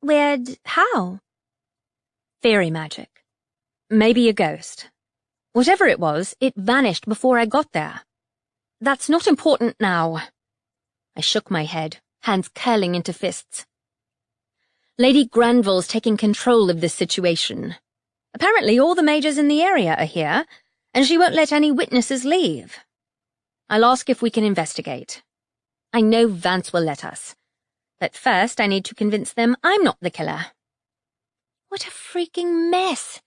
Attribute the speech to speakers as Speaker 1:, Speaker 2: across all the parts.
Speaker 1: Weird how?
Speaker 2: Fairy magic. Maybe a ghost. Whatever it was, it vanished before I got there. That's not important now. I shook my head, hands curling into fists. Lady Granville's taking control of this situation. Apparently all the mages in the area are here, and she won't let any witnesses leave. I'll ask if we can investigate. I know Vance will let us. But first I need to convince them I'm not the killer. What a freaking mess.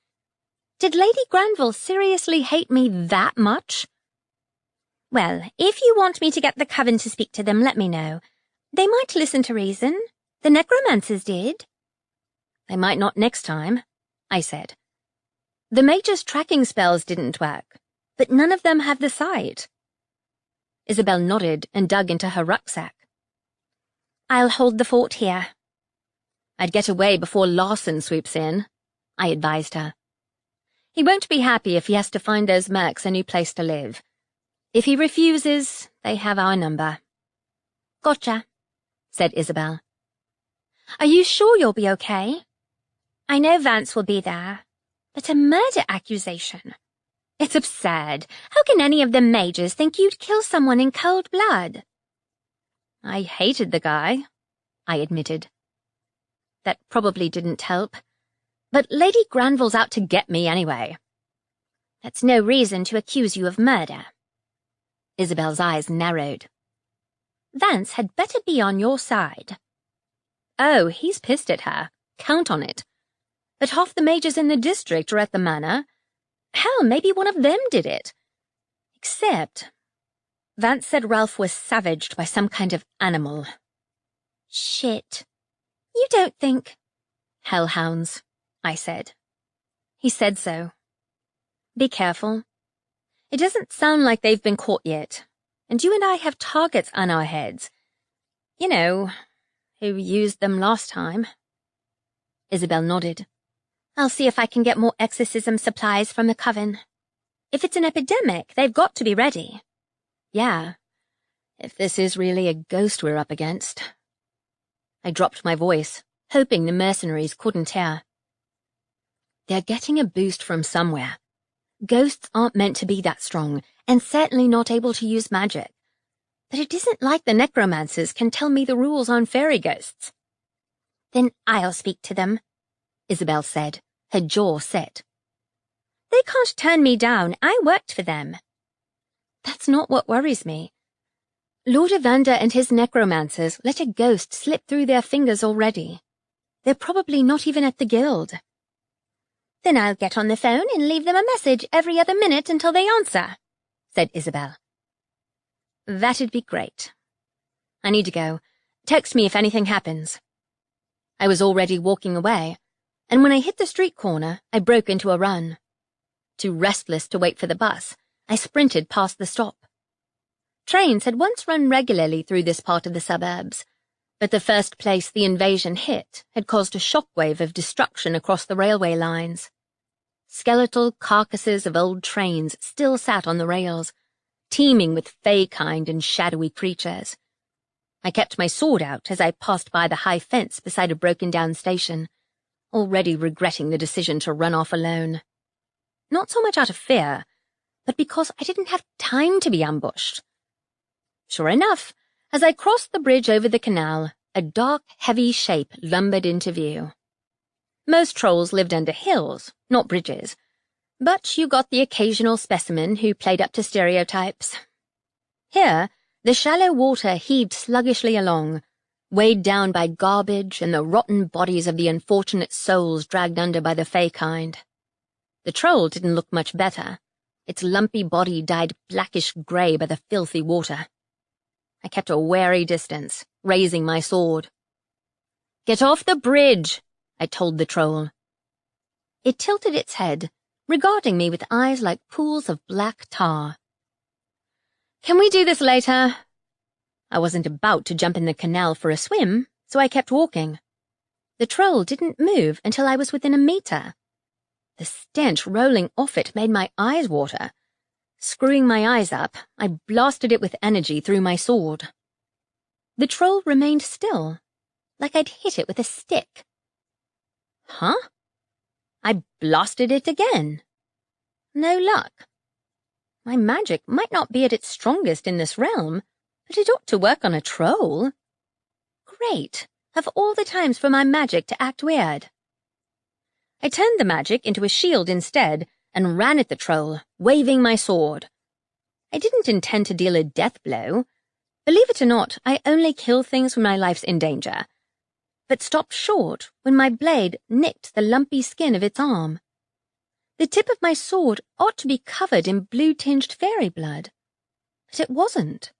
Speaker 2: Did Lady Granville seriously hate me that much?
Speaker 1: Well, if you want me to get the coven to speak to them, let me know. They might listen to reason. The necromancers did.
Speaker 2: They might not next time, I said. The mage's tracking spells didn't work, but none of them have the sight. Isabel nodded and dug into her rucksack.
Speaker 1: I'll hold the fort here.
Speaker 2: I'd get away before Larson swoops in, I advised her. He won't be happy if he has to find those mercs a new place to live. If he refuses, they have our number.
Speaker 1: Gotcha,
Speaker 2: said Isabel.
Speaker 1: Are you sure you'll be okay? I know Vance will be there, but a murder accusation. It's absurd. How can any of the mages think you'd kill someone in cold blood?
Speaker 2: I hated the guy, I admitted. That probably didn't help. But Lady Granville's out to get me anyway.
Speaker 1: That's no reason to accuse you of murder.
Speaker 2: Isabel's eyes narrowed.
Speaker 1: Vance had better be on your side.
Speaker 2: Oh, he's pissed at her. Count on it. But half the mages in the district are at the manor. Hell, maybe one of them did it. Except, Vance said Ralph was savaged by some kind of animal.
Speaker 1: Shit. You don't think...
Speaker 2: Hellhounds, I said. He said so. Be careful. It doesn't sound like they've been caught yet, and you and I have targets on our heads. You know, who used them last time. Isabel nodded.
Speaker 1: I'll see if I can get more exorcism supplies from the coven. If it's an epidemic, they've got to be ready.
Speaker 2: Yeah, if this is really a ghost we're up against. I dropped my voice, hoping the mercenaries couldn't hear. They're getting a boost from somewhere. Ghosts aren't meant to be that strong, and certainly not able to use magic. But it isn't like the necromancers can tell me the rules on fairy ghosts.
Speaker 1: Then I'll speak to them,
Speaker 2: Isabel said, her jaw set.
Speaker 1: They can't turn me down. I worked for them.
Speaker 2: That's not what worries me. Lord Evander and his necromancers let a ghost slip through their fingers already. They're probably not even at the guild.
Speaker 1: Then I'll get on the phone and leave them a message every other minute until they answer, said Isabel.
Speaker 2: That'd be great. I need to go. Text me if anything happens. I was already walking away, and when I hit the street corner, I broke into a run. Too restless to wait for the bus, I sprinted past the stop. Trains had once run regularly through this part of the suburbs, but the first place the invasion hit had caused a shockwave of destruction across the railway lines. Skeletal carcasses of old trains still sat on the rails, teeming with fey-kind and shadowy creatures. I kept my sword out as I passed by the high fence beside a broken-down station, already regretting the decision to run off alone. Not so much out of fear, but because I didn't have time to be ambushed. Sure enough, as I crossed the bridge over the canal, a dark, heavy shape lumbered into view. Most trolls lived under hills, not bridges, but you got the occasional specimen who played up to stereotypes. Here, the shallow water heaved sluggishly along, weighed down by garbage and the rotten bodies of the unfortunate souls dragged under by the fey-kind. The troll didn't look much better. Its lumpy body dyed blackish grey by the filthy water. I kept a wary distance, raising my sword. "Get off the bridge," I told the troll. It tilted its head, regarding me with eyes like pools of black tar. "Can we do this later?" I wasn't about to jump in the canal for a swim, so I kept walking. The troll didn't move until I was within a meter. The stench rolling off it made my eyes water. Screwing my eyes up, I blasted it with energy through my sword. The troll remained still, like I'd hit it with a stick. Huh? I blasted it again. No luck. My magic might not be at its strongest in this realm, but it ought to work on a troll. Great. Of all the times for my magic to act weird. I turned the magic into a shield instead and ran at the troll, waving my sword. I didn't intend to deal a death blow. Believe it or not, I only kill things when my life's in danger, but stopped short when my blade nicked the lumpy skin of its arm. The tip of my sword ought to be covered in blue-tinged fairy blood, but it wasn't.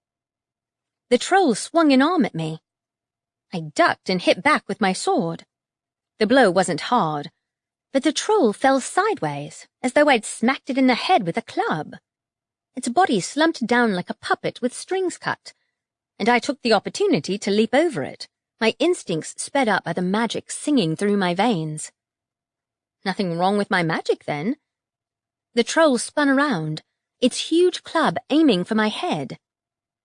Speaker 2: The troll swung an arm at me. I ducked and hit back with my sword. The blow wasn't hard, but the troll fell sideways, as though I'd smacked it in the head with a club. Its body slumped down like a puppet with strings cut, and I took the opportunity to leap over it, my instincts sped up by the magic singing through my veins. Nothing wrong with my magic, then. The troll spun around, its huge club aiming for my head.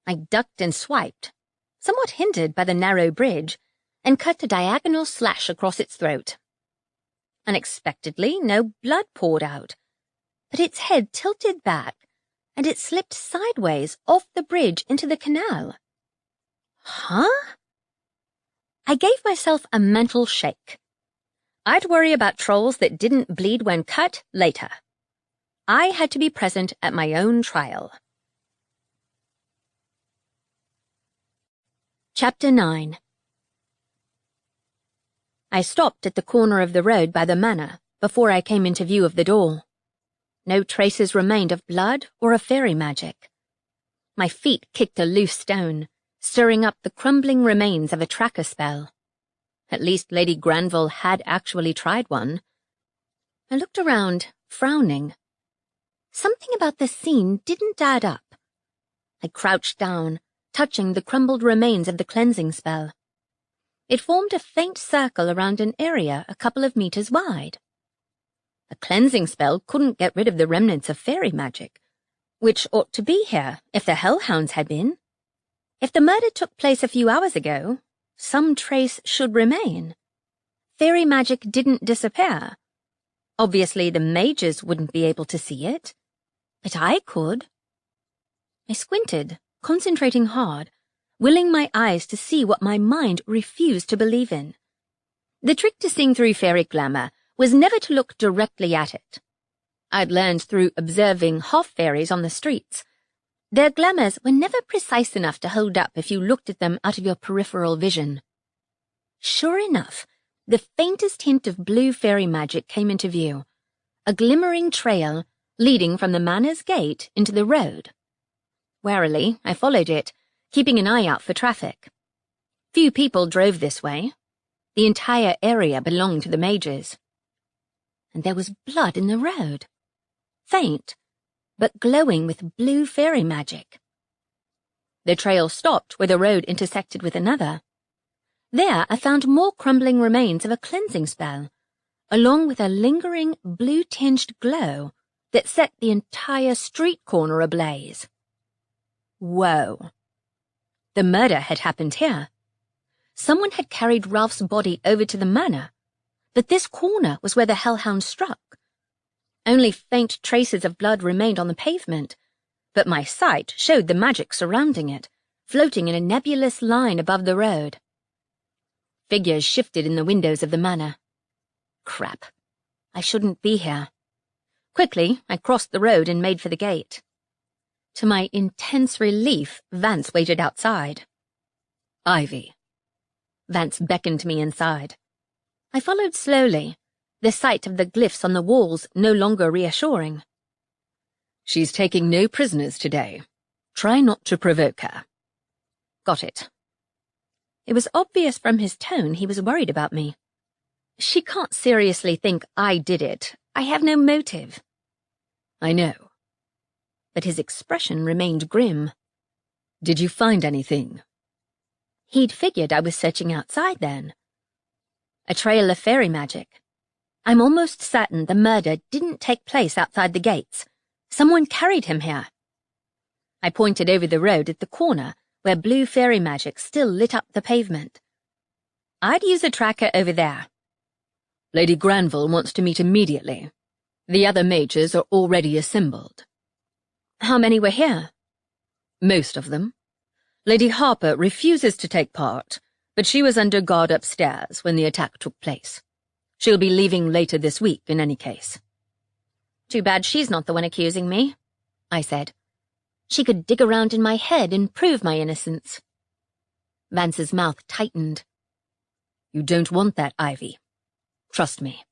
Speaker 2: I ducked and swiped, somewhat hindered by the narrow bridge, and cut a diagonal slash across its throat. Unexpectedly, no blood poured out, but its head tilted back, and it slipped sideways off the bridge into the canal. Huh? I gave myself a mental shake. I'd worry about trolls that didn't bleed when cut later. I had to be present at my own trial. Chapter 9. I stopped at the corner of the road by the manor before I came into view of the door. No traces remained of blood or of fairy magic. My feet kicked a loose stone, stirring up the crumbling remains of a tracker spell. At least Lady Granville had actually tried one. I looked around, frowning. Something about this scene didn't add up. I crouched down, touching the crumbled remains of the cleansing spell. It formed a faint circle around an area a couple of meters wide. A cleansing spell couldn't get rid of the remnants of fairy magic, which ought to be here if the hellhounds had been. If the murder took place a few hours ago, some trace should remain. Fairy magic didn't disappear. Obviously, the mages wouldn't be able to see it, but I could. I squinted, concentrating hard, willing my eyes to see what my mind refused to believe in. The trick to seeing through fairy glamour was never to look directly at it. I'd learned through observing half-fairies on the streets. Their glamours were never precise enough to hold up if you looked at them out of your peripheral vision. Sure enough, the faintest hint of blue fairy magic came into view, a glimmering trail leading from the manor's gate into the road. Warily, I followed it, keeping an eye out for traffic. Few people drove this way. The entire area belonged to the mages. And there was blood in the road. Faint, but glowing with blue fairy magic. The trail stopped where the road intersected with another. There I found more crumbling remains of a cleansing spell, along with a lingering blue-tinged glow that set the entire street corner ablaze. Whoa. The murder had happened here. Someone had carried Ralph's body over to the manor, but this corner was where the hellhound struck. Only faint traces of blood remained on the pavement, but my sight showed the magic surrounding it, floating in a nebulous line above the road. Figures shifted in the windows of the manor. Crap. I shouldn't be here. Quickly, I crossed the road and made for the gate. To my intense relief, Vance waited outside. Ivy. Vance beckoned me inside. I followed slowly, the sight of the glyphs on the walls no longer reassuring. She's taking no prisoners today. Try not to provoke her. Got it. It was obvious from his tone he was worried about me. She can't seriously think I did it. I have no motive. I know. But his expression remained grim. Did you find anything? He'd figured I was searching outside then. A trail of fairy magic. I'm almost certain the murder didn't take place outside the gates. Someone carried him here. I pointed over the road at the corner where blue fairy magic still lit up the pavement. I'd use a tracker over there. Lady Granville wants to meet immediately. The other mages are already assembled.
Speaker 1: How many were here?
Speaker 2: Most of them. Lady Harper refuses to take part, but she was under guard upstairs when the attack took place. She'll be leaving later this week in any case.
Speaker 1: Too bad she's not the one accusing me, I said. She could dig around in my head and prove my innocence.
Speaker 2: Vance's mouth tightened. You don't want that, Ivy. Trust me.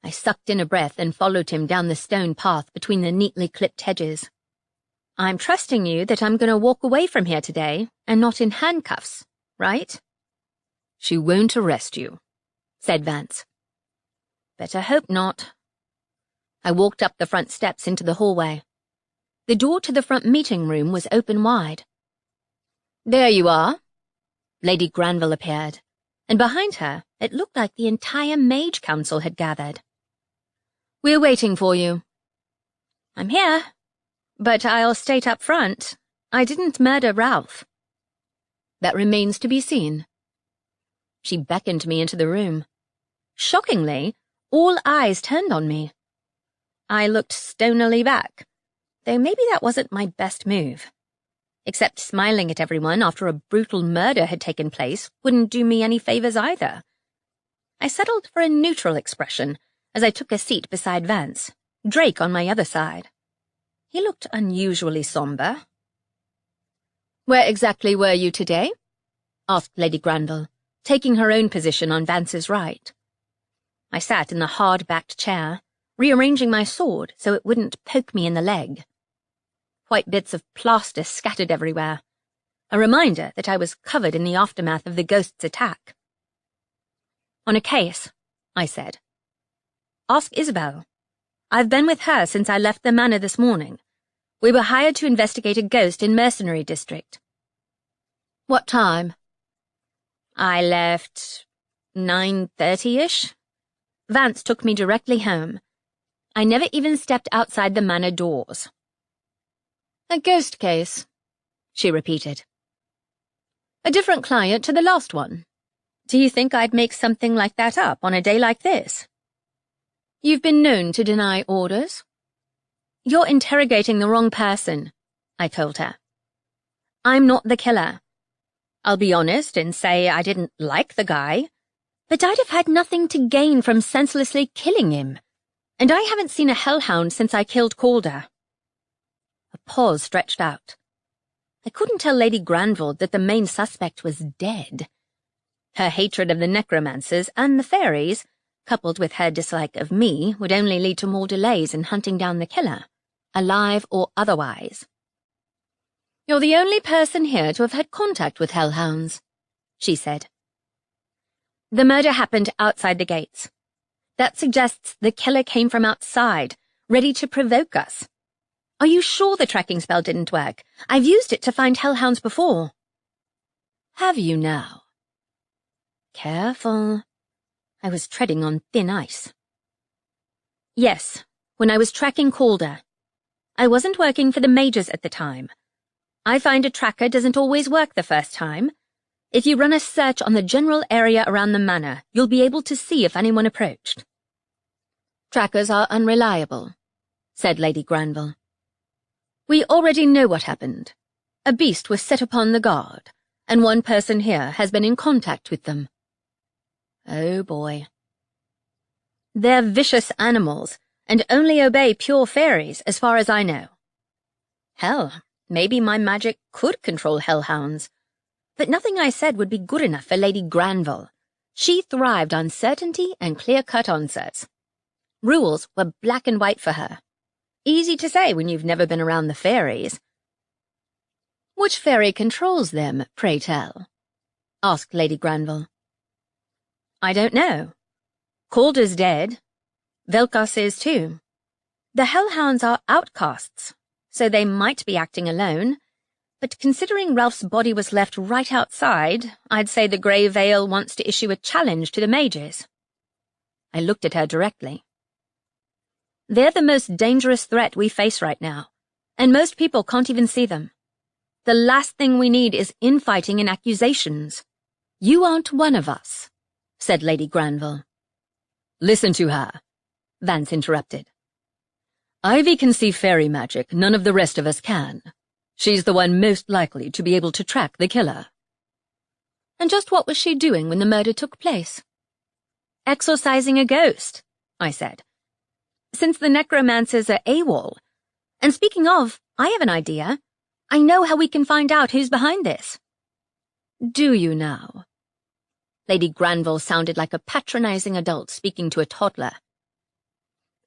Speaker 1: I sucked in a breath and followed him down the stone path between the neatly clipped hedges. I'm trusting you that I'm going to walk away from here today and not in handcuffs, right?
Speaker 2: She won't arrest you, said Vance.
Speaker 1: Better hope not.
Speaker 2: I walked up the front steps into the hallway. The door to the front meeting room was open wide.
Speaker 1: There you are. Lady Granville appeared, and behind her it looked like the entire Mage Council had gathered.
Speaker 2: We're waiting for you.
Speaker 1: I'm here, but I'll state up front, I didn't murder Ralph.
Speaker 2: That remains to be seen.
Speaker 1: She beckoned me into the room. Shockingly, all eyes turned on me. I looked stonily back, though maybe that wasn't my best move. Except smiling at everyone after a brutal murder had taken place wouldn't do me any favors either. I settled for a neutral expression as I took a seat beside Vance, Drake on my other side. He looked unusually somber.
Speaker 2: Where exactly were you today? Asked Lady Granville, taking her own position on Vance's right.
Speaker 1: I sat in the hard-backed chair, rearranging my sword so it wouldn't poke me in the leg. White bits of plaster scattered everywhere, a reminder that I was covered in the aftermath of the ghost's attack. On a case, I said. Ask Isabel. I've been with her since I left the manor this morning. We were hired to investigate a ghost in Mercenary District.
Speaker 2: What time?
Speaker 1: I left 9:30-ish. Vance took me directly home. I never even stepped outside the manor doors.
Speaker 2: A ghost case, she repeated. A different client to the last one.
Speaker 1: Do you think I'd make something like that up on a day like this?
Speaker 2: You've been known to deny orders.
Speaker 1: You're interrogating the wrong person, I told her. I'm not the killer. I'll be honest and say I didn't like the guy, but I'd have had nothing to gain from senselessly killing him, and I haven't seen a hellhound since I killed Calder. A pause stretched out. I couldn't tell Lady Granville that the main suspect was dead. Her hatred of the necromancers and the fairies, coupled with her dislike of me, would only lead to more delays in hunting down the killer, alive or otherwise.
Speaker 2: You're the only person here to have had contact with hellhounds, she said.
Speaker 1: The murder happened outside the gates. That suggests the killer came from outside, ready to provoke us. Are you sure the tracking spell didn't work? I've used it to find hellhounds before.
Speaker 2: Have you now?
Speaker 1: Careful. I was treading on thin ice. Yes, when I was tracking Calder. I wasn't working for the mages at the time. I find a tracker doesn't always work the first time. If you run a search on the general area around the manor, you'll be able to see if anyone approached.
Speaker 2: Trackers are unreliable, said Lady Granville.
Speaker 1: We already know what happened. A beast was set upon the guard, and one person here has been in contact with them.
Speaker 2: Oh boy.
Speaker 1: They're vicious animals, and only obey pure fairies, as far as I know. Hell, maybe my magic could control hellhounds. But nothing I said would be good enough for Lady Granville. She thrived on certainty and clear-cut answers. Rules were black and white for her. Easy to say when you've never been around the fairies.
Speaker 2: Which fairy controls them, pray tell? Asked Lady Granville.
Speaker 1: I don't know. Calder's dead. Velkos is too. The hellhounds are outcasts, so they might be acting alone, but considering Ralph's body was left right outside, I'd say the Grey Veil wants to issue a challenge to the mages. I looked at her directly. They're the most dangerous threat we face right now, and most people can't even see them. The last thing we need is infighting and accusations.
Speaker 2: You aren't one of us, said Lady Granville. Listen to her, Vance interrupted. Ivy can see fairy magic none of the rest of us can. She's the one most likely to be able to track the killer. And just what was she doing when the murder took place?
Speaker 1: Exorcising a ghost, I said. Since the necromancers are AWOL. And speaking of, I have an idea. I know how we can find out who's behind this.
Speaker 2: Do you now? Lady Granville sounded like a patronizing adult speaking to a toddler.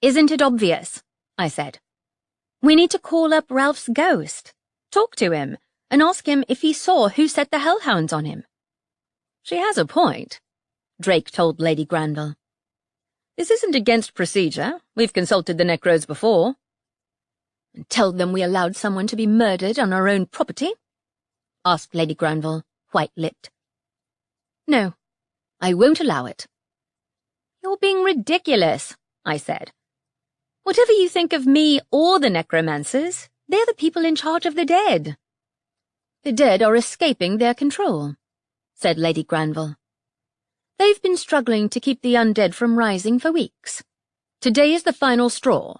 Speaker 1: Isn't it obvious? I said. We need to call up Ralph's ghost, talk to him, and ask him if he saw who set the hellhounds on him.
Speaker 2: She has a point, Drake told Lady Granville. This isn't against procedure. We've consulted the necros before.
Speaker 1: And tell them we allowed someone to be murdered on our own property? Asked Lady Granville, white-lipped.
Speaker 2: No, I won't allow it.
Speaker 1: You're being ridiculous, I said. Whatever you think of me or the necromancers, they're the people in charge of the dead.
Speaker 2: The dead are escaping their control, said Lady Granville. They've been struggling to keep the undead from rising for weeks. Today is the final straw.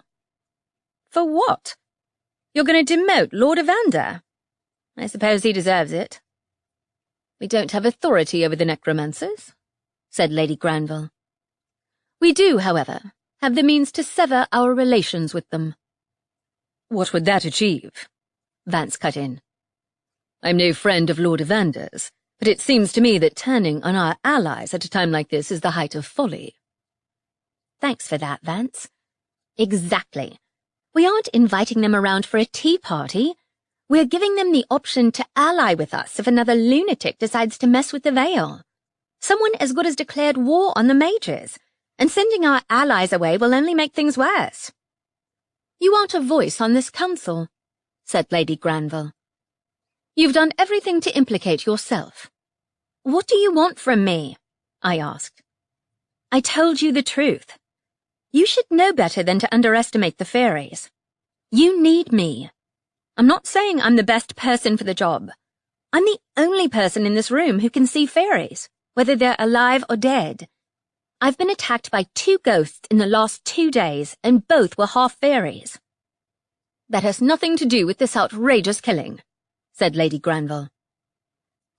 Speaker 1: For what? You're going to demote Lord Evander? I suppose he deserves it.
Speaker 2: We don't have authority over the necromancers, said Lady Granville. We do, however, have the means to sever our relations with them.
Speaker 3: What would that achieve?
Speaker 2: Vance cut in.
Speaker 3: I'm no friend of Lord Evander's, but it seems to me that turning on our allies at a time like this is the height of folly.
Speaker 1: Thanks for that, Vance. Exactly. We aren't inviting them around for a tea party. We're giving them the option to ally with us if another lunatic decides to mess with the Veil. Someone as good as declared war on the mages, and sending our allies away will only make things worse.
Speaker 2: You aren't a voice on this council, said Lady Granville. You've done everything to implicate yourself.
Speaker 1: What do you want from me? I asked. I told you the truth. You should know better than to underestimate the fairies. You need me. I'm not saying I'm the best person for the job. I'm the only person in this room who can see fairies, whether they're alive or dead. I've been attacked by 2 ghosts in the last 2 days, and both were half fairies.
Speaker 2: That has nothing to do with this outrageous killing, said Lady Granville.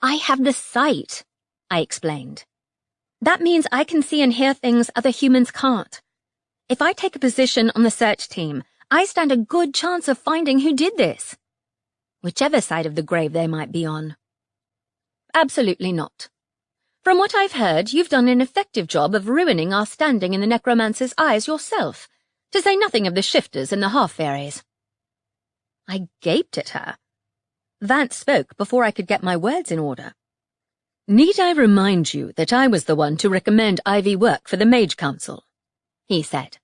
Speaker 1: I have the sight, I explained. That means I can see and hear things other humans can't. If I take a position on the search team, I stand a good chance of finding who did this. Whichever side of the grave they might be on.
Speaker 2: Absolutely not. From what I've heard, you've done an effective job of ruining our standing in the necromancer's eyes yourself, to say nothing of the shifters and the half-fairies.
Speaker 1: I gaped at her. Vance spoke before I could get my words in order.
Speaker 3: Need I remind you that I was the one to recommend Ivy work for the Mage Council? He said.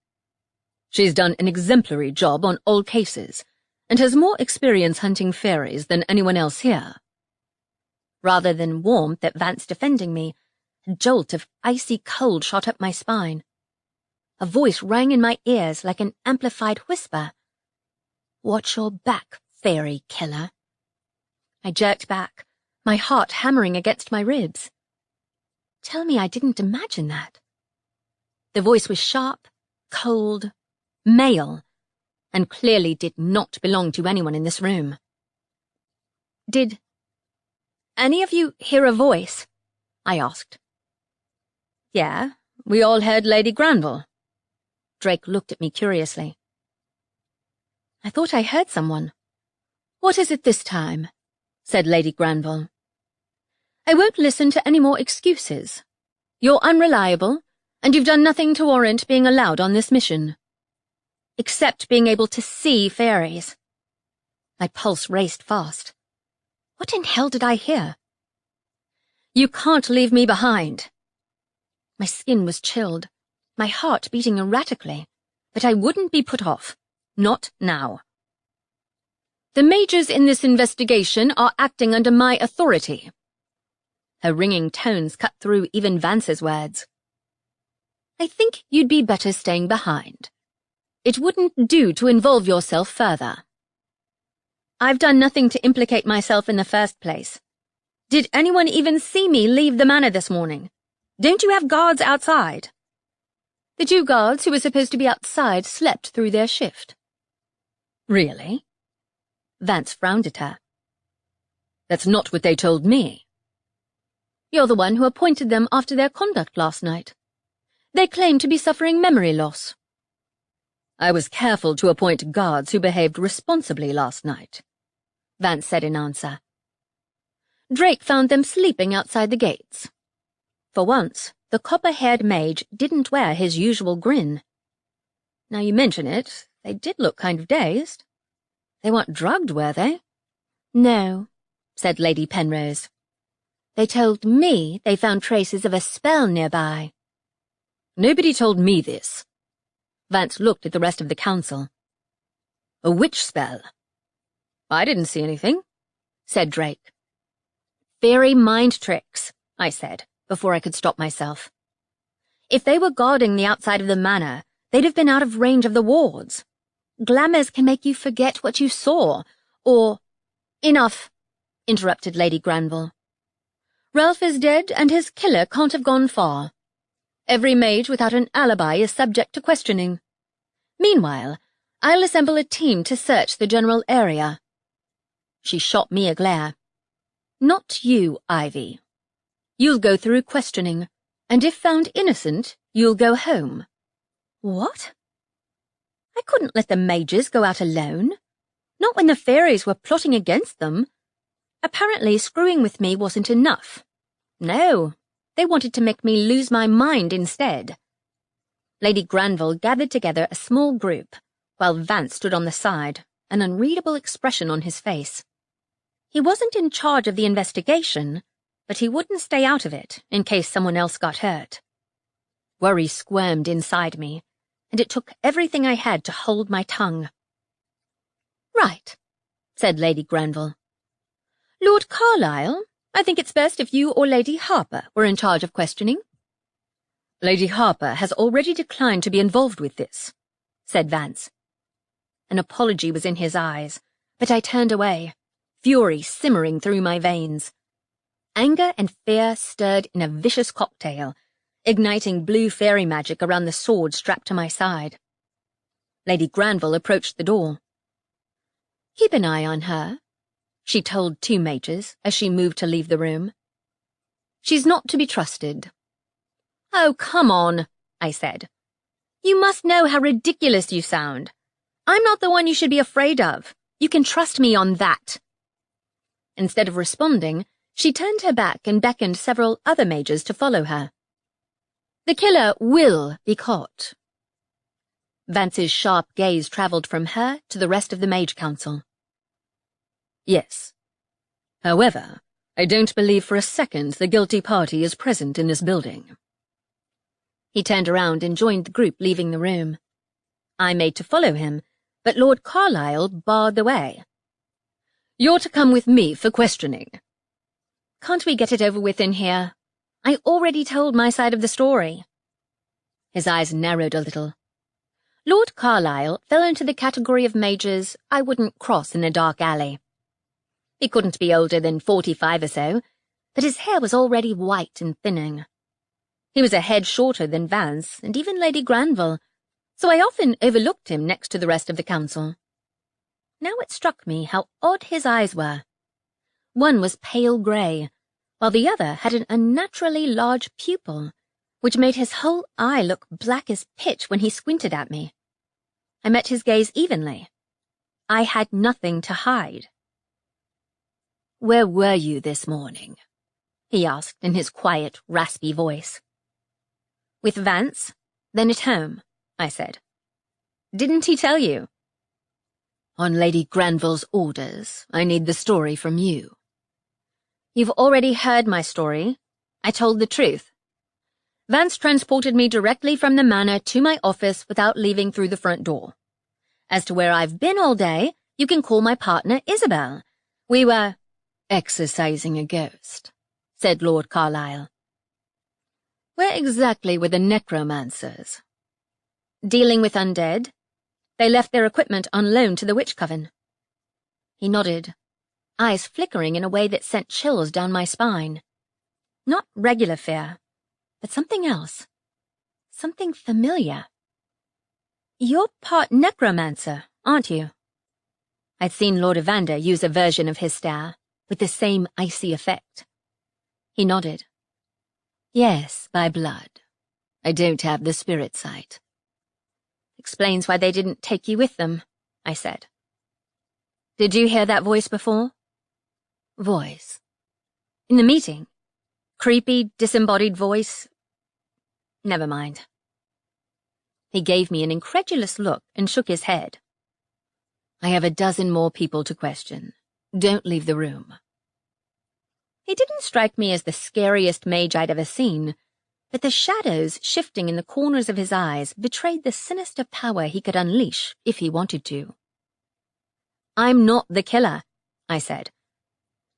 Speaker 3: She's done an exemplary job on all cases, and has more experience hunting fairies than anyone else here.
Speaker 1: Rather than warmth at Vance defending me, a jolt of icy cold shot up my spine. A voice rang in my ears like an amplified whisper. Watch your back, fairy killer. I jerked back, my heart hammering against my ribs. Tell me I didn't imagine that. The voice was sharp, cold, male, and clearly did not belong to anyone in this room. Did any of you hear a voice? I asked.
Speaker 3: Yeah, we all heard Lady Granville.
Speaker 1: Drake looked at me curiously. I thought I heard someone.
Speaker 2: What is it this time? Said Lady Granville.
Speaker 1: I won't listen to any more excuses. You're unreliable, and you've done nothing to warrant being allowed on this mission. Except being able to see fairies. My pulse raced fast. What in hell did I hear? You can't leave me behind. My skin was chilled, my heart beating erratically, but I wouldn't be put off. Not now.
Speaker 2: The mages in this investigation are acting under my authority.
Speaker 1: Her ringing tones cut through even Vance's words.
Speaker 2: I think you'd be better staying behind. It wouldn't do to involve yourself further.
Speaker 1: I've done nothing to implicate myself in the first place. Did anyone even see me leave the manor this morning? Don't you have guards outside?
Speaker 3: The 2 guards who were supposed to be outside slept through their shift. Really? Vance frowned at her. That's not what they told me. You're the one who appointed them after their conduct last night. They claim to be suffering memory loss. I was careful to appoint guards who behaved responsibly last night, Vance said in answer. Drake found them sleeping outside the gates. For once, the copper-haired mage didn't wear his usual grin. Now you mention it, they did look kind of dazed. They weren't drugged, were they?
Speaker 1: No,
Speaker 3: said Lady Penrose.
Speaker 1: They told me they found traces of a spell nearby.
Speaker 3: Nobody told me this. Vance looked at the rest of the council. A witch spell? I didn't see anything, said Drake.
Speaker 1: Faerie mind tricks, I said, before I could stop myself. If they were guarding the outside of the manor, they'd have been out of range of the wards. Glamours can make you forget what you saw, or—
Speaker 2: Enough, interrupted Lady Granville. Ralph is dead, and his killer can't have gone far. Every mage without an alibi is subject to questioning. Meanwhile, I'll assemble a team to search the general area. She shot me a glare. Not you, Ivy. You'll go through questioning, and if found innocent, you'll go home. What? I couldn't let the mages go out alone. Not when the fairies were plotting against them. Apparently screwing with me wasn't enough. No, they wanted to make me lose my mind instead. Lady Granville gathered together a small group, while Vance stood on the side, an unreadable expression on his face. He wasn't in charge of the investigation, but he wouldn't stay out of it in case someone else got hurt. Worry squirmed inside me, and it took everything I had to hold my tongue. Right, said Lady Granville. Lord Carlisle, I think it's best if you or Lady Harper were in charge of questioning. Lady Harper has already declined to be involved with this, said Vance. An apology was in his eyes, but I turned away, fury simmering through my veins. Anger and fear stirred in a vicious cocktail, igniting blue fairy magic around the sword strapped to my side. Lady Granville approached the door. Keep an eye on her, she told 2 mages as she moved to leave the room. She's not to be trusted. Oh, come on, I said. You must know how ridiculous you sound. I'm not the one you should be afraid of. You can trust me on that. Instead of responding, she turned her back and beckoned several other mages to follow her. The killer will be caught. Vance's sharp gaze travelled from her to the rest of the Mage Council. Yes. However, I don't believe for a second the guilty party is present in this building. He turned around and joined the group leaving the room. I made to follow him, but Lord Carlisle barred the way. You're to come with me for questioning. Can't we get it over with in here? I already told my side of the story. His eyes narrowed a little. Lord Carlisle fell into the category of mages I wouldn't cross in a dark alley. He couldn't be older than 45 or so, but his hair was already white and thinning. He was a head shorter than Vance and even Lady Granville, so I often overlooked him next to the rest of the council. Now it struck me how odd his eyes were. One was pale grey, while the other had an unnaturally large pupil, which made his whole eye look black as pitch when he squinted at me. I met his gaze evenly. I had nothing to hide. Where were you this morning? He asked in his quiet, raspy voice. With Vance, then at home, I said. Didn't he tell you? On Lady Granville's orders, I need the story from you. You've already heard my story. I told the truth. Vance transported me directly from the manor to my office without leaving through the front door. As to where I've been all day, you can call my partner Isabel. We were exorcising a ghost, said Lord Carlisle. Where exactly were the necromancers? Dealing with undead. They left their equipment on loan to the witch coven. He nodded, eyes flickering in a way that sent chills down my spine. Not regular fear, but something else. something familiar. You're part necromancer, aren't you? I'd seen Lord Evander use a version of his stare, with the same icy effect. He nodded. Yes, by blood. I don't have the spirit sight. Explains why they didn't take you with them, I said. Did you hear that voice before? Voice. In the meeting? Creepy, disembodied voice? Never mind. He gave me an incredulous look and shook his head. I have a dozen more people to question. Don't leave the room. He didn't strike me as the scariest mage I'd ever seen, but the shadows shifting in the corners of his eyes betrayed the sinister power he could unleash if he wanted to. I'm not the killer, I said.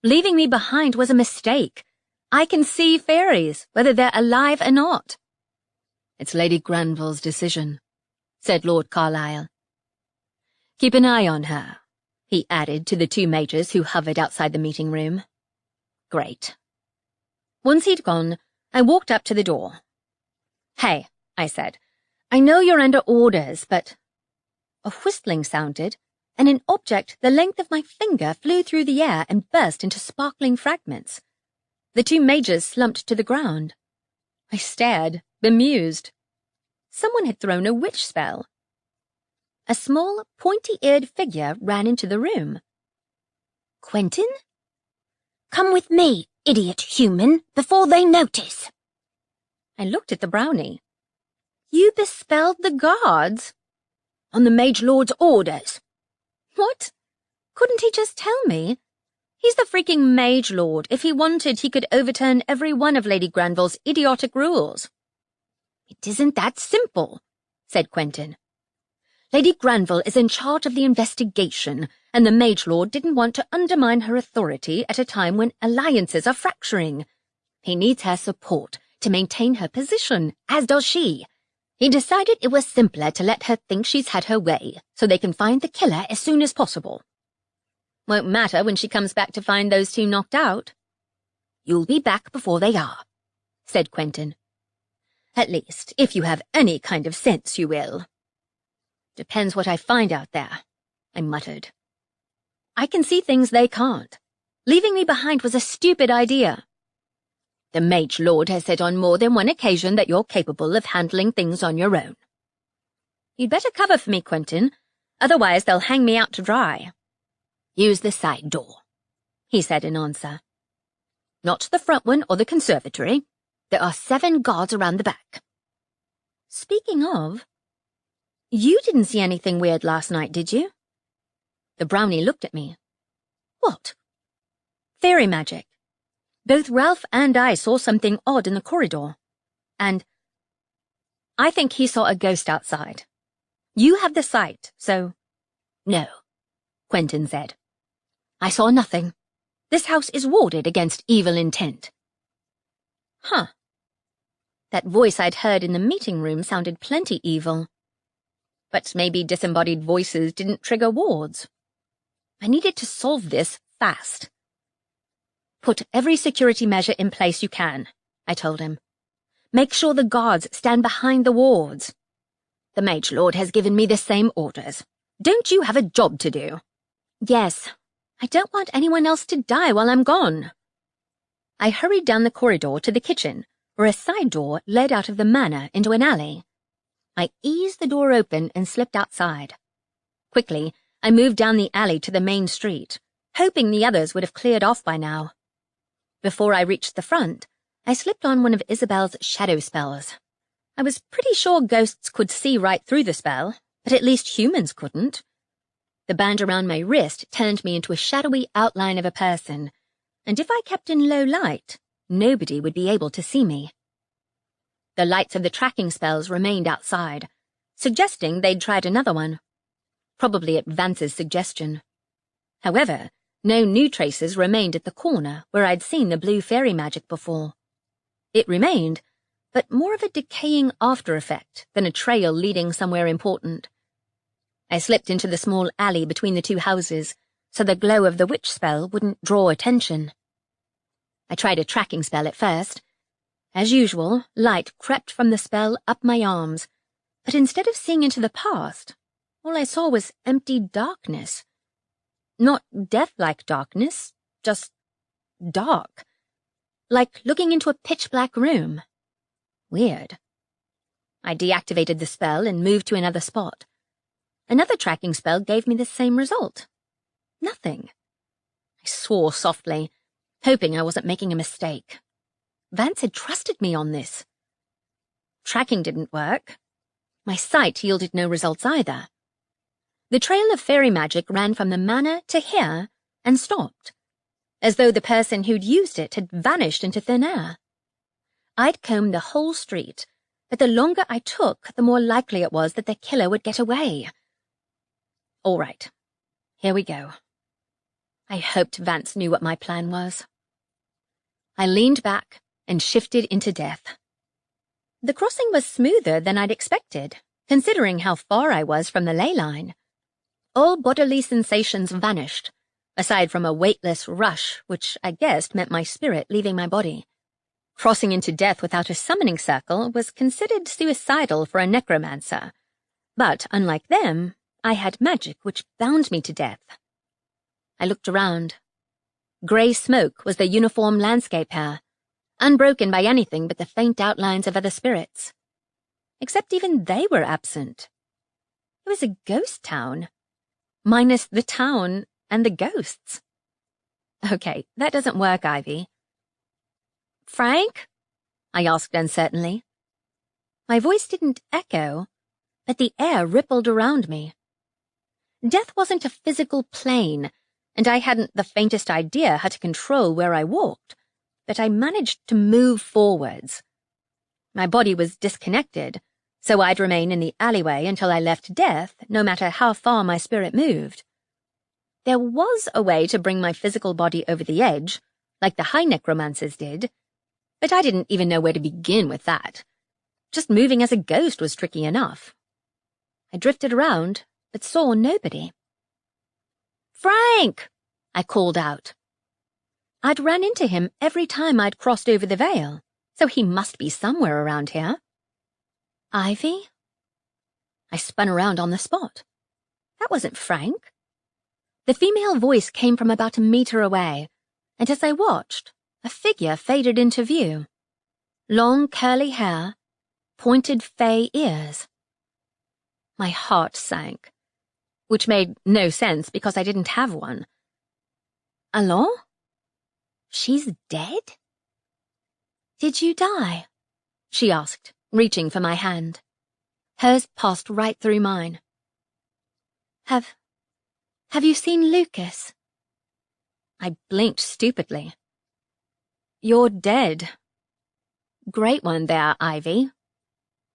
Speaker 2: Leaving me behind was a mistake. I can see fairies, whether they're alive or not. It's Lady Granville's decision, said Lord Carlisle. Keep an eye on her, he added to the two mages who hovered outside the meeting room. Great. Once he'd gone, I walked up to the door. Hey, I said, I know you're under orders, but... A whistling sounded, and an object the length of my finger flew through the air and burst into sparkling fragments. The two mages slumped to the ground. I stared, bemused. Someone had thrown a witch spell. A small, pointy-eared figure ran into the room. Quentin? Come with me, idiot human, before they notice. I looked at the brownie. You bespelled the guards? On the Mage Lord's orders. What? Couldn't he just tell me? He's the freaking Mage Lord. If he wanted, he could overturn every one of Lady Granville's idiotic rules. It isn't that simple, said Quentin. Lady Granville is in charge of the investigation, and the Mage Lord didn't want to undermine her authority at a time when alliances are fracturing. He needs her support to maintain her position, as does she. He decided it was simpler to let her think she's had her way, so they can find the killer as soon as possible. Won't matter when she comes back to find those two knocked out. You'll be back before they are, said Quentin. At least, if you have any kind of sense, you will. Depends what I find out there, I muttered. I can see things they can't. Leaving me behind was a stupid idea. The Mage Lord has said on more than one occasion that you're capable of handling things on your own. You'd better cover for me, Quentin, otherwise they'll hang me out to dry. Use the side door, he said in answer. Not the front one or the conservatory. There are 7 guards around the back. Speaking of, you didn't see anything weird last night, did you? The brownie looked at me. What? Fairy magic. Both Ralph and I saw something odd in the corridor. And I think he saw a ghost outside. You have the sight, so... No, Quentin said. I saw nothing. This house is warded against evil intent. Huh. That voice I'd heard in the meeting room sounded plenty evil. But maybe disembodied voices didn't trigger wards. I needed to solve this fast. Put every security measure in place you can, I told him. Make sure the guards stand behind the wards. The Mage Lord has given me the same orders. Don't you have a job to do? Yes. I don't want anyone else to die while I'm gone. I hurried down the corridor to the kitchen, where a side door led out of the manor into an alley. I eased the door open and slipped outside. Quickly, I moved down the alley to the main street, hoping the others would have cleared off by now. Before I reached the front, I slipped on one of Isabel's shadow spells. I was pretty sure ghosts could see right through the spell, but at least humans couldn't. The band around my wrist turned me into a shadowy outline of a person, and if I kept in low light, nobody would be able to see me. The lights of the tracking spells remained outside, suggesting they'd tried another one. Probably at Vance's suggestion. However, no new traces remained at the corner where I'd seen the blue fairy magic before. It remained, but more of a decaying after-effect than a trail leading somewhere important. I slipped into the small alley between the two houses, so the glow of the witch spell wouldn't draw attention. I tried a tracking spell at first, As usual, light crept from the spell up my arms, but instead of seeing into the past, all I saw was empty darkness. Not death-like darkness, just dark. Like looking into a pitch-black room. Weird. I deactivated the spell and moved to another spot. Another tracking spell gave me the same result. Nothing. I swore softly, hoping I wasn't making a mistake. Vance had trusted me on this. Tracking didn't work. My sight yielded no results either. The trail of fairy magic ran from the manor to here and stopped, as though the person who'd used it had vanished into thin air. I'd combed the whole street, but the longer I took, the more likely it was that the killer would get away. All right, here we go. I hoped Vance knew what my plan was. I leaned back and shifted into death. The crossing was smoother than I'd expected, considering how far I was from the ley line. All bodily sensations vanished, aside from a weightless rush, which I guessed meant my spirit leaving my body. Crossing into death without a summoning circle was considered suicidal for a necromancer, but unlike them, I had magic which bound me to death. I looked around. Grey smoke was the uniform landscape here, unbroken by anything but the faint outlines of other spirits. Except even they were absent. It was a ghost town, minus the town and the ghosts. Okay, that doesn't work, Ivy. Frank? I asked uncertainly. My voice didn't echo, but the air rippled around me. Death wasn't a physical plane, and I hadn't the faintest idea how to control where I walked, but I managed to move forwards. My body was disconnected, so I'd remain in the alleyway until I left death, no matter how far my spirit moved. There was a way to bring my physical body over the edge, like the high necromancers did, but I didn't even know where to begin with that. Just moving as a ghost was tricky enough. I drifted around, but saw nobody. Frank! I called out. I'd run into him every time I'd crossed over the veil, so he must be somewhere around here. Ivy? I spun around on the spot. That wasn't Frank. The female voice came from about a meter away, and as I watched, a figure faded into view. Long curly hair, pointed fey ears. My heart sank, which made no sense because I didn't have one. Allons? She's dead? Did you die? She asked, reaching for my hand. Hers passed right through mine. Have you seen Lucas? I blinked stupidly. You're dead. Great one there, Ivy.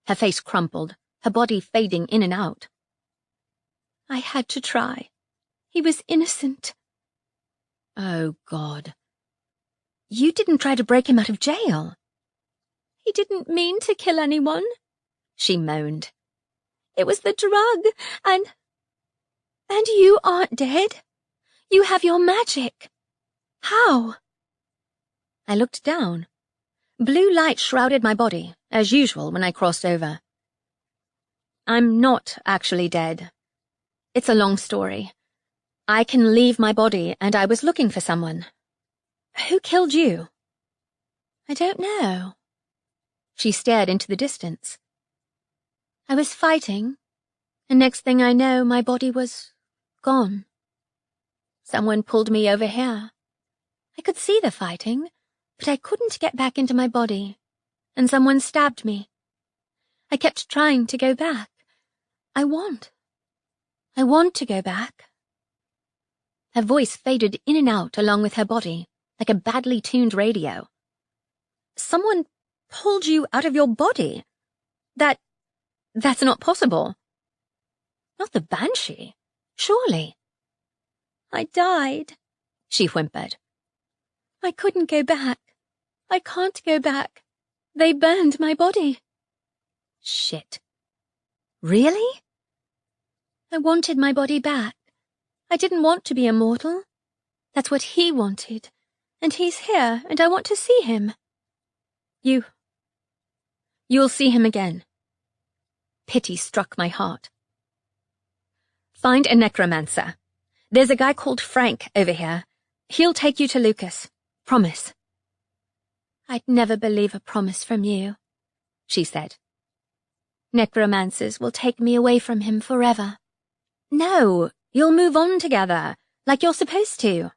Speaker 2: Her face crumpled, her body fading in and out. I had to try. He was innocent. Oh, God. You didn't try to break him out of jail. He didn't mean to kill anyone, she moaned. It was the drug, and you aren't dead. You have your magic. How? I looked down. Blue light shrouded my body, as usual when I crossed over. I'm not actually dead. It's a long story. I can leave my body, and I was looking for someone. Who killed you? I don't know. She stared into the distance. I was fighting, and next thing I know, my body was gone. Someone pulled me over here. I could see the fighting, but I couldn't get back into my body, and someone stabbed me. I kept trying to go back. I want to go back. Her voice faded in and out along with her body, like a badly tuned radio. Someone pulled you out of your body? That's not possible. Not the Banshee, surely. I died, she whimpered. I couldn't go back. I can't go back. They burned my body. Shit. Really? I wanted my body back. I didn't want to be immortal. That's what he wanted. And he's here, and I want to see him. You'll see him again. Pity struck my heart. Find a necromancer. There's a guy called Frank over here. He'll take you to Lucas. Promise. I'd never believe a promise from you, she said. Necromancers will take me away from him forever. No, you'll move on together, like you're supposed to.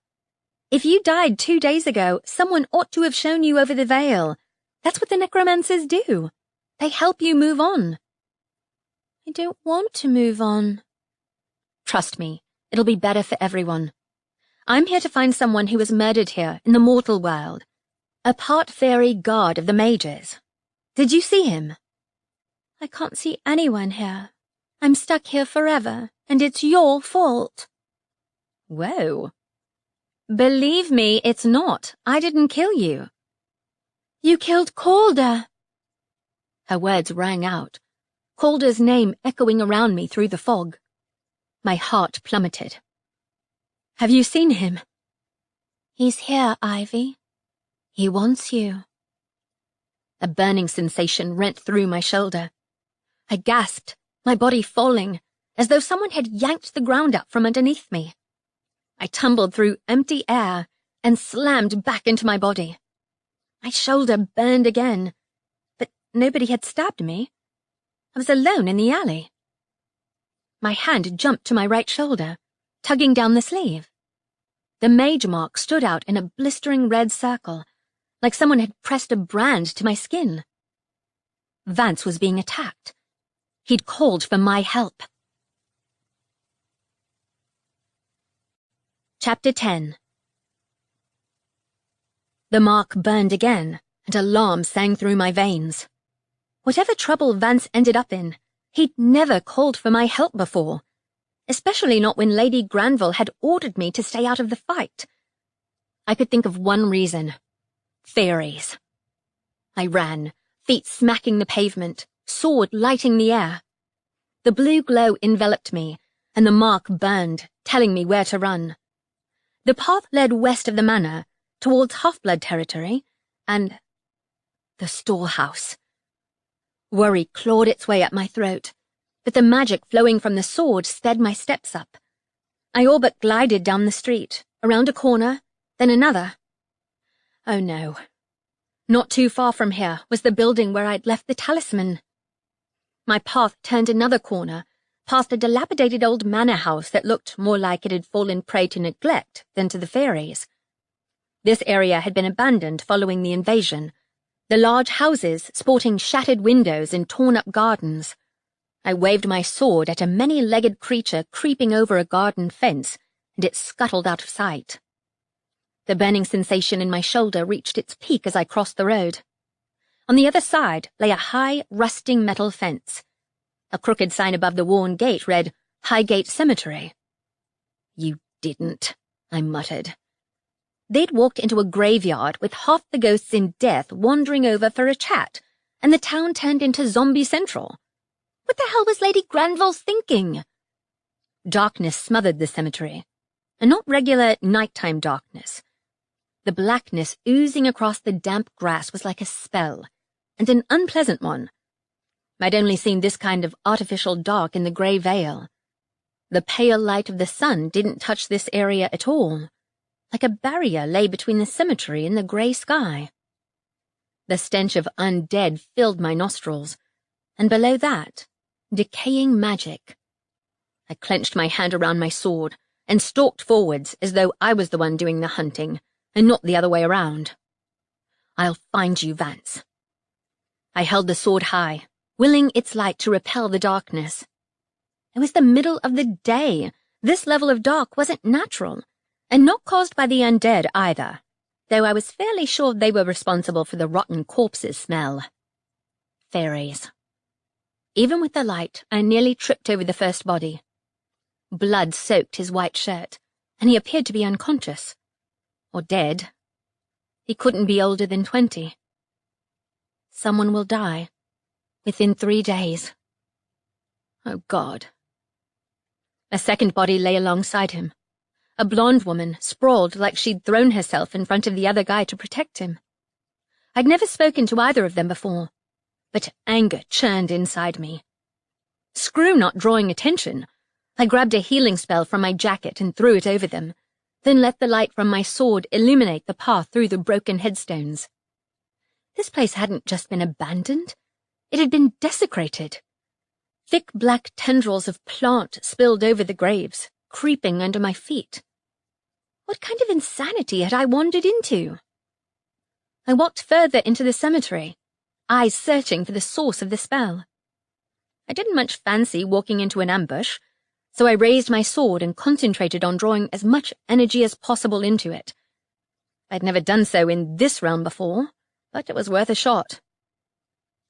Speaker 2: If you died 2 days ago, someone ought to have shown you over the veil. That's what the necromancers do. They help you move on. I don't want to move on. Trust me, it'll be better for everyone. I'm here to find someone who was murdered here in the mortal world. A part fairy guard of the mages. Did you see him? I can't see anyone here. I'm stuck here forever, and it's your fault. Whoa. Believe me, it's not. I didn't kill you. You killed Calder. Her words rang out, Calder's name echoing around me through the fog. My heart plummeted. Have you seen him? He's here, Ivy. He wants you. A burning sensation rent through my shoulder. I gasped, my body falling, as though someone had yanked the ground up from underneath me. I tumbled through empty air and slammed back into my body. My shoulder burned again, but nobody had stabbed me. I was alone in the alley. My hand jumped to my right shoulder, tugging down the sleeve. The mage mark stood out in a blistering red circle, like someone had pressed a brand to my skin. Vance was being attacked. He'd called for my help. Chapter 10. The mark burned again, and alarm sang through my veins. Whatever trouble Vance ended up in, he'd never called for my help before, especially not when Lady Granville had ordered me to stay out of the fight. I could think of one reason. Fairies. I ran, feet smacking the pavement, sword lighting the air. The blue glow enveloped me, and the mark burned, telling me where to run. The path led west of the manor, towards Half-Blood territory, and the storehouse. Worry clawed its way up my throat, but the magic flowing from the sword sped my steps up. I all but glided down the street, around a corner, then another. Oh no. Not too far from here was the building where I'd left the talisman. My path turned another corner, past a dilapidated old manor house that looked more like it had fallen prey to neglect than to the fairies. This area had been abandoned following the invasion, the large houses sporting shattered windows and torn-up gardens. I waved my sword at a many-legged creature creeping over a garden fence, and it scuttled out of sight. The burning sensation in my shoulder reached its peak as I crossed the road. On the other side lay a high, rusting metal fence. A crooked sign above the worn gate read, Highgate Cemetery. You didn't, I muttered. They'd walked into a graveyard with half the ghosts in death wandering over for a chat, and the town turned into Zombie Central. What the hell was Lady Granville thinking? Darkness smothered the cemetery, and not regular nighttime darkness. The blackness oozing across the damp grass was like a spell, and an unpleasant one. I'd only seen this kind of artificial dark in the grey veil. The pale light of the sun didn't touch this area at all. Like a barrier lay between the cemetery and the grey sky. The stench of undead filled my nostrils, and below that, decaying magic. I clenched my hand around my sword and stalked forwards as though I was the one doing the hunting, and not the other way around. I'll find you, Vance. I held the sword high, willing its light to repel the darkness. It was the middle of the day. This level of dark wasn't natural, and not caused by the undead either, though I was fairly sure they were responsible for the rotten corpses smell. Fairies. Even with the light, I nearly tripped over the first body. Blood soaked his white shirt, and he appeared to be unconscious. Or dead. He couldn't be older than 20. Someone will die. Within 3 days. Oh, God. A second body lay alongside him. A blonde woman, sprawled like she'd thrown herself in front of the other guy to protect him. I'd never spoken to either of them before. but anger churned inside me. Screw not drawing attention. I grabbed a healing spell from my jacket and threw it over them, then let the light from my sword illuminate the path through the broken headstones. This place hadn't just been abandoned, it had been desecrated. Thick black tendrils of plant spilled over the graves, creeping under my feet. What kind of insanity had I wandered into? I walked further into the cemetery, eyes searching for the source of the spell. I didn't much fancy walking into an ambush, so I raised my sword and concentrated on drawing as much energy as possible into it. I'd never done so in this realm before, but it was worth a shot.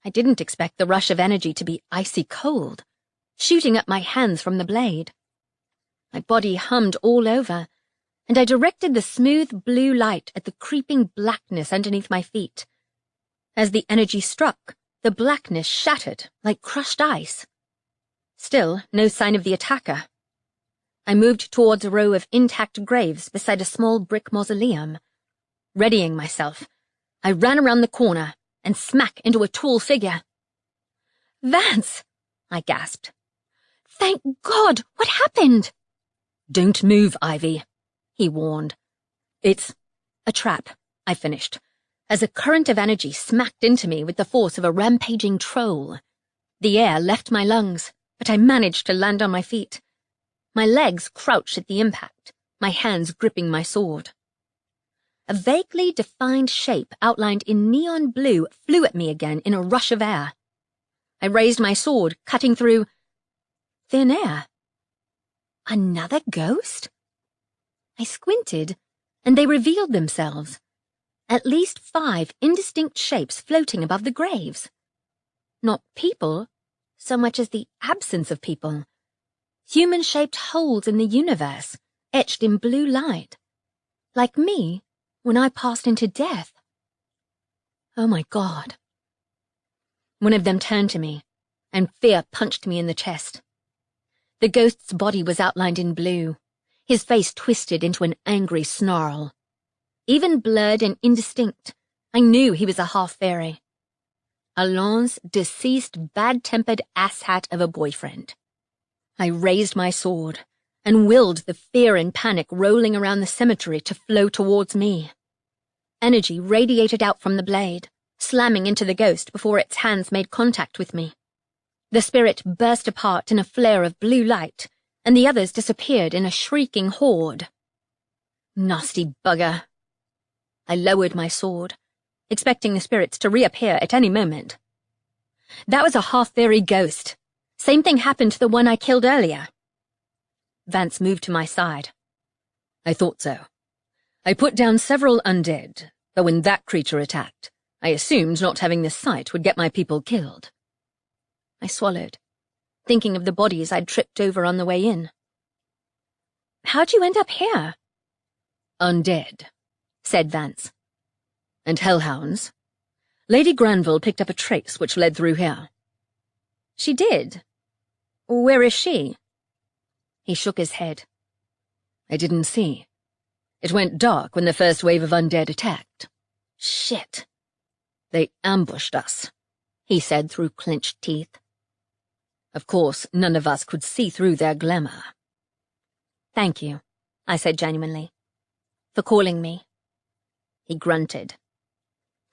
Speaker 2: I didn't expect the rush of energy to be icy cold, shooting up my hands from the blade. My body hummed all over, and I directed the smooth blue light at the creeping blackness underneath my feet. As the energy struck, the blackness shattered like crushed ice. Still, no sign of the attacker. I moved towards a row of intact graves beside a small brick mausoleum. Readying myself, I ran around the corner and smack into a tall figure. "Vance!" I gasped. "Thank God! What happened?"
Speaker 3: "Don't move, Ivy," he warned.
Speaker 2: "It's a trap," I finished, as a current of energy smacked into me with the force of a rampaging troll. The air left my lungs, but I managed to land on my feet. My legs crouched at the impact, my hands gripping my sword. A vaguely defined shape outlined in neon blue flew at me again in a rush of air. I raised my sword, cutting through thin air. Another ghost? I squinted, and they revealed themselves. At least 5 indistinct shapes floating above the graves. Not people, so much as the absence of people. Human-shaped holes in the universe, etched in blue light. Like me, when I passed into death. Oh my God. One of them turned to me, and fear punched me in the chest. The ghost's body was outlined in blue, his face twisted into an angry snarl. Even blurred and indistinct, I knew he was a half-fairy. Alain's deceased, bad-tempered asshat of a boyfriend. I raised my sword, and willed the fear and panic rolling around the cemetery to flow towards me. Energy radiated out from the blade, slamming into the ghost before its hands made contact with me. The spirit burst apart in a flare of blue light, and the others disappeared in a shrieking horde. Nasty bugger. I lowered my sword, expecting the spirits to reappear at any moment. That was a half-fairy ghost. Same thing happened to the one I killed earlier. Vance moved to my side.
Speaker 3: "I thought so. I put down several undead, but when that creature attacked, I assumed not having this sight would get my people killed."
Speaker 2: I swallowed, thinking of the bodies I'd tripped over on the way in. "How'd you end up here?"
Speaker 3: "Undead," said Vance. "And hellhounds. Lady Granville picked up a trace which led through here."
Speaker 2: "She did? Where is she?" He shook his head.
Speaker 3: "I didn't see. It went dark when the first wave of undead attacked."
Speaker 2: "Shit."
Speaker 3: "They ambushed us," he said through clenched teeth. "Of course, none of us could see through their glamour."
Speaker 2: "Thank you," I said genuinely, "for calling me." He grunted.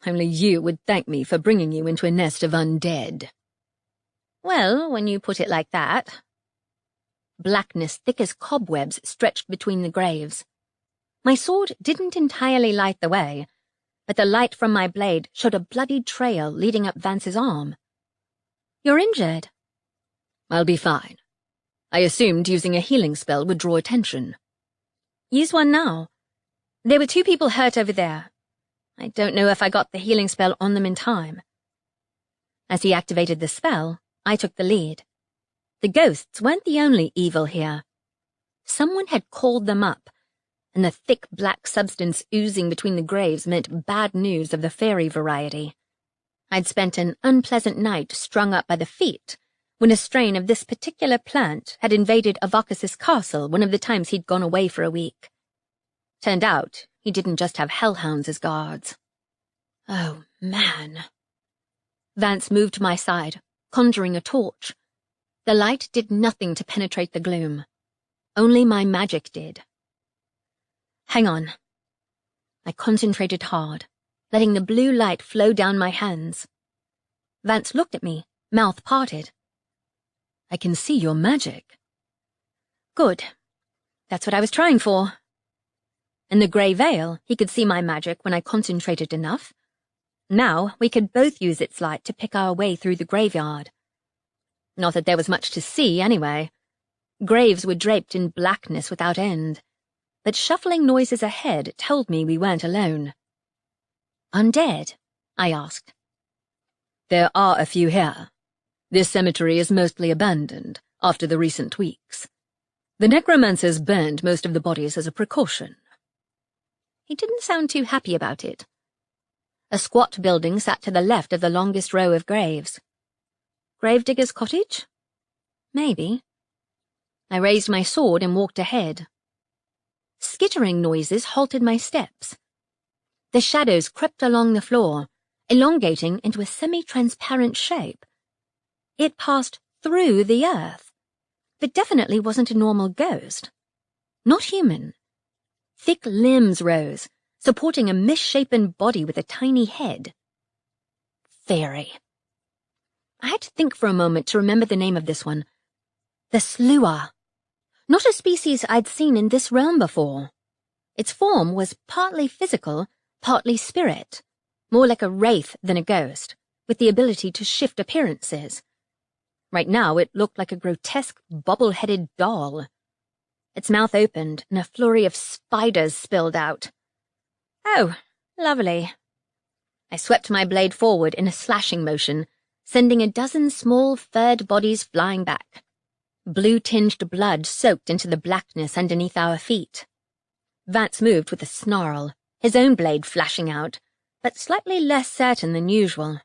Speaker 3: "Only you would thank me for bringing you into a nest of undead."
Speaker 2: "Well, when you put it like that." Blackness thick as cobwebs stretched between the graves. My sword didn't entirely light the way, but the light from my blade showed a bloodied trail leading up Vance's arm. "You're injured."
Speaker 3: "I'll be fine. I assumed using a healing spell would draw attention."
Speaker 2: "Use one now. There were 2 people hurt over there. I don't know if I got the healing spell on them in time." As he activated the spell, I took the lead. The ghosts weren't the only evil here. Someone had called them up, and the thick black substance oozing between the graves meant bad news of the Faerie variety. I'd spent an unpleasant night strung up by the feet when a strain of this particular plant had invaded Avakis's castle one of the times he'd gone away for a week. Turned out he didn't just have hellhounds as guards. Oh, man. Vance moved to my side, conjuring a torch. The light did nothing to penetrate the gloom. Only my magic did. Hang on. I concentrated hard, letting the blue light flow down my hands. Vance looked at me, mouth parted.
Speaker 3: I can see your magic.
Speaker 2: Good. That's what I was trying for. In the grey veil, he could see my magic when I concentrated enough. Now we could both use its light to pick our way through the graveyard. Not that there was much to see, anyway. Graves were draped in blackness without end, but shuffling noises ahead told me we weren't alone. Undead? I asked.
Speaker 3: There are a few here. This cemetery is mostly abandoned after the recent weeks. The necromancers burned most of the bodies as a precaution.
Speaker 2: He didn't sound too happy about it. A squat building sat to the left of the longest row of graves. Gravedigger's cottage? Maybe. I raised my sword and walked ahead. Skittering noises halted my steps. The shadows crept along the floor, elongating into a semi-transparent shape. It passed through the earth, but definitely wasn't a normal ghost. Not human. Thick limbs rose, supporting a misshapen body with a tiny head. Faerie. I had to think for a moment to remember the name of this one. The Sluagh. Not a species I'd seen in this realm before. Its form was partly physical, partly spirit, more like a wraith than a ghost, with the ability to shift appearances. Right now it looked like a grotesque, bobble-headed doll. Its mouth opened and a flurry of spiders spilled out. Oh, lovely. I swept my blade forward in a slashing motion, sending a dozen small furred bodies flying back. Blue-tinged blood soaked into the blackness underneath our feet. Vance moved with a snarl, his own blade flashing out, but slightly less certain than usual.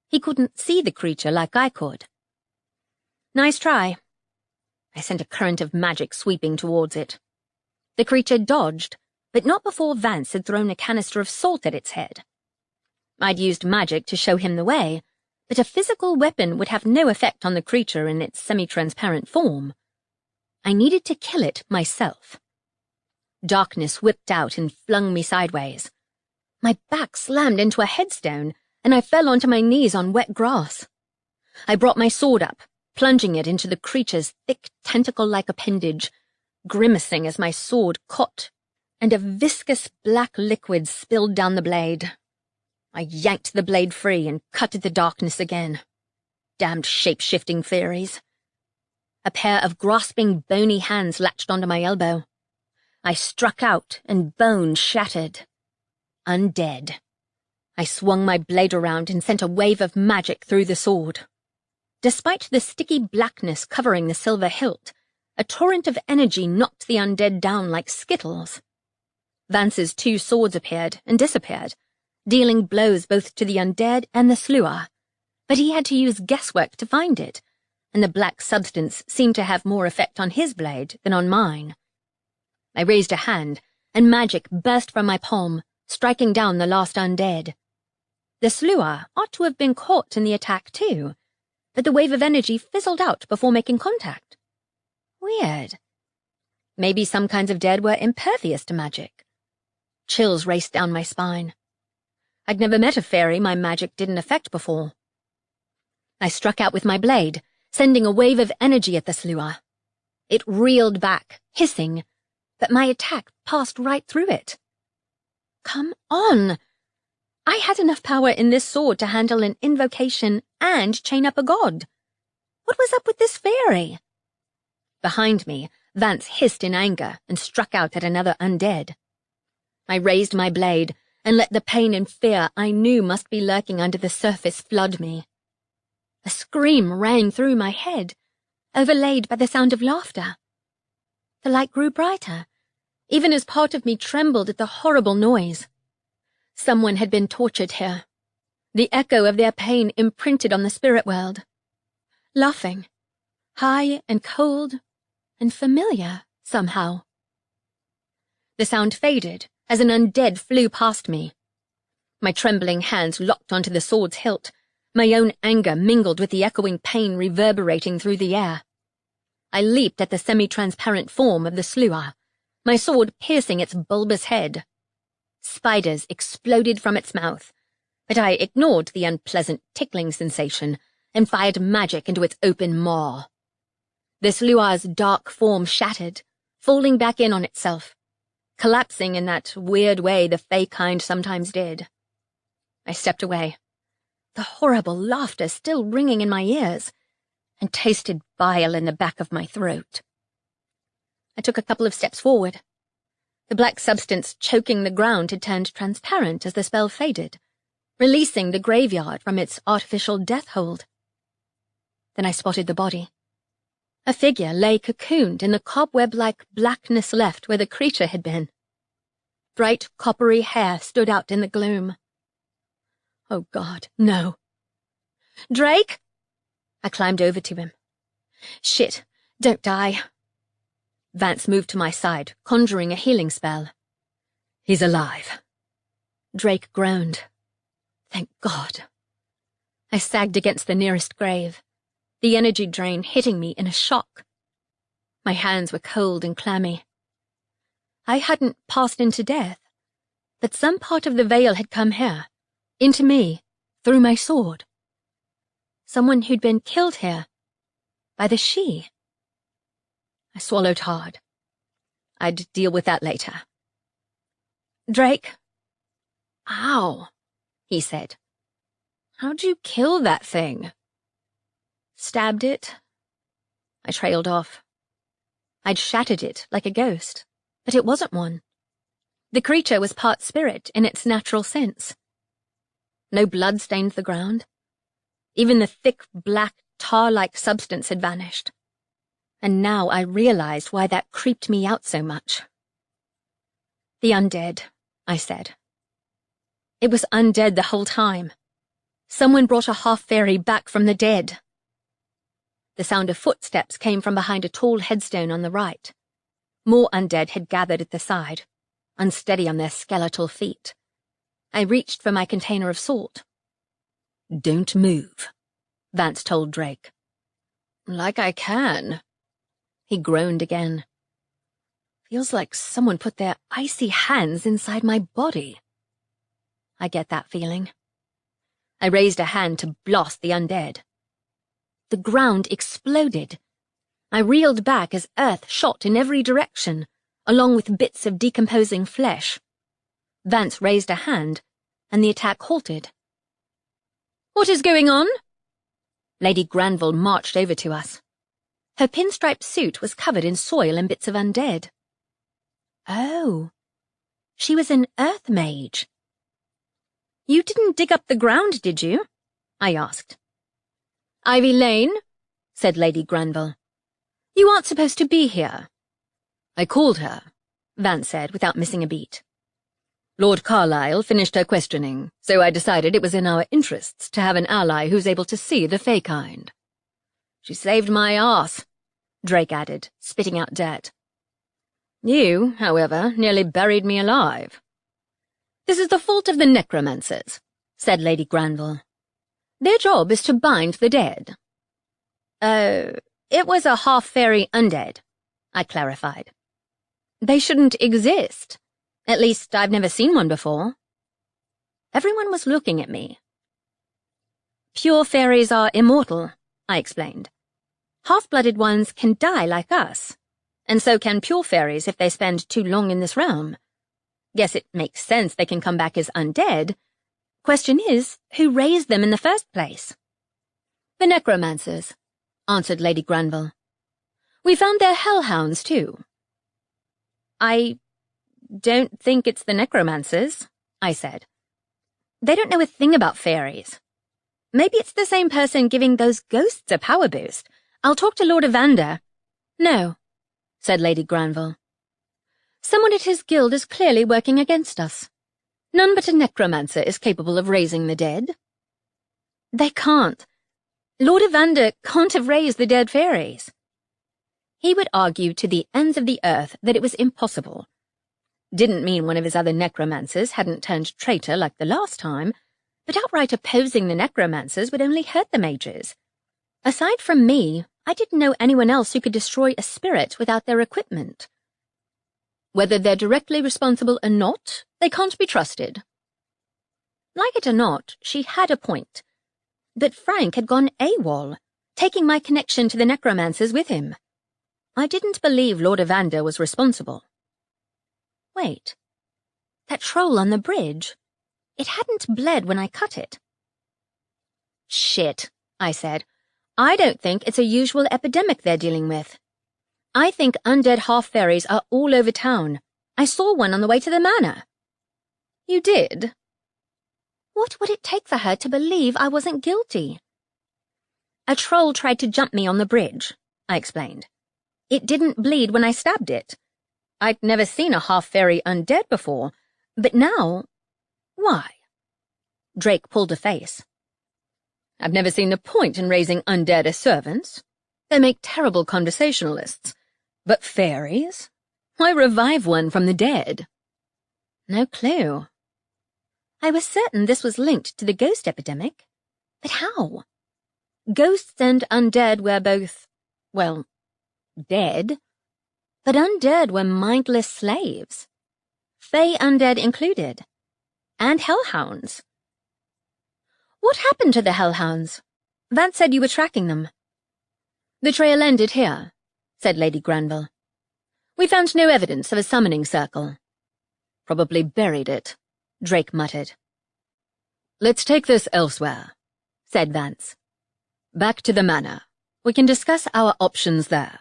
Speaker 2: He couldn't see the creature like I could. Nice try. I sent a current of magic sweeping towards it. The creature dodged, but not before Vance had thrown a canister of salt at its head. I'd used magic to show him the way, but a physical weapon would have no effect on the creature in its semi-transparent form. I needed to kill it myself. Darkness whipped out and flung me sideways. My back slammed into a headstone, and I fell onto my knees on wet grass. I brought my sword up, plunging it into the creature's thick tentacle-like appendage, grimacing as my sword caught, and a viscous black liquid spilled down the blade. I yanked the blade free and cut at the darkness again. Damned shape-shifting fairies. A pair of grasping, bony hands latched onto my elbow. I struck out, and bone shattered. Undead. I swung my blade around and sent a wave of magic through the sword. Despite the sticky blackness covering the silver hilt, a torrent of energy knocked the undead down like skittles. Vance's two swords appeared and disappeared, dealing blows both to the undead and the Sluagh, but he had to use guesswork to find it, and the black substance seemed to have more effect on his blade than on mine. I raised a hand, and magic burst from my palm, striking down the last undead. The Sluagh ought to have been caught in the attack too, but the wave of energy fizzled out before making contact. Weird. Maybe some kinds of dead were impervious to magic. Chills raced down my spine. I'd never met a fairy my magic didn't affect before. I struck out with my blade, sending a wave of energy at the Sluagh. It reeled back, hissing, but my attack passed right through it. Come on! I had enough power in this sword to handle an invocation and chain up a god. What was up with this fairy? Behind me, Vance hissed in anger and struck out at another undead. I raised my blade and let the pain and fear I knew must be lurking under the surface flood me. A scream rang through my head, overlaid by the sound of laughter. The light grew brighter, even as part of me trembled at the horrible noise. Someone had been tortured here. The echo of their pain imprinted on the spirit world. Laughing, high and cold and familiar somehow. The sound faded as an undead flew past me. My trembling hands locked onto the sword's hilt, My own anger mingled with the echoing pain reverberating through the air. I leaped at the semi-transparent form of the sluagh, my sword piercing its bulbous head. Spiders exploded from its mouth, but I ignored the unpleasant tickling sensation and fired magic into its open maw. The sluagh's dark form shattered, falling back in on itself, collapsing in that weird way the Fae kind sometimes did. I stepped away, the horrible laughter still ringing in my ears, and tasted bile in the back of my throat. I took a couple of steps forward. The black substance choking the ground had turned transparent as the spell faded, releasing the graveyard from its artificial death hold. Then I spotted the body. A figure lay cocooned in the cobweb-like blackness left where the creature had been. Bright coppery hair stood out in the gloom. Oh God, no. Drake? I climbed over to him. Shit, don't die. Vance moved to my side, conjuring a healing spell. He's alive. Drake groaned. Thank God. I sagged against the nearest grave, the energy drain hitting me in a shock. My hands were cold and clammy. I hadn't passed into death, but some part of the veil had come here, into me, through my sword. Someone who'd been killed here, by the she. I swallowed hard. I'd deal with that later. Drake? Ow, he said. How'd you kill that thing? Stabbed it. I trailed off. I'd shattered it like a ghost, but it wasn't one. The creature was part spirit in its natural sense. No blood stained the ground. Even the thick, black, tar-like substance had vanished. And now I realized why that creeped me out so much. The undead, I said. It was undead the whole time. Someone brought a half-fairy back from the dead. The sound of footsteps came from behind a tall headstone on the right. More undead had gathered at the side, unsteady on their skeletal feet. I reached for my container of salt. Don't move, Vance told Drake. Like I can. He groaned again. Feels like someone put their icy hands inside my body. I get that feeling. I raised a hand to blast the undead. The ground exploded. I reeled back as earth shot in every direction, along with bits of decomposing flesh. Vance raised a hand, and the attack halted. What is going on? Lady Granville marched over to us. Her pinstriped suit was covered in soil and bits of undead. Oh, she was an earth mage. You didn't dig up the ground, did you? I asked. Ivy Lane, said Lady Granville. You aren't supposed to be here. I called her, Vance said without missing a beat. Lord Carlisle finished her questioning, so I decided it was in our interests to have an ally who's able to see the Fae kind. She saved my arse, Drake added, spitting out dirt. You, however, nearly buried me alive. This is the fault of the necromancers, said Lady Granville. Their job is to bind the dead. It was a half-fairy undead, I clarified. They shouldn't exist. At least I've never seen one before. Everyone was looking at me. Pure fairies are immortal, I explained. Half-blooded ones can die like us, and so can pure fairies if they spend too long in this realm. Guess it makes sense they can come back as undead. Question is, who raised them in the first place? The necromancers, answered Lady Granville. We found their hellhounds, too. I don't think it's the necromancers, I said. They don't know a thing about fairies. Maybe it's the same person giving those ghosts a power boost. I'll talk to Lord Evander. No, said Lady Granville. Someone at his guild is clearly working against us. None but a necromancer is capable of raising the dead. They can't. Lord Evander can't have raised the dead fairies. He would argue to the ends of the earth that it was impossible. Didn't mean one of his other necromancers hadn't turned traitor like the last time, but outright opposing the necromancers would only hurt the mages. Aside from me, I didn't know anyone else who could destroy a spirit without their equipment. Whether they're directly responsible or not, they can't be trusted. Like it or not, she had a point. But Frank had gone AWOL, taking my connection to the necromancers with him. I didn't believe Lord Evander was responsible. Wait. That troll on the bridge. It hadn't bled when I cut it. Shit, I said. I don't think it's a usual epidemic they're dealing with. I think undead half-fairies are all over town. I saw one on the way to the manor. You did? What would it take for her to believe I wasn't guilty? A troll tried to jump me on the bridge, I explained. It didn't bleed when I stabbed it. I'd never seen a half-fairy undead before, but now... Why? Drake pulled a face. I've never seen the point in raising undead as servants. They make terrible conversationalists. But fairies? Why revive one from the dead? No clue. I was certain this was linked to the ghost epidemic. But how? Ghosts and undead were both, well, dead. But undead were mindless slaves. Fae undead included. And hellhounds. What happened to the hellhounds? Vance said you were tracking them. The trail ended here, said Lady Granville. We found no evidence of a summoning circle. Probably buried it, Drake muttered. Let's take this elsewhere, said Vance. Back to the manor. We can discuss our options there.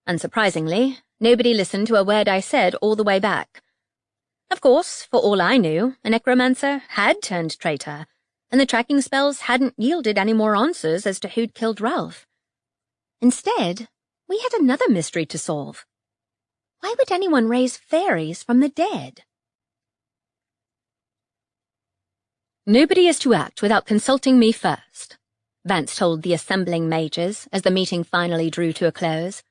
Speaker 2: Unsurprisingly, nobody listened to a word I said all the way back. Of course, for all I knew, a necromancer had turned traitor, and the tracking spells hadn't yielded any more answers as to who'd killed Ralph. Instead, we had another mystery to solve. Why would anyone raise fairies from the dead? Nobody is to act without consulting me first, Vance told the assembling mages as the meeting finally drew to a close.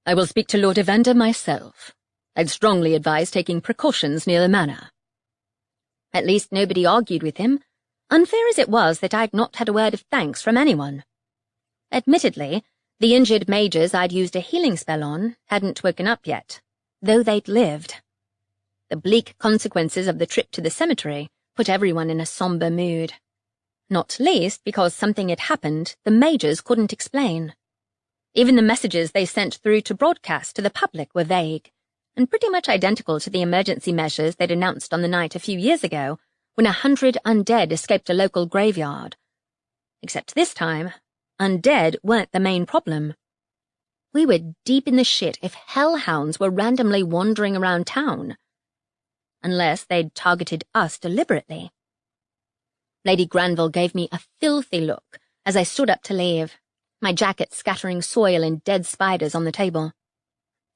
Speaker 2: I will speak to Lord Evander myself. I'd strongly advise taking precautions near the manor. At least nobody argued with him, unfair as it was that I'd not had a word of thanks from anyone. Admittedly, the injured mages I'd used a healing spell on hadn't woken up yet, though they'd lived. The bleak consequences of the trip to the cemetery put everyone in a somber mood. Not least because something had happened the mages couldn't explain. Even the messages they sent through to broadcast to the public were vague, and pretty much identical to the emergency measures they'd announced on the night a few years ago when 100 undead escaped a local graveyard. Except this time, undead weren't the main problem. We were deep in the shit if hellhounds were randomly wandering around town. Unless they'd targeted us deliberately. Lady Granville gave me a filthy look as I stood up to leave, my jacket scattering soil and dead spiders on the table.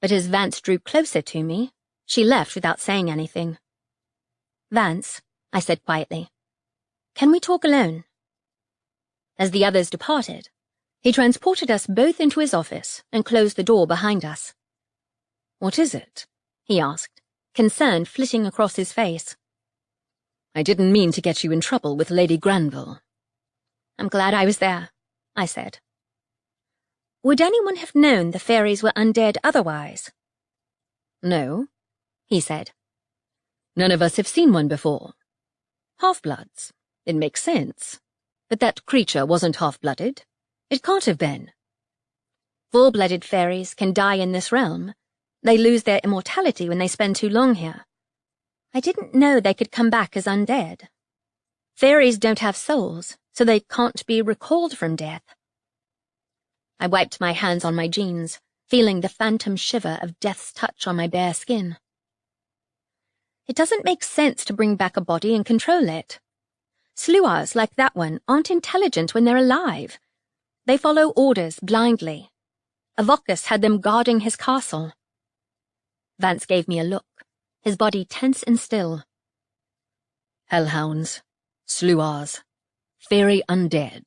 Speaker 2: But as Vance drew closer to me, she left without saying anything. Vance, I said quietly, can we talk alone? As the others departed, he transported us both into his office and closed the door behind us. What is it? He asked, concern flitting across his face. I didn't mean to get you in trouble with Lady Granville. I'm glad I was there, I said. Would anyone have known the fairies were undead otherwise? No, he said. None of us have seen one before. Half-bloods. It makes sense. But that creature wasn't half-blooded. It can't have been. Full-blooded fairies can die in this realm. They lose their immortality when they spend too long here. I didn't know they could come back as undead. Fairies don't have souls, so they can't be recalled from death. I wiped my hands on my jeans, feeling the phantom shiver of death's touch on my bare skin. It doesn't make sense to bring back a body and control it. Sluars like that one aren't intelligent when they're alive. They follow orders blindly. Avocus had them guarding his castle. Vance gave me a look, his body tense and still. Hellhounds, Sluars, Faerie undead.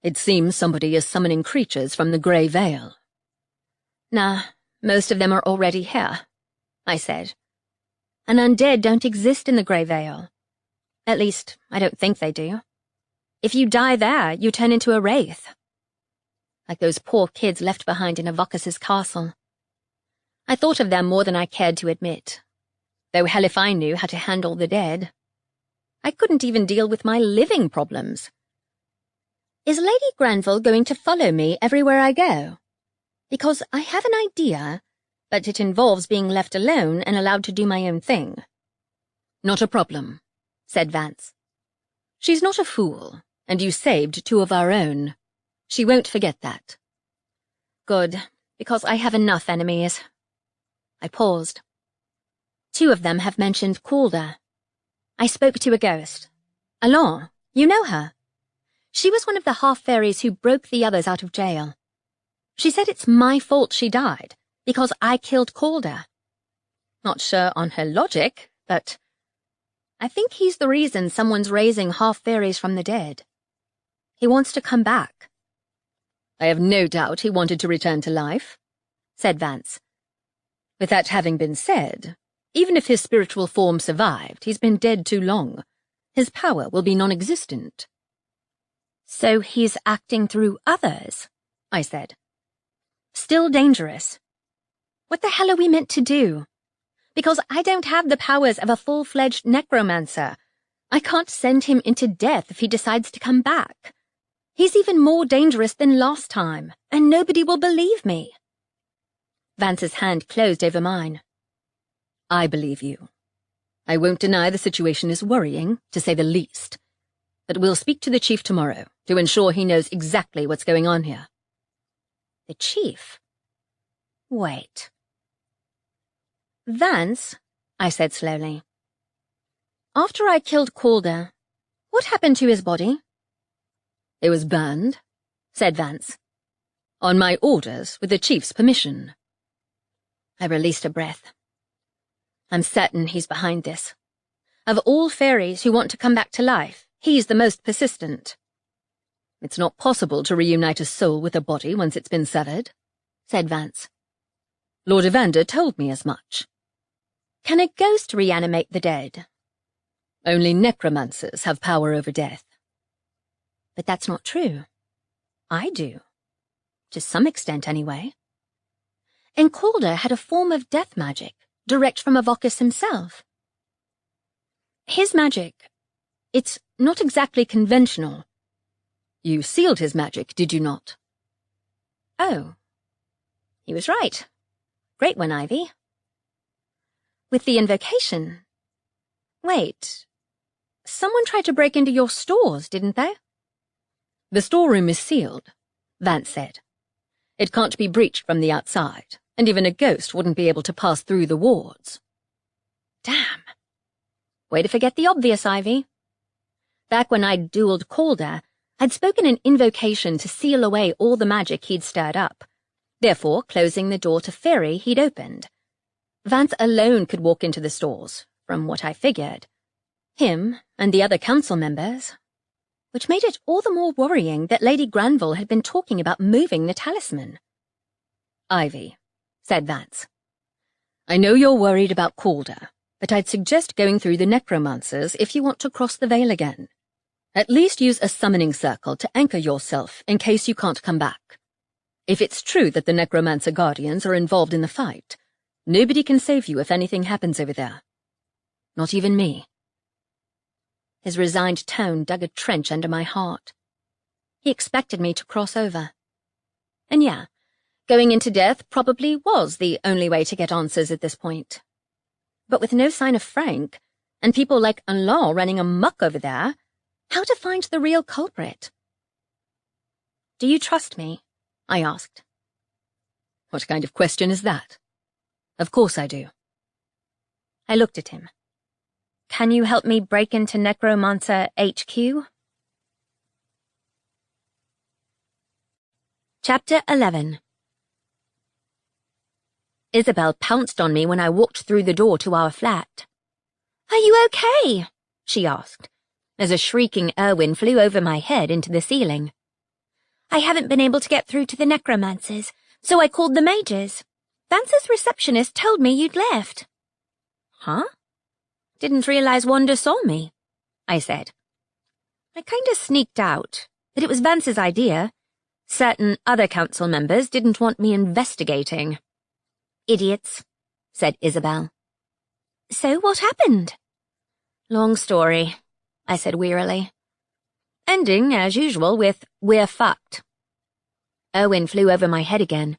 Speaker 2: It seems somebody is summoning creatures from the Grey Vale. Nah, most of them are already here, I said. And undead don't exist in the Grey Vale. At least, I don't think they do. If you die there, you turn into a wraith. Like those poor kids left behind in Avocus's castle. I thought of them more than I cared to admit, though hell if I knew how to handle the dead. I couldn't even deal with my living problems. Is Lady Granville going to follow me everywhere I go? Because I have an idea, but it involves being left alone and allowed to do my own thing.
Speaker 3: Not a problem, said Vance. She's not a fool, and you saved 2 of our own. She won't forget that.
Speaker 2: Good, because I have enough enemies. I paused. 2 of them have mentioned Calder. I spoke to a ghost. Alon, you know her. She was one of the half-fairies who broke the others out of jail. She said it's my fault she died, because I killed Calder. Not sure on her logic, but I think he's the reason someone's raising half-fairies from the dead. He wants to come back.
Speaker 3: I have no doubt he wanted to return to life, said Vance. With that having been said, even if his spiritual form survived, he's been dead too long. His power will be non-existent.
Speaker 2: So he's acting through others, I said. Still dangerous. What the hell are we meant to do? Because I don't have the powers of a full-fledged necromancer. I can't send him into death if he decides to come back. He's even more dangerous than last time, and nobody will believe me. Vance's hand closed over mine.
Speaker 3: I believe you. I won't deny the situation is worrying, to say the least. But we'll speak to the chief tomorrow to ensure he knows exactly what's going on here.
Speaker 2: The chief? Wait. Vance, I said slowly. After I killed Calder, what happened to his body?
Speaker 3: It was burned, said Vance. On my orders, with the chief's permission.
Speaker 2: I released a breath. I'm certain he's behind this. Of all fairies who want to come back to life, he's the most persistent.
Speaker 3: It's not possible to reunite a soul with a body once it's been severed, said Vance. Lord Evander told me as much.
Speaker 2: Can a ghost reanimate the dead?
Speaker 3: Only necromancers have power over death.
Speaker 2: But that's not true. I do. To some extent, anyway. And Calder had a form of death magic, direct from Avocus himself. His magic, it's not exactly conventional.
Speaker 3: You sealed his magic, did you not?
Speaker 2: Oh. He was right. Great one, Ivy. With the invocation. Wait. Someone tried to break into your stores, didn't they?
Speaker 3: The storeroom is sealed, Vance said. It can't be breached from the outside, and even a ghost wouldn't be able to pass through the wards.
Speaker 2: Damn. Way to forget the obvious, Ivy. Back when I'd dueled Calder, I'd spoken an invocation to seal away all the magic he'd stirred up, therefore closing the door to Faerie he'd opened. Vance alone could walk into the stores, from what I figured. Him and the other council members. Which made it all the more worrying that Lady Granville had been talking about moving the talisman.
Speaker 3: Ivy, said Vance. I know you're worried about Calder, but I'd suggest going through the necromancers if you want to cross the veil again. At least use a summoning circle to anchor yourself in case you can't come back. If it's true that the necromancer guardians are involved in the fight, nobody can save you if anything happens over there. Not even me.
Speaker 2: His resigned tone dug a trench under my heart. He expected me to cross over. And yeah, going into death probably was the only way to get answers at this point. But with no sign of Frank, and people like Alon running amok over there, how to find the real culprit? Do you trust me? I asked.
Speaker 3: What kind of question is that? Of course I do.
Speaker 2: I looked at him. Can you help me break into Necromancer HQ? Chapter 11. Isabel pounced on me when I walked through the door to our flat. Are you okay? She asked, as a shrieking Erwin flew over my head into the ceiling. I haven't been able to get through to the necromancers, so I called the mages. Vance's receptionist told me you'd left. Huh? Didn't realize Wanda saw me. I said. I kind of sneaked out, but it was Vance's idea. Certain other council members didn't want me investigating.
Speaker 1: Idiots,
Speaker 2: said Isabel.
Speaker 1: So what happened?
Speaker 2: Long story, I said wearily. Ending, as usual, with, "We're fucked." Erwin flew over my head again.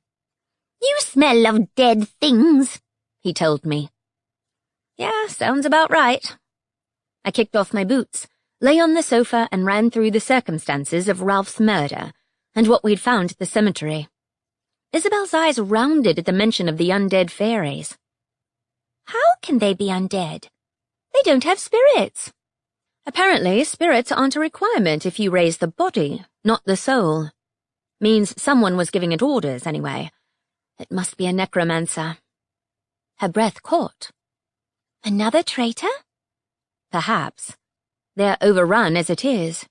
Speaker 1: You smell of dead things,
Speaker 2: he told me. Yeah, sounds about right. I kicked off my boots, lay on the sofa and ran through the circumstances of Ralph's murder and what we'd found at the cemetery. Isabel's eyes rounded at the mention of the undead fairies.
Speaker 1: How can they be undead? They don't have spirits.
Speaker 2: Apparently, spirits aren't a requirement if you raise the body, not the soul. Means someone was giving it orders, anyway. It must be a necromancer. Her breath caught.
Speaker 1: Another traitor?
Speaker 2: Perhaps. They're overrun as it is.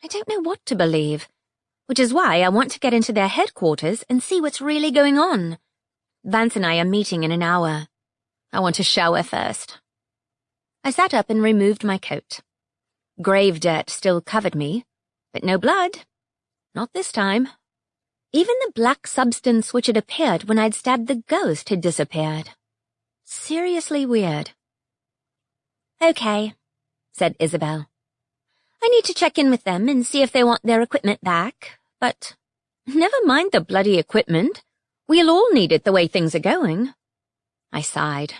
Speaker 2: I don't know what to believe, which is why I want to get into their headquarters and see what's really going on. Vance and I are meeting in an hour. I want to shower first. I sat up and removed my coat. Grave dirt still covered me, but no blood. Not this time. Even the black substance which had appeared when I'd stabbed the ghost had disappeared. Seriously weird.
Speaker 1: Okay,
Speaker 2: said Isabel.
Speaker 1: I need to check in with them and see if they want their equipment back,
Speaker 2: but never mind the bloody equipment. We'll all need it the way things are going. I sighed.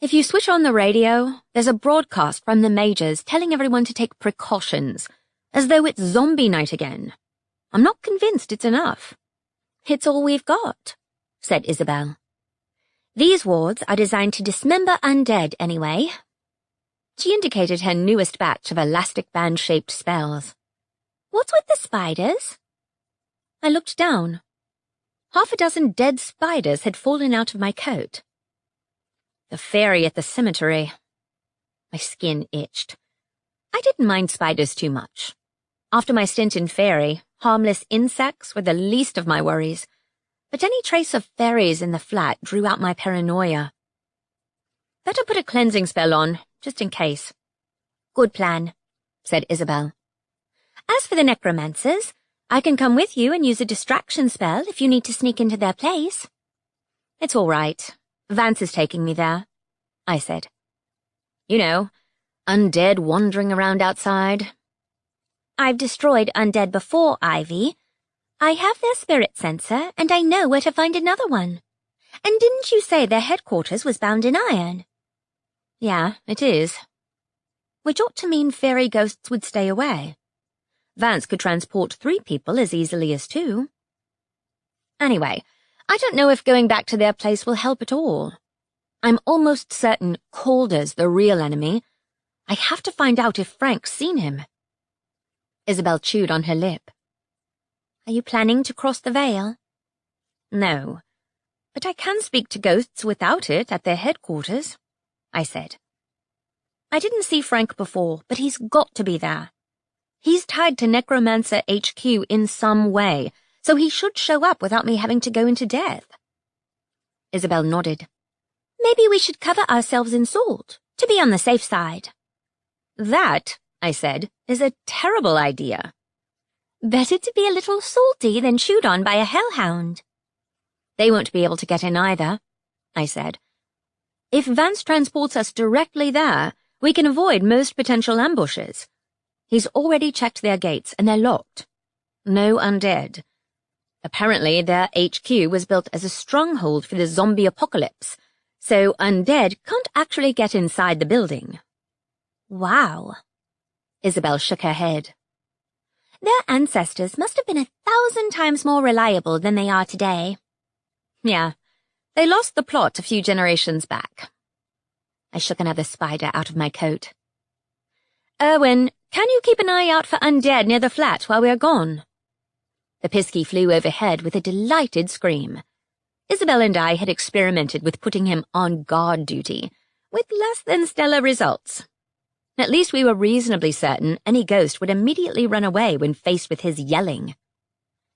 Speaker 2: If you switch on the radio, there's a broadcast from the majors telling everyone to take precautions, as though it's zombie night again. I'm not convinced it's enough.
Speaker 1: It's all we've got,
Speaker 2: said Isabel.
Speaker 1: These wards are designed to dismember undead anyway.
Speaker 2: She indicated her newest batch of elastic band-shaped spells.
Speaker 1: What's with the spiders?
Speaker 2: I looked down. 6 dead spiders had fallen out of my coat. The Faerie at the cemetery. My skin itched. I didn't mind spiders too much. After my stint in Faerie, harmless insects were the least of my worries, but any trace of fairies in the flat drew out my paranoia. Better put a cleansing spell on, just in case.
Speaker 1: Good plan,
Speaker 2: said Isabel.
Speaker 1: As for the necromancers, I can come with you and use a distraction spell if you need to sneak into their place.
Speaker 2: It's all right. Vance is taking me there, I said. You know, undead wandering around outside.
Speaker 1: I've destroyed undead before, Ivy. I have their spirit sensor, and I know where to find another one. And didn't you say their headquarters was bound in iron?
Speaker 2: Yeah, it is. Which ought to mean fairy ghosts would stay away. Vance could transport 3 people as easily as 2. Anyway, I don't know if going back to their place will help at all. I'm almost certain Calder's the real enemy. I have to find out if Frank's seen him. Isabel chewed on her lip.
Speaker 1: Are you planning to cross the veil?
Speaker 2: No, but I can speak to ghosts without it at their headquarters, I said. I didn't see Frank before, but he's got to be there. He's tied to Necromancer HQ in some way, so he should show up without me having to go into death. Isabel nodded.
Speaker 1: Maybe we should cover ourselves in salt, to be on the safe side.
Speaker 2: That, I said, is a terrible idea.
Speaker 1: Better to be a little salty than chewed on by a hellhound.
Speaker 2: They won't be able to get in either, I said. If Vance transports us directly there, we can avoid most potential ambushes. He's already checked their gates and they're locked. No undead. Apparently, their HQ was built as a stronghold for the zombie apocalypse, so undead can't actually get inside the building.
Speaker 1: Wow.
Speaker 2: Isabel shook her head.
Speaker 1: Their ancestors must have been 1,000 times more reliable than they are today.
Speaker 2: Yeah, they lost the plot a few generations back. I shook another spider out of my coat. Erwin, can you keep an eye out for undead near the flat while we're gone? The piskie flew overhead with a delighted scream. Isabel and I had experimented with putting him on guard duty, with less than stellar results. At least we were reasonably certain any ghost would immediately run away when faced with his yelling.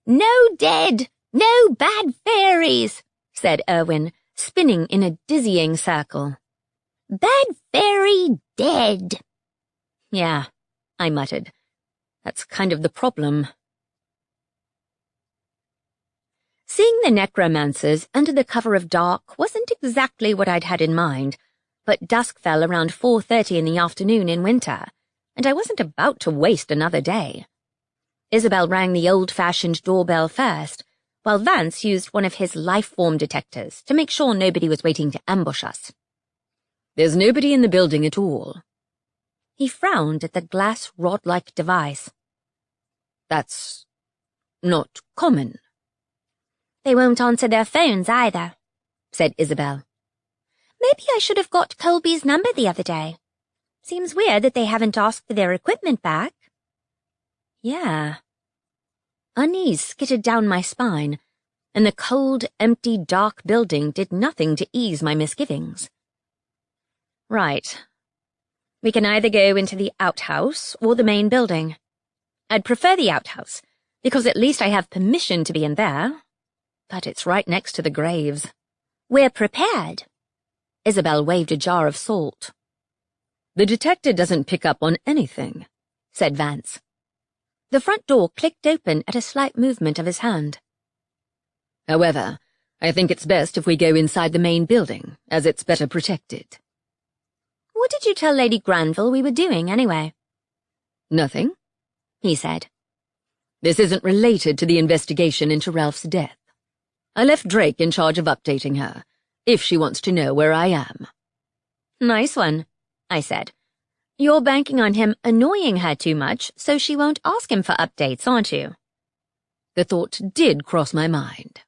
Speaker 1: No dead! No bad fairies!
Speaker 2: Said Erwin, spinning in a dizzying circle.
Speaker 1: Bad fairy dead.
Speaker 2: Yeah, I muttered. That's kind of the problem. Seeing the necromancers under the cover of dark wasn't exactly what I'd had in mind, but dusk fell around 4:30 in the afternoon in winter, and I wasn't about to waste another day. Isabel rang the old-fashioned doorbell first, while Vance used one of his life-form detectors to make sure nobody was waiting to ambush us.
Speaker 3: There's nobody in the building at all.
Speaker 2: He frowned at the glass rod-like device.
Speaker 3: That's not common.
Speaker 1: They won't answer their phones either, said Isabel. Maybe I should have got Colby's number the other day. Seems weird that they haven't asked for their equipment back.
Speaker 2: Yeah. Unease skittered down my spine, and the cold, empty, dark building did nothing to ease my misgivings. Right. We can either go into the outhouse or the main building. I'd prefer the outhouse, because at least I have permission to be in there. But it's right next to the graves.
Speaker 1: We're prepared.
Speaker 2: Isabel waved a jar of salt.
Speaker 3: The detector doesn't pick up on anything,
Speaker 2: said Vance. The front door clicked open at a slight movement of his hand.
Speaker 3: However, I think it's best if we go inside the main building, as it's better protected.
Speaker 1: What did you tell Lady Granville we were doing, anyway?
Speaker 3: Nothing,
Speaker 2: he said.
Speaker 3: This isn't related to the investigation into Ralph's death. I left Drake in charge of updating her, if she wants to know where I am.
Speaker 2: Nice one, I said. You're banking on him annoying her too much, so she won't ask him for updates, aren't you?
Speaker 3: The thought did cross my mind.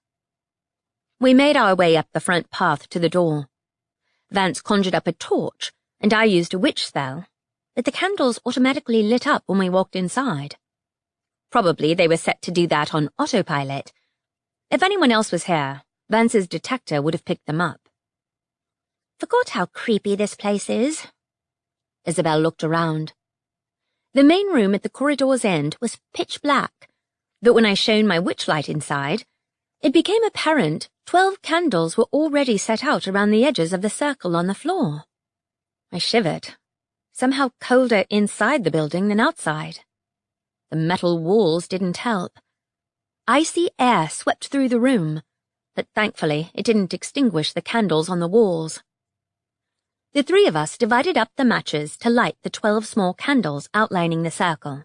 Speaker 2: We made our way up the front path to the door. Vance conjured up a torch, and I used a witch spell, but the candles automatically lit up when we walked inside. Probably they were set to do that on autopilot. If anyone else was here, Vance's detector would have picked them up.
Speaker 1: Forgot how creepy this place is.
Speaker 2: Isabel looked around. The main room at the corridor's end was pitch black, but when I shone my witchlight inside, it became apparent 12 candles were already set out around the edges of the circle on the floor. I shivered, somehow colder inside the building than outside. The metal walls didn't help. Icy air swept through the room, but thankfully it didn't extinguish the candles on the walls. The three of us divided up the matches to light the 12 small candles outlining the circle.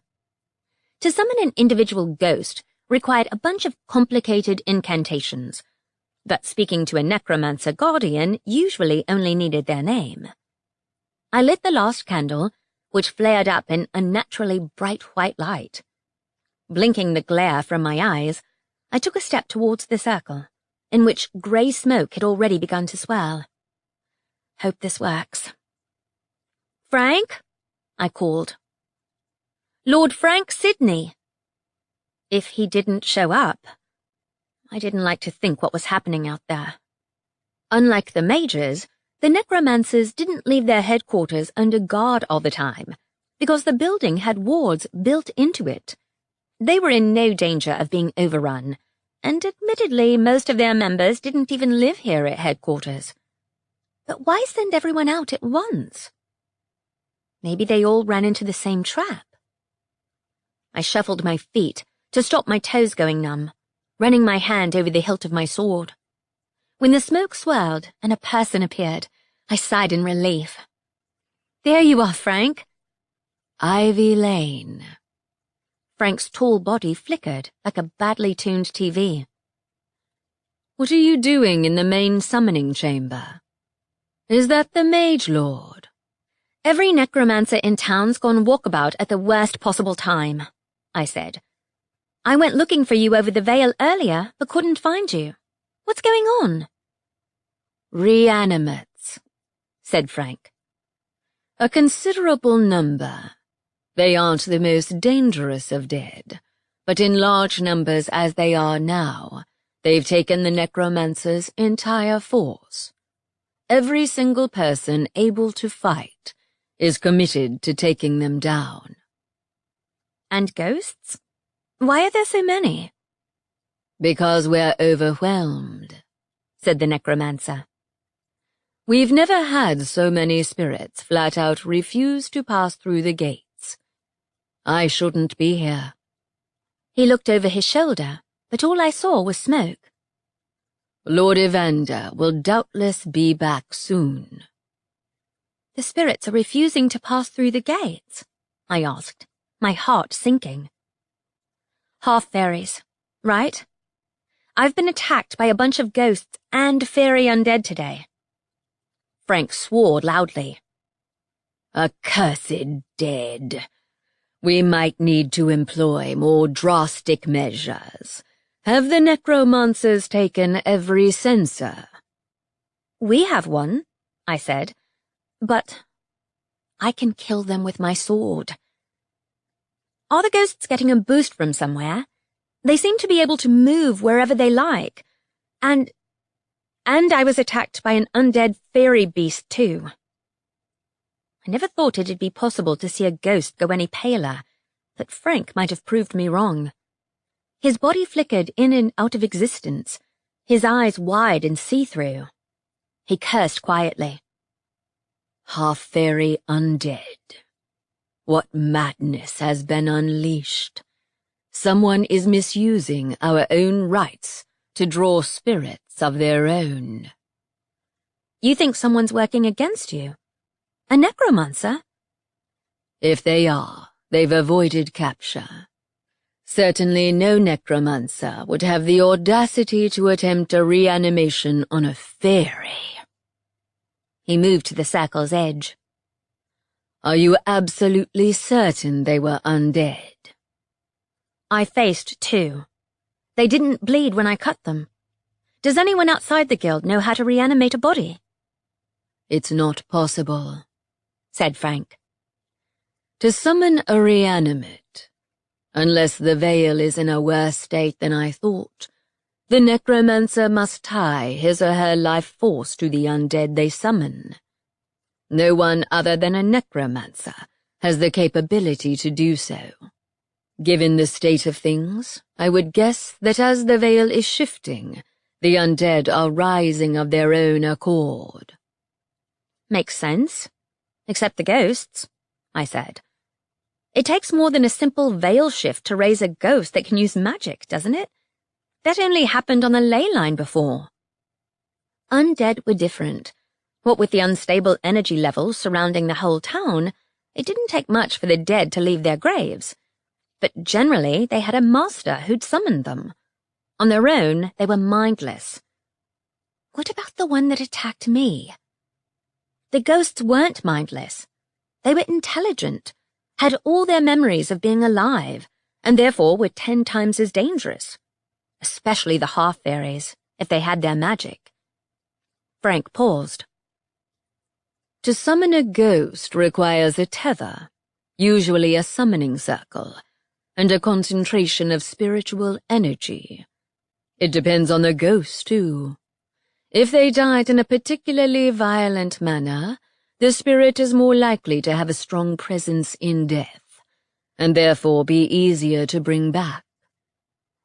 Speaker 2: To summon an individual ghost required a bunch of complicated incantations, but speaking to a necromancer guardian usually only needed their name. I lit the last candle, which flared up in unnaturally bright white light. Blinking the glare from my eyes, I took a step towards the circle, in which grey smoke had already begun to swirl. Hope this works. Frank? I called. Lord Frank Sidney. If he didn't show up, I didn't like to think what was happening out there. Unlike the mages, the necromancers didn't leave their headquarters under guard all the time, because the building had wards built into it. They were in no danger of being overrun, and admittedly most of their members didn't even live here at headquarters. But why send everyone out at once? Maybe they all ran into the same trap. I shuffled my feet to stop my toes going numb, running my hand over the hilt of my sword. When the smoke swirled and a person appeared, I sighed in relief. There you are, Frank.
Speaker 3: Ivy Lane.
Speaker 2: Frank's tall body flickered like a badly tuned TV.
Speaker 3: What are you doing in the main summoning chamber? Is that the Mage Lord?
Speaker 2: Every necromancer in town's gone walkabout at the worst possible time, I said. I went looking for you over the veil earlier, but couldn't find you. What's going on?
Speaker 3: Reanimates, said Frank. A considerable number. They aren't the most dangerous of dead, but in large numbers as they are now, they've taken the necromancer's entire force. Every single person able to fight is committed to taking them down.
Speaker 2: And ghosts? Why are there so many?
Speaker 3: Because we're overwhelmed, said the necromancer. We've never had so many spirits flat out refuse to pass through the gates. I shouldn't be here.
Speaker 2: He looked over his shoulder, but all I saw was smoke.
Speaker 3: Lord Evander will doubtless be back soon.
Speaker 2: The spirits are refusing to pass through the gates, I asked, my heart sinking. Half fairies, right? I've been attacked by a bunch of ghosts and fairy undead today. Frank swore loudly.
Speaker 3: Accursed dead. We might need to employ more drastic measures. Have the necromancers taken every censor?
Speaker 2: We have one, I said, but I can kill them with my sword. Are the ghosts getting a boost from somewhere? They seem to be able to move wherever they like. And I was attacked by an undead fairy beast too. I never thought it'd be possible to see a ghost go any paler, but Frank might have proved me wrong. His body flickered in and out of existence, his eyes wide and see-through. He cursed quietly.
Speaker 3: Half-fairy undead. What madness has been unleashed? Someone is misusing our own rights to draw spirits of their own.
Speaker 2: You think someone's working against you? A necromancer?
Speaker 3: If they are, they've avoided capture. Certainly no necromancer would have the audacity to attempt a reanimation on a fairy.
Speaker 2: He moved to the circle's edge.
Speaker 3: Are you absolutely certain they were undead?
Speaker 2: I faced two. They didn't bleed when I cut them. Does anyone outside the guild know how to reanimate a body?
Speaker 3: It's not possible,
Speaker 2: said Frank.
Speaker 3: To summon a reanimate, unless the veil is in a worse state than I thought, the necromancer must tie his or her life force to the undead they summon. No one other than a necromancer has the capability to do so. Given the state of things, I would guess that as the veil is shifting, the undead are rising of their own accord.
Speaker 2: Makes sense. Except the ghosts, I said. It takes more than a simple veil shift to raise a ghost that can use magic, doesn't it? That only happened on the ley line before. Undead were different. What with the unstable energy levels surrounding the whole town, it didn't take much for the dead to leave their graves. But generally, they had a master who'd summoned them. On their own, they were mindless. What about the one that attacked me? The ghosts weren't mindless. They were intelligent, had all their memories of being alive, and therefore were 10 times as dangerous. Especially the half-fairies, if they had their magic. Frank paused.
Speaker 3: To summon a ghost requires a tether, usually a summoning circle, and a concentration of spiritual energy. It depends on the ghost, too. If they died in a particularly violent manner, the spirit is more likely to have a strong presence in death, and therefore be easier to bring back.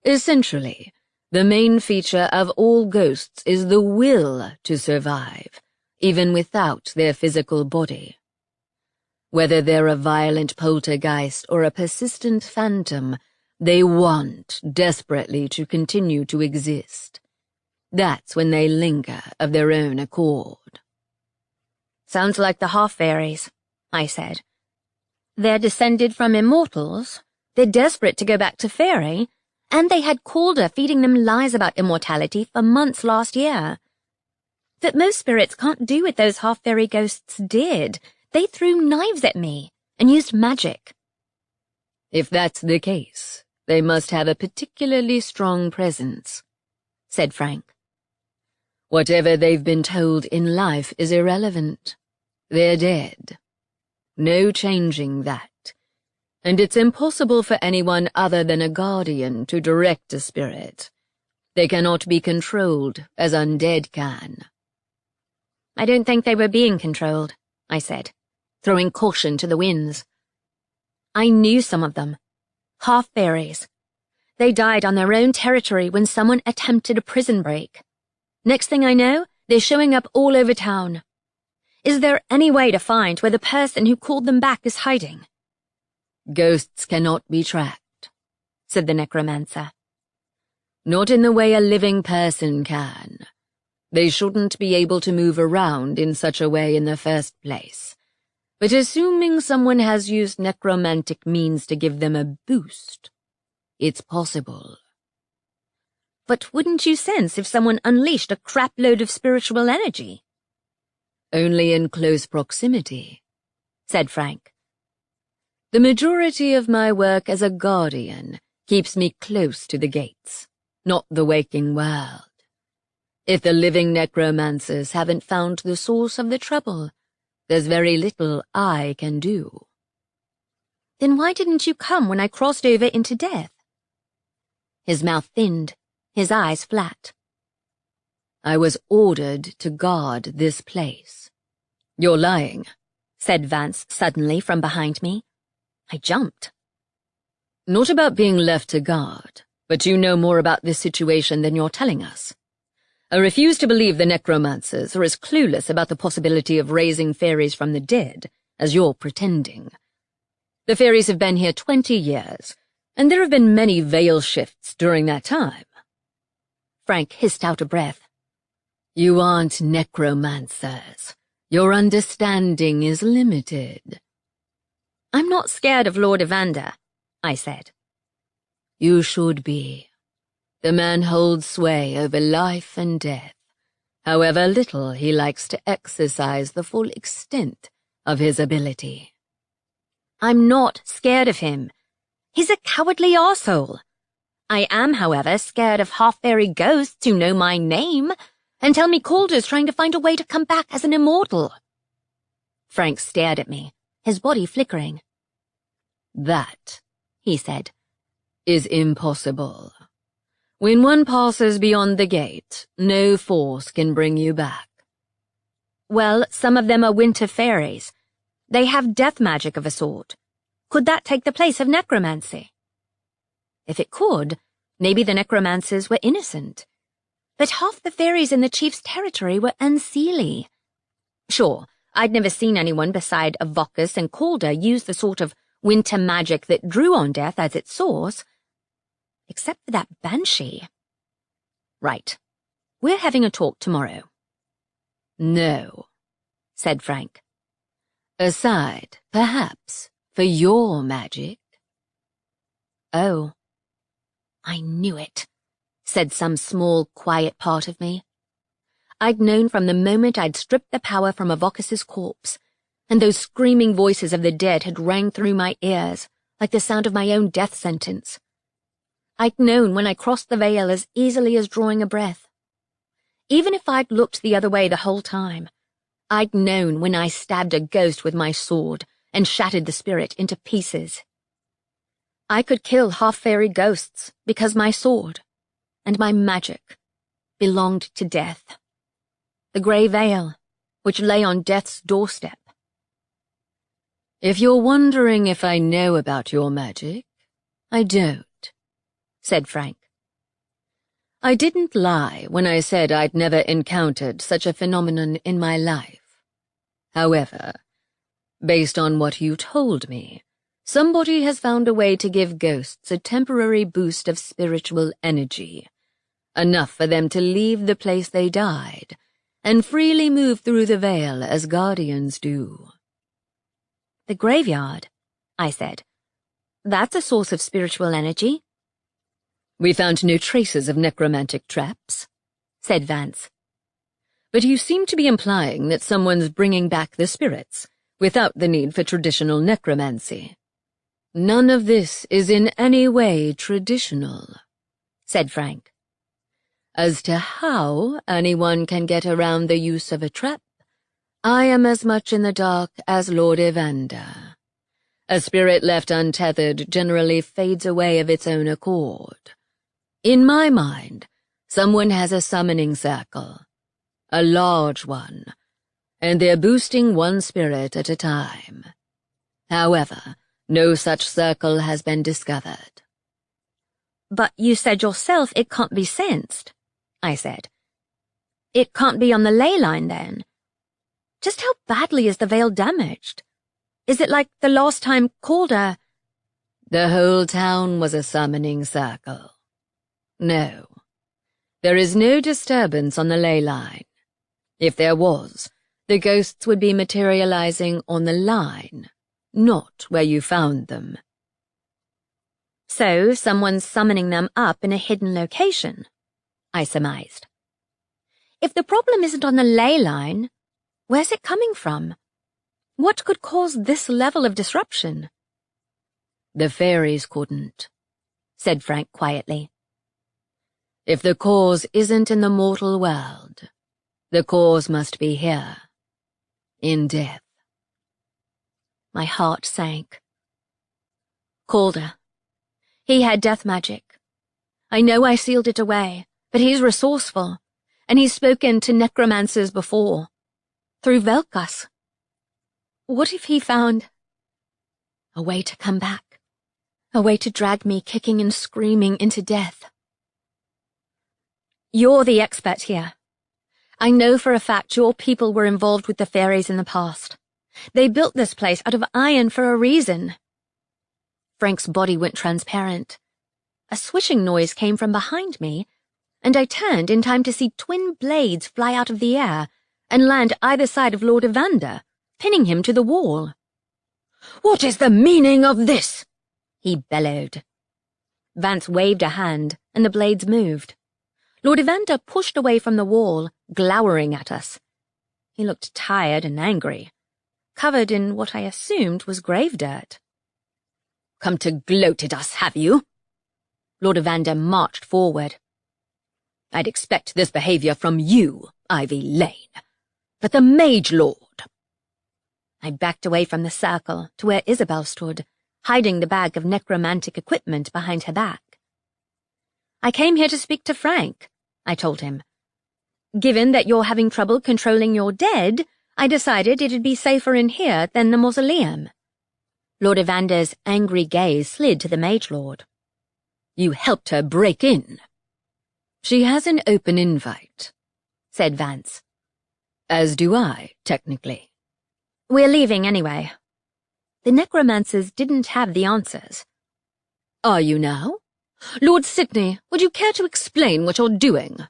Speaker 3: Essentially, the main feature of all ghosts is the will to survive, even without their physical body. Whether they're a violent poltergeist or a persistent phantom, they want desperately to continue to exist. That's when they linger of their own accord.
Speaker 2: Sounds like the half-fairies, I said. They're descended from immortals, they're desperate to go back to Faerie, and they had Calder feeding them lies about immortality for months last year. But most spirits can't do what those half-fairy ghosts did. They threw knives at me and used magic.
Speaker 3: If that's the case, they must have a particularly strong presence, said Frank. Whatever they've been told in life is irrelevant. They're dead. No changing that. And it's impossible for anyone other than a guardian to direct a spirit. They cannot be controlled as undead can.
Speaker 2: I don't think they were being controlled, I said, throwing caution to the winds. I knew some of them. Half-fairies. They died on their own territory when someone attempted a prison break. Next thing I know, they're showing up all over town. Is there any way to find where the person who called them back is hiding?
Speaker 3: Ghosts cannot be tracked, said the necromancer. Not in the way a living person can. They shouldn't be able to move around in such a way in the first place. But assuming someone has used necromantic means to give them a boost, it's possible.
Speaker 2: But wouldn't you sense if someone unleashed a crapload of spiritual energy?
Speaker 3: Only in close proximity, said Frank. The majority of my work as a guardian keeps me close to the gates, not the waking world. If the living necromancers haven't found the source of the trouble, there's very little I can do.
Speaker 2: Then why didn't you come when I crossed over into death? His mouth thinned, his eyes flat.
Speaker 3: I was ordered to guard this place. You're lying,
Speaker 2: said Vance suddenly from behind me. I jumped.
Speaker 3: Not about being left to guard, but you know more about this situation than you're telling us. I refuse to believe the necromancers are as clueless about the possibility of raising fairies from the dead as you're pretending. The fairies have been here 20 years, and there have been many veil shifts during that time.
Speaker 2: Frank hissed out a breath.
Speaker 3: You aren't necromancers. Your understanding is limited.
Speaker 2: I'm not scared of Lord Evander, I said.
Speaker 3: You should be. The man holds sway over life and death, however little he likes to exercise the full extent of his ability.
Speaker 2: I'm not scared of him. He's a cowardly arsehole. I am, however, scared of half-fairy ghosts who know my name and tell me Calder's trying to find a way to come back as an immortal. Frank stared at me, his body flickering.
Speaker 3: That, he said, is impossible. When one passes beyond the gate, no force can bring you back.
Speaker 2: Well, some of them are winter fairies. They have death magic of a sort. Could that take the place of necromancy? If it could, maybe the necromancers were innocent. But half the fairies in the chief's territory were unseelie. Sure, I'd never seen anyone beside Avocus and Calder use the sort of winter magic that drew on death as its source, except for that banshee.
Speaker 3: Right.
Speaker 2: We're having a talk tomorrow.
Speaker 3: No, said Frank. Aside, perhaps, for your magic.
Speaker 2: Oh. I knew it, said some small, quiet part of me. I'd known from the moment I'd stripped the power from Avocus's corpse, and those screaming voices of the dead had rang through my ears like the sound of my own death sentence. I'd known when I crossed the veil as easily as drawing a breath. Even if I'd looked the other way the whole time, I'd known when I stabbed a ghost with my sword and shattered the spirit into pieces. I could kill half-fairy ghosts because my sword and my magic belonged to death. The grey veil, which lay on death's doorstep.
Speaker 3: If you're wondering if I know about your magic, I don't, said Frank. I didn't lie when I said I'd never encountered such a phenomenon in my life. However, based on what you told me, somebody has found a way to give ghosts a temporary boost of spiritual energy, enough for them to leave the place they died and freely move through the veil as guardians do.
Speaker 2: The graveyard, I said. That's a source of spiritual energy.
Speaker 3: We found no traces of necromantic traps, said Vance. But you seem to be implying that someone's bringing back the spirits, without the need for traditional necromancy. None of this is in any way traditional, said Frank. As to how anyone can get around the use of a trap, I am as much in the dark as Lord Evander. A spirit left untethered generally fades away of its own accord. In my mind, someone has a summoning circle, a large one, and they're boosting one spirit at a time. However, no such circle has been discovered.
Speaker 2: But you said yourself it can't be sensed, I said. It can't be on the ley line, then. Just how badly is the veil damaged? Is it like the last time Calder...
Speaker 3: The whole town was a summoning circle. No, there is no disturbance on the ley line. If there was, the ghosts would be materializing on the line, not where you found them.
Speaker 2: So someone's summoning them up in a hidden location, I surmised. If the problem isn't on the ley line, where's it coming from? What could cause this level of disruption?
Speaker 3: The fairies couldn't, said Frank quietly. If the cause isn't in the mortal world, the cause must be here, in death.
Speaker 2: My heart sank. Calder. He had death magic. I know I sealed it away, but he's resourceful, and he's spoken to necromancers before, through Velkas. What if he found a way to come back, a way to drag me kicking and screaming into death? You're the expert here. I know for a fact your people were involved with the fairies in the past. They built this place out of iron for a reason. Frank's body went transparent. A swishing noise came from behind me, and I turned in time to see twin blades fly out of the air and land either side of Lord Evander, pinning him to the wall.
Speaker 3: "What is the meaning of this?"
Speaker 2: he bellowed. Vance waved a hand, and the blades moved. Lord Evander pushed away from the wall, glowering at us. He looked tired and angry, covered in what I assumed was grave dirt.
Speaker 3: "Come to gloat at us, have you?"
Speaker 2: Lord Evander marched forward.
Speaker 3: "I'd expect this behavior from you, Ivy Lane. But the Mage Lord—"
Speaker 2: I backed away from the circle to where Isabel stood, hiding the bag of necromantic equipment behind her back. "I came here to speak to Frank," I told him. "Given that you're having trouble controlling your dead, I decided it'd be safer in here than the mausoleum." Lord Evander's angry gaze slid to the Mage Lord.
Speaker 3: "You helped her break in."
Speaker 2: "She has an open invite," said Vance.
Speaker 3: "As do I, technically."
Speaker 2: "We're leaving anyway." The necromancers didn't have the answers.
Speaker 3: "Are you now? Lord Sidney, would you care to explain what you're doing?"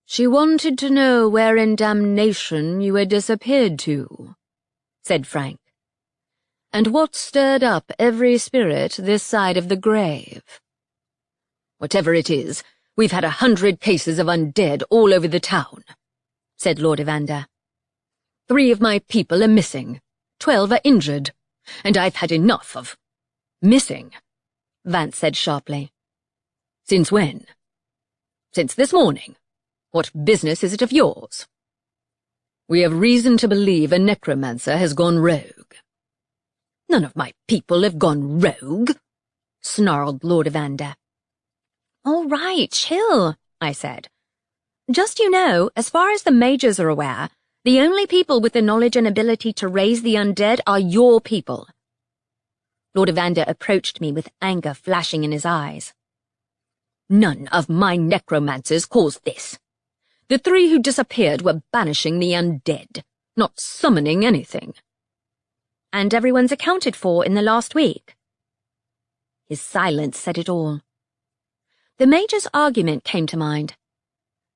Speaker 2: "She wanted to know where in damnation you had disappeared to," said Frank. "And what stirred up every spirit this side of the grave."
Speaker 3: "Whatever it is, we've had 100 cases of undead all over the town," said Lord Evander. 3 of my people are missing, 12 are injured, and I've had enough of missing," Vance said sharply. "Since when?" "Since this morning. What business is it of yours?" "We have reason to believe a necromancer has gone rogue." "None of my people have gone rogue," snarled Lord Evander.
Speaker 2: "All right, chill," I said. "Just you know, as far as the mages are aware, the only people with the knowledge and ability to raise the undead are your people." Lord Evander approached me with anger flashing in his eyes.
Speaker 3: "None of my necromancers caused this. The 3 who disappeared were banishing the undead, not summoning anything."
Speaker 2: "And everyone's accounted for in the last week." His silence said it all. The Major's argument came to mind.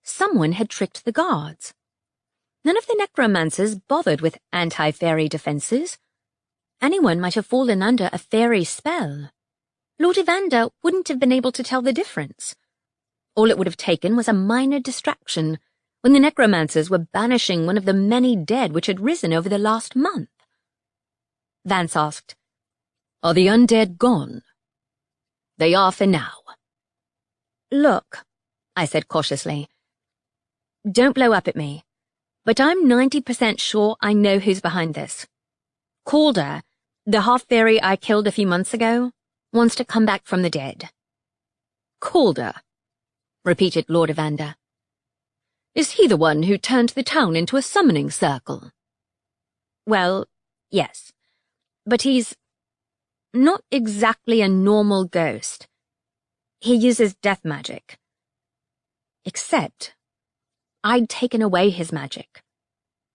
Speaker 2: Someone had tricked the guards. None of the necromancers bothered with anti-fairy defenses. Anyone might have fallen under a fairy spell. Lord Evander wouldn't have been able to tell the difference. All it would have taken was a minor distraction when the necromancers were banishing one of the many dead which had risen over the last month. Vance asked,
Speaker 3: "Are the undead gone?"
Speaker 2: "They are for now." "Look," I said cautiously, "don't blow up at me, but I'm 90% sure I know who's behind this. Calder, the half-fairy I killed a few months ago, wants to come back from the dead."
Speaker 3: "Calder," repeated Lord Evander. "Is he the one who turned the town into a summoning circle?"
Speaker 2: "Well, yes, but he's not exactly a normal ghost. He uses death magic. Except I'd taken away his magic.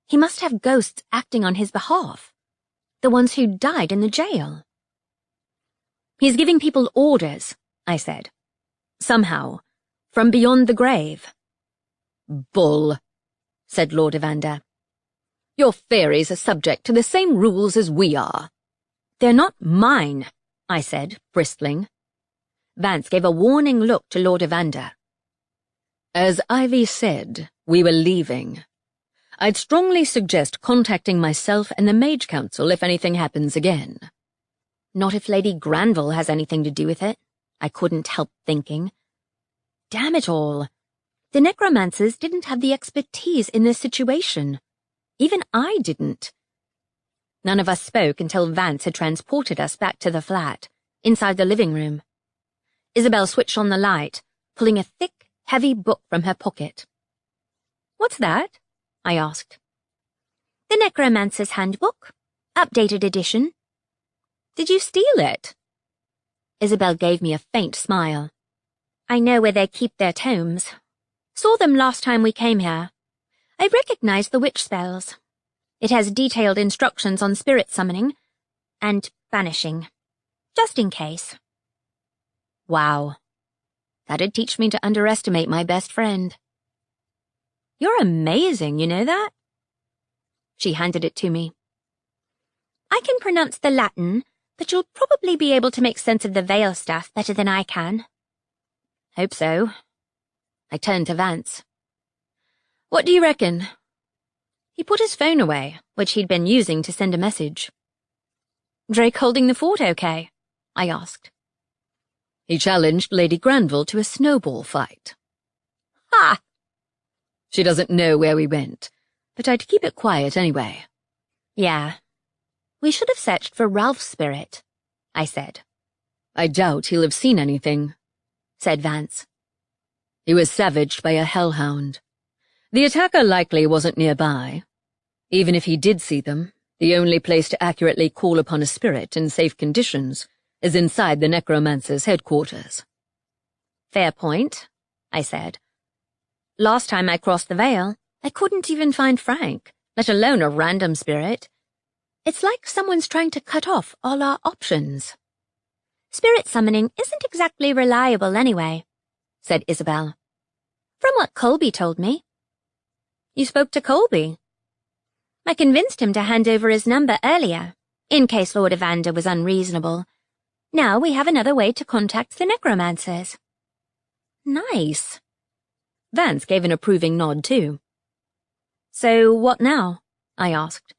Speaker 2: He must have ghosts acting on his behalf, the ones who died in the jail." He's giving people orders, I said. Somehow, from beyond the grave.
Speaker 3: Bull, said Lord Evander. Your fairies are subject to the same rules as we are.
Speaker 2: They're not mine, I said, bristling. Vance gave a warning look to Lord Evander.
Speaker 3: As Ivy said, we were leaving. I'd strongly suggest contacting myself and the Mage Council if anything happens again.
Speaker 2: Not if Lady Granville has anything to do with it, I couldn't help thinking. Damn it all. The necromancers didn't have the expertise in this situation. Even I didn't. None of us spoke until Vance had transported us back to the flat, inside the living room. Isabel switched on the light, pulling a thick, heavy book from her pocket. "What's that?" I asked. "The Necromancer's Handbook, updated edition." "Did you steal it?" Isabel gave me a faint smile. "I know where they keep their tomes. Saw them last time we came here. I recognized the witch spells. It has detailed instructions on spirit summoning and banishing, just in case." Wow. That'd teach me to underestimate my best friend. "You're amazing, you know that?" She handed it to me. "I can pronounce the Latin, but you'll probably be able to make sense of the veil stuff better than I can." "Hope so." I turned to Vance. "What do you reckon?" He put his phone away, which he'd been using to send a message. "Drake holding the fort okay?" I asked.
Speaker 3: He challenged Lady Granville to a snowball fight.
Speaker 2: Ha!
Speaker 3: She doesn't know where we went, but I'd keep it quiet anyway.
Speaker 2: "Yeah. We should have searched for Ralph's spirit," I said.
Speaker 3: "I doubt he'll have seen anything," said Vance. "He was savaged by a hellhound. The attacker likely wasn't nearby. Even if he did see them, the only place to accurately call upon a spirit in safe conditions is inside the necromancer's headquarters."
Speaker 2: "Fair point," I said. "Last time I crossed the Veil, I couldn't even find Frank, let alone a random spirit. It's like someone's trying to cut off all our options." "Spirit summoning isn't exactly reliable anyway," said Isabel. "From what Colby told me." "You spoke to Colby?" "I convinced him to hand over his number earlier, in case Lord Evander was unreasonable. Now we have another way to contact the necromancers." "Nice." Vance gave an approving nod too. "So what now?" I asked.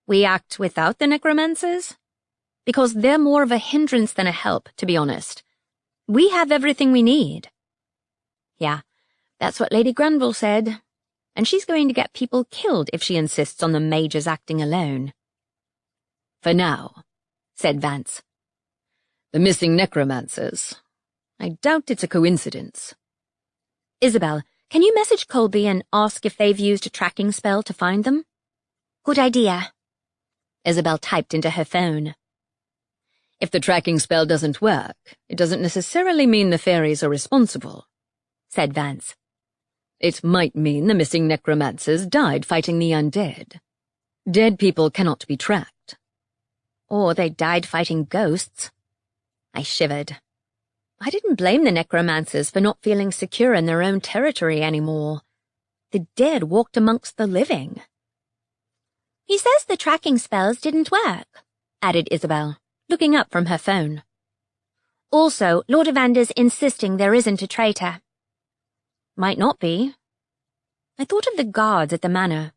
Speaker 2: "We act without the necromancers? Because they're more of a hindrance than a help, to be honest. We have everything we need." "Yeah, that's what Lady Granville said. And she's going to get people killed if she insists on the mages acting alone."
Speaker 3: "For now," said Vance. "The missing necromancers. I doubt it's a coincidence."
Speaker 2: "Isabel, can you message Colby and ask if they've used a tracking spell to find them?" "Good idea." Isabel typed into her phone.
Speaker 3: "If the tracking spell doesn't work, it doesn't necessarily mean the fairies are responsible," said Vance. "It might mean the missing necromancers died fighting the undead. Dead people cannot be tracked."
Speaker 2: "Or they died fighting ghosts." I shivered. I didn't blame the necromancers for not feeling secure in their own territory anymore. The dead walked amongst the living. "He says the tracking spells didn't work," added Isabel, looking up from her phone. "Also, Lord Evander's insisting there isn't a traitor." "Might not be." I thought of the guards at the manor.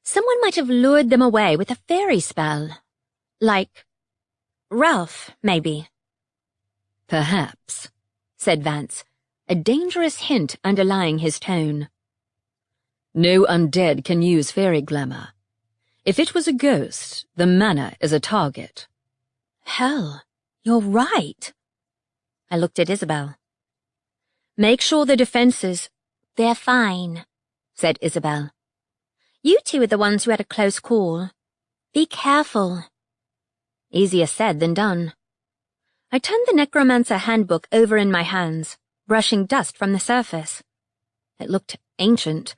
Speaker 2: Someone might have lured them away with a fairy spell. Like Ralph, maybe.
Speaker 3: "Perhaps,"
Speaker 2: said Vance, a dangerous hint underlying his tone.
Speaker 3: "No undead can use fairy glamour. If it was a ghost, the manor is a target."
Speaker 2: Hell, you're right. I looked at Isabel. "Make sure the defenses—" "They're fine," said Isabel. "You two are the ones who had a close call. Be careful." Easier said than done. I turned the Necromancer Handbook over in my hands, brushing dust from the surface. It looked ancient,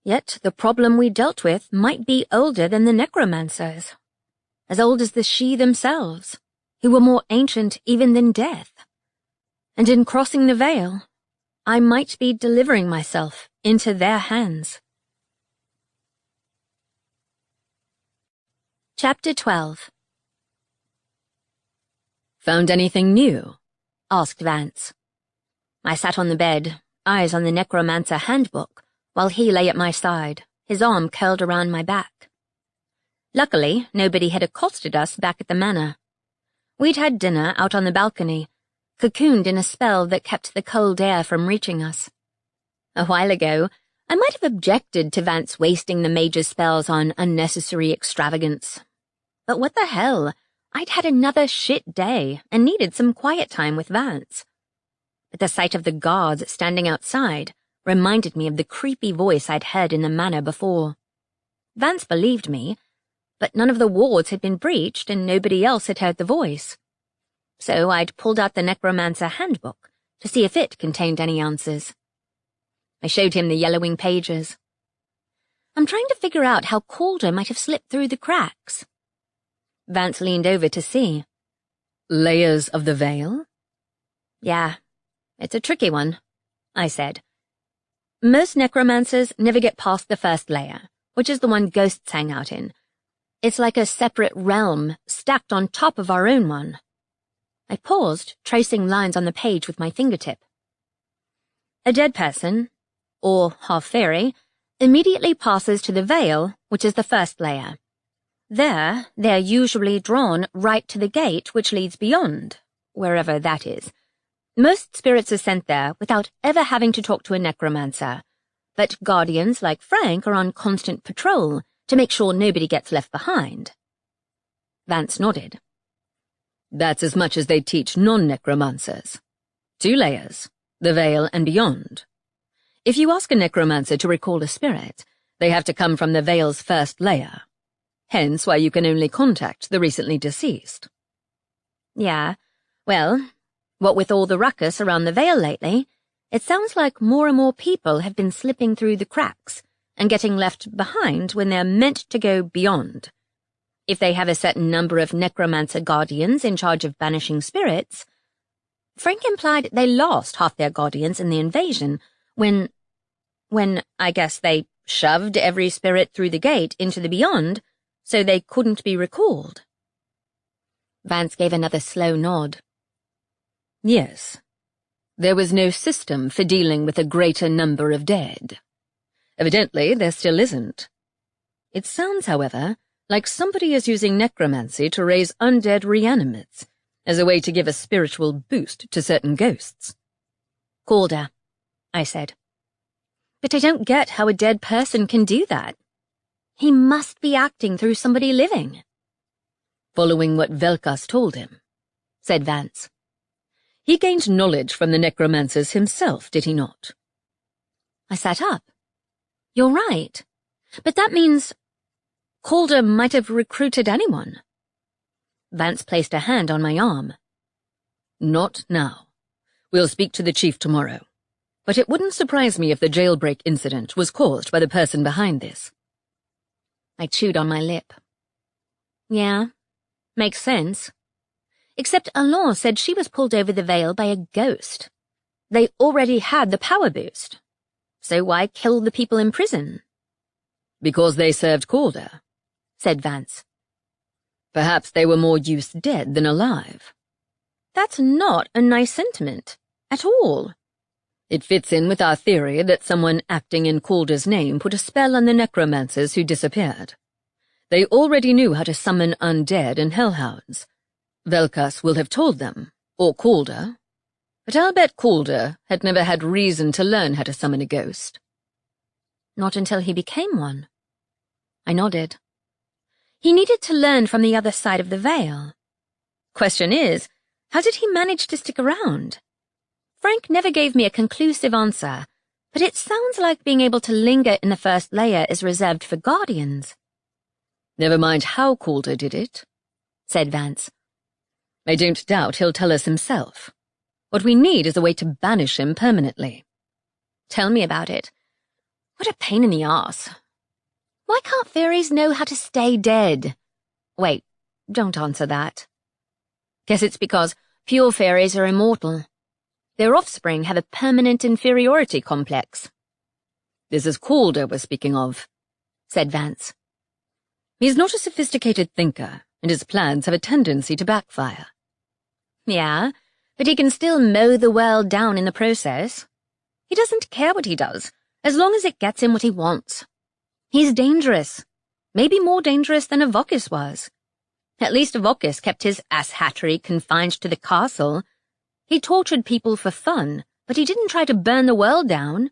Speaker 2: yet the problem we dealt with might be older than the necromancers. As old as the Sidhe themselves, who were more ancient even than death. And in crossing the veil, I might be delivering myself into their hands. Chapter 12.
Speaker 3: Found anything new?
Speaker 2: Asked Vance. I sat on the bed, eyes on the Necromancer handbook, while he lay at my side, his arm curled around my back. Luckily, nobody had accosted us back at the manor. We'd had dinner out on the balcony, cocooned in a spell that kept the cold air from reaching us. A while ago, I might have objected to Vance wasting the mage's spells on unnecessary extravagance. But what the hell? I'd had another shit day and needed some quiet time with Vance. But the sight of the guards standing outside reminded me of the creepy voice I'd heard in the manor before. Vance believed me, but none of the wards had been breached and nobody else had heard the voice. So I'd pulled out the Necromancer handbook to see if it contained any answers. I showed him the yellowing pages. I'm trying to figure out how Calder might have slipped through the cracks. Vance leaned over to see.
Speaker 3: Layers of the veil?
Speaker 2: Yeah, it's a tricky one, I said. Most necromancers never get past the first layer, which is the one ghosts hang out in. It's like a separate realm stacked on top of our own one. I paused, tracing lines on the page with my fingertip. A dead person, or half faerie, immediately passes to the veil, which is the first layer. There, they're usually drawn right to the gate which leads beyond, wherever that is. Most spirits are sent there without ever having to talk to a necromancer, but guardians like Frank are on constant patrol to make sure nobody gets left behind. Vance nodded.
Speaker 3: That's as much as they teach non-necromancers. 2 layers, the veil and beyond. If you ask a necromancer to recall a spirit, they have to come from the veil's first layer. Hence why you can only contact the recently deceased.
Speaker 2: Yeah, well, what with all the ruckus around the veil lately, it sounds like more and more people have been slipping through the cracks and getting left behind when they're meant to go beyond. If they have a certain number of necromancer guardians in charge of banishing spirits, Frank implied they lost half their guardians in the invasion when I guess they shoved every spirit through the gate into the beyond so they couldn't be recalled. Vance gave another slow nod.
Speaker 3: Yes. There was no system for dealing with a greater number of dead. Evidently, there still isn't. It sounds, however, like somebody is using necromancy to raise undead reanimates as a way to give a spiritual boost to certain ghosts.
Speaker 2: Calder, I said. But I don't get how a dead person can do that. He must be acting through somebody living.
Speaker 3: Following what Velkas told him, said Vance. He gained knowledge from the necromancers himself, did he not?
Speaker 2: I sat up. You're right. But that means Calder might have recruited anyone. Vance placed a hand on my arm.
Speaker 3: Not now. We'll speak to the chief tomorrow. But it wouldn't surprise me if the jailbreak incident was caused by the person behind this.
Speaker 2: I chewed on my lip. Yeah, makes sense. Except Alon said she was pulled over the veil by a ghost. They already had the power boost. So why kill the people in prison?
Speaker 3: Because they served Calder, said Vance. Perhaps they were more use dead than alive.
Speaker 2: That's not a nice sentiment, at all.
Speaker 3: It fits in with our theory that someone acting in Calder's name put a spell on the necromancers who disappeared. They already knew how to summon undead and hellhounds. Velkas will have told them, or Calder, but I'll bet Calder had never had reason to learn how to summon a ghost.
Speaker 2: Not until he became one. I nodded. He needed to learn from the other side of the veil. Question is, how did he manage to stick around? Frank never gave me a conclusive answer, but it sounds like being able to linger in the first layer is reserved for guardians.
Speaker 3: Never mind how Calder did it, said Vance. I don't doubt he'll tell us himself. What we need is a way to banish him permanently.
Speaker 2: Tell me about it. What a pain in the arse. Why can't fairies know how to stay dead? Wait, don't answer that. Guess it's because pure fairies are immortal. Their offspring have a permanent inferiority complex.
Speaker 3: This is Calder we're speaking of, said Vance. He's not a sophisticated thinker, and his plans have a tendency to backfire.
Speaker 2: Yeah, but he can still mow the world down in the process. He doesn't care what he does, as long as it gets him what he wants. He's dangerous. Maybe more dangerous than Avokis was. At least Avokis kept his asshattery confined to the castle. He tortured people for fun, but he didn't try to burn the world down.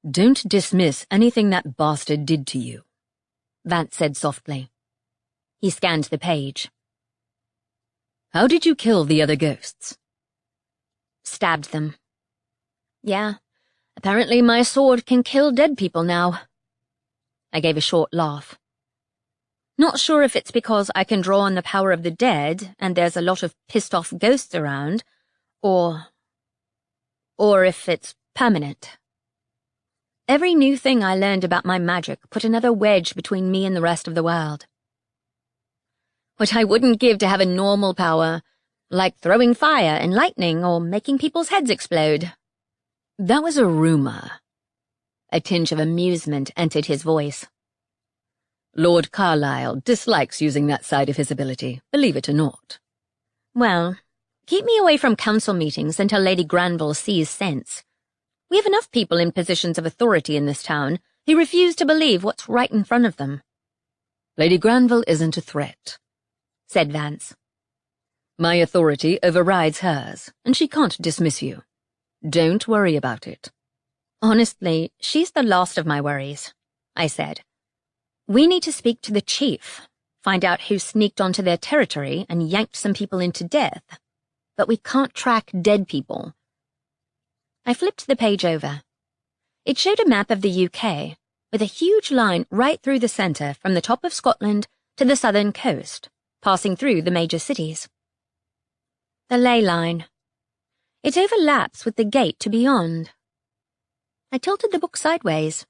Speaker 3: Don't dismiss anything that bastard did to you, Vance said softly.
Speaker 2: He scanned the page.
Speaker 3: How did you kill the other ghosts?
Speaker 2: Stabbed them. Yeah, apparently my sword can kill dead people now. I gave a short laugh. Not sure if it's because I can draw on the power of the dead and there's a lot of pissed-off ghosts around, or if it's permanent. Every new thing I learned about my magic put another wedge between me and the rest of the world. What I wouldn't give to have a normal power, like throwing fire and lightning or making people's heads explode.
Speaker 3: That was a rumor.
Speaker 2: A tinge of amusement entered his voice.
Speaker 3: Lord Carlisle dislikes using that side of his ability, believe it or not.
Speaker 2: Well, keep me away from council meetings until Lady Granville sees sense. We have enough people in positions of authority in this town who refuse to believe what's right in front of them.
Speaker 3: Lady Granville isn't a threat,
Speaker 2: said Vance.
Speaker 3: My authority overrides hers, and she can't dismiss you. Don't worry about it.
Speaker 2: Honestly, she's the last of my worries, I said. We need to speak to the chief, find out who sneaked onto their territory and yanked some people into death. But we can't track dead people. I flipped the page over. It showed a map of the UK, with a huge line right through the centre from the top of Scotland to the southern coast, passing through the major cities. The ley line. It overlaps with the gate to beyond. I tilted the book sideways.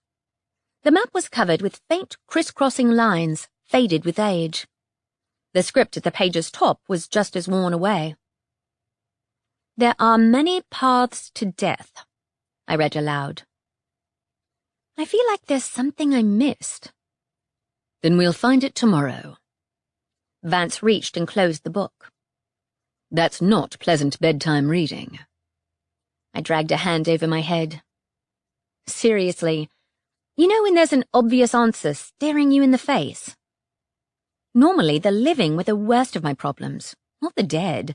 Speaker 2: The map was covered with faint, crisscrossing lines, faded with age. The script at the page's top was just as worn away. There are many paths to death, I read aloud. I feel like there's something I missed.
Speaker 3: Then we'll find it tomorrow.
Speaker 2: Vance reached and closed the book.
Speaker 3: That's not pleasant bedtime reading.
Speaker 2: I dragged a hand over my head. Seriously, you know when there's an obvious answer staring you in the face? Normally, the living were the worst of my problems, not the dead.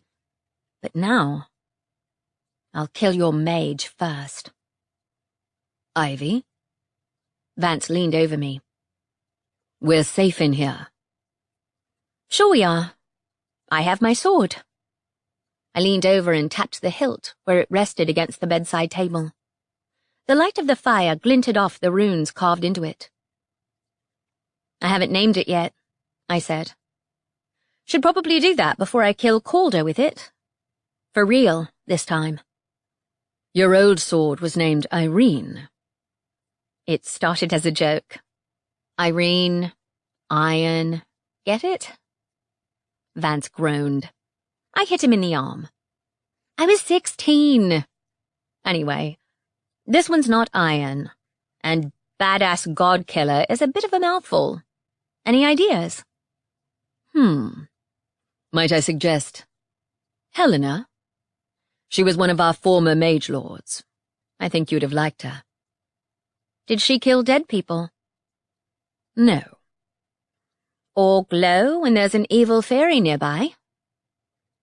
Speaker 2: But now, I'll kill your mage first.
Speaker 3: Ivy?
Speaker 2: Vance leaned over me.
Speaker 3: We're safe in here.
Speaker 2: Sure we are. I have my sword. I leaned over and tapped the hilt where it rested against the bedside table. The light of the fire glinted off the runes carved into it. I haven't named it yet, I said. Should probably do that before I kill Calder with it. For real, this time.
Speaker 3: Your old sword was named Irene.
Speaker 2: It started as a joke. Irene, Iron, get it? Vance groaned. I hit him in the arm. I was 16. Anyway, this one's not iron, and badass god killer is a bit of a mouthful. Any ideas?
Speaker 3: Might I suggest Helena? She was one of our former mage lords. I think you'd have liked her.
Speaker 2: Did she kill dead people?
Speaker 3: No.
Speaker 2: Or glow when there's an evil fairy nearby?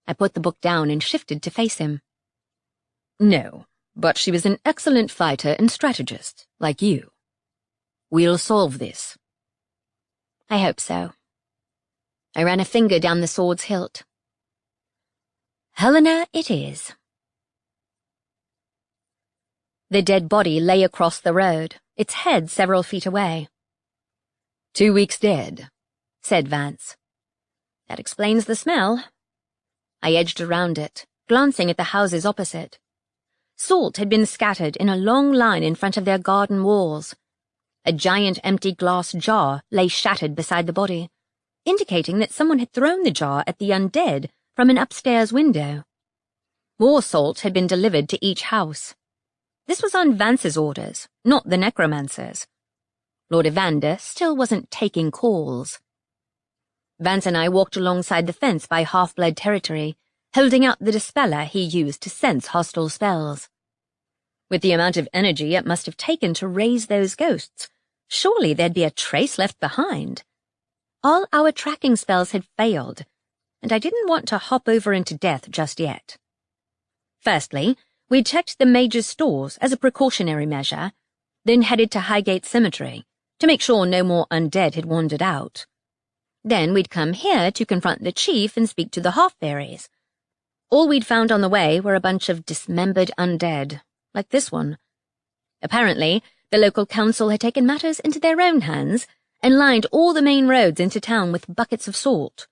Speaker 2: I put the book down and shifted to face him.
Speaker 3: No, but she was an excellent fighter and strategist, like you. We'll solve this.
Speaker 2: I hope so. I ran a finger down the sword's hilt. Helena it is. The dead body lay across the road, its head several feet away.
Speaker 3: 2 weeks dead,
Speaker 2: said Vance. That explains the smell. I edged around it, glancing at the houses opposite. Salt had been scattered in a long line in front of their garden walls. A giant empty glass jar lay shattered beside the body, indicating that someone had thrown the jar at the undead from an upstairs window. More salt had been delivered to each house. This was on Vance's orders, not the necromancer's. Lord Evander still wasn't taking calls. Vance and I walked alongside the fence by half-blood territory, holding out the dispeller he used to sense hostile spells. With the amount of energy it must have taken to raise those ghosts, surely there'd be a trace left behind. All our tracking spells had failed, and I didn't want to hop over into death just yet. Firstly, we checked the Mage's stores as a precautionary measure, then headed to Highgate Cemetery to make sure no more undead had wandered out. Then we'd come here to confront the chief and speak to the half-fairies. All we'd found on the way were a bunch of dismembered undead, like this one. Apparently, the local council had taken matters into their own hands and lined all the main roads into town with buckets of salt.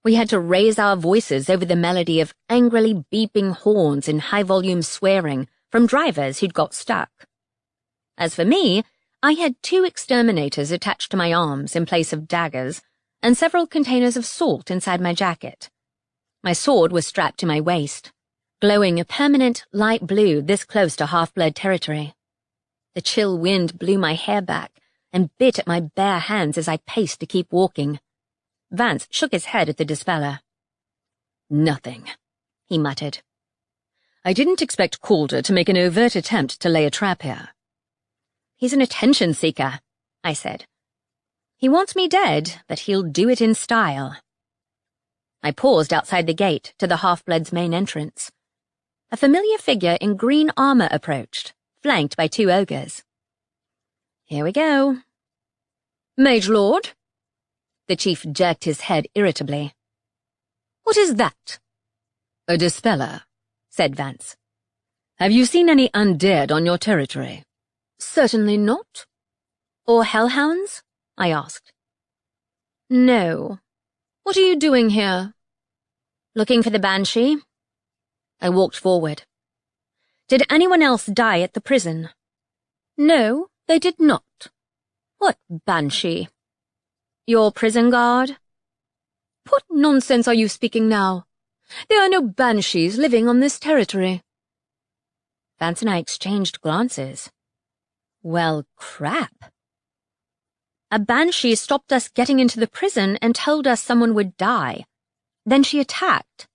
Speaker 2: We had to raise our voices over the melody of angrily beeping horns and high-volume swearing from drivers who'd got stuck. As for me, I had 2 exterminators attached to my arms in place of daggers and several containers of salt inside my jacket. My sword was strapped to my waist, glowing a permanent light blue this close to half-blood territory. The chill wind blew my hair back and bit at my bare hands as I paced to keep walking. Vance shook his head at the dispeller.
Speaker 3: Nothing, he muttered. I didn't expect Calder to make an overt attempt to lay a trap here.
Speaker 2: He's an attention seeker, I said. He wants me dead, but he'll do it in style. I paused outside the gate to the half-blood's main entrance. A familiar figure in green armor approached, flanked by 2 ogres. Here we go.
Speaker 3: Mage Lord?
Speaker 2: The chief jerked his head irritably.
Speaker 3: What is that?
Speaker 2: A dispeller, said Vance.
Speaker 3: Have you seen any undead on your territory?
Speaker 2: Certainly not. Or hellhounds? I asked. No.
Speaker 3: What are you doing here?
Speaker 2: Looking for the banshee. I walked forward. Did anyone else die at the prison?
Speaker 3: No, they did not.
Speaker 2: What banshee? Your prison guard?
Speaker 3: What nonsense are you speaking now? There are no banshees living on this territory.
Speaker 2: Vance and I exchanged glances. Well, crap. A banshee stopped us getting into the prison and told us someone would die. Then she attacked.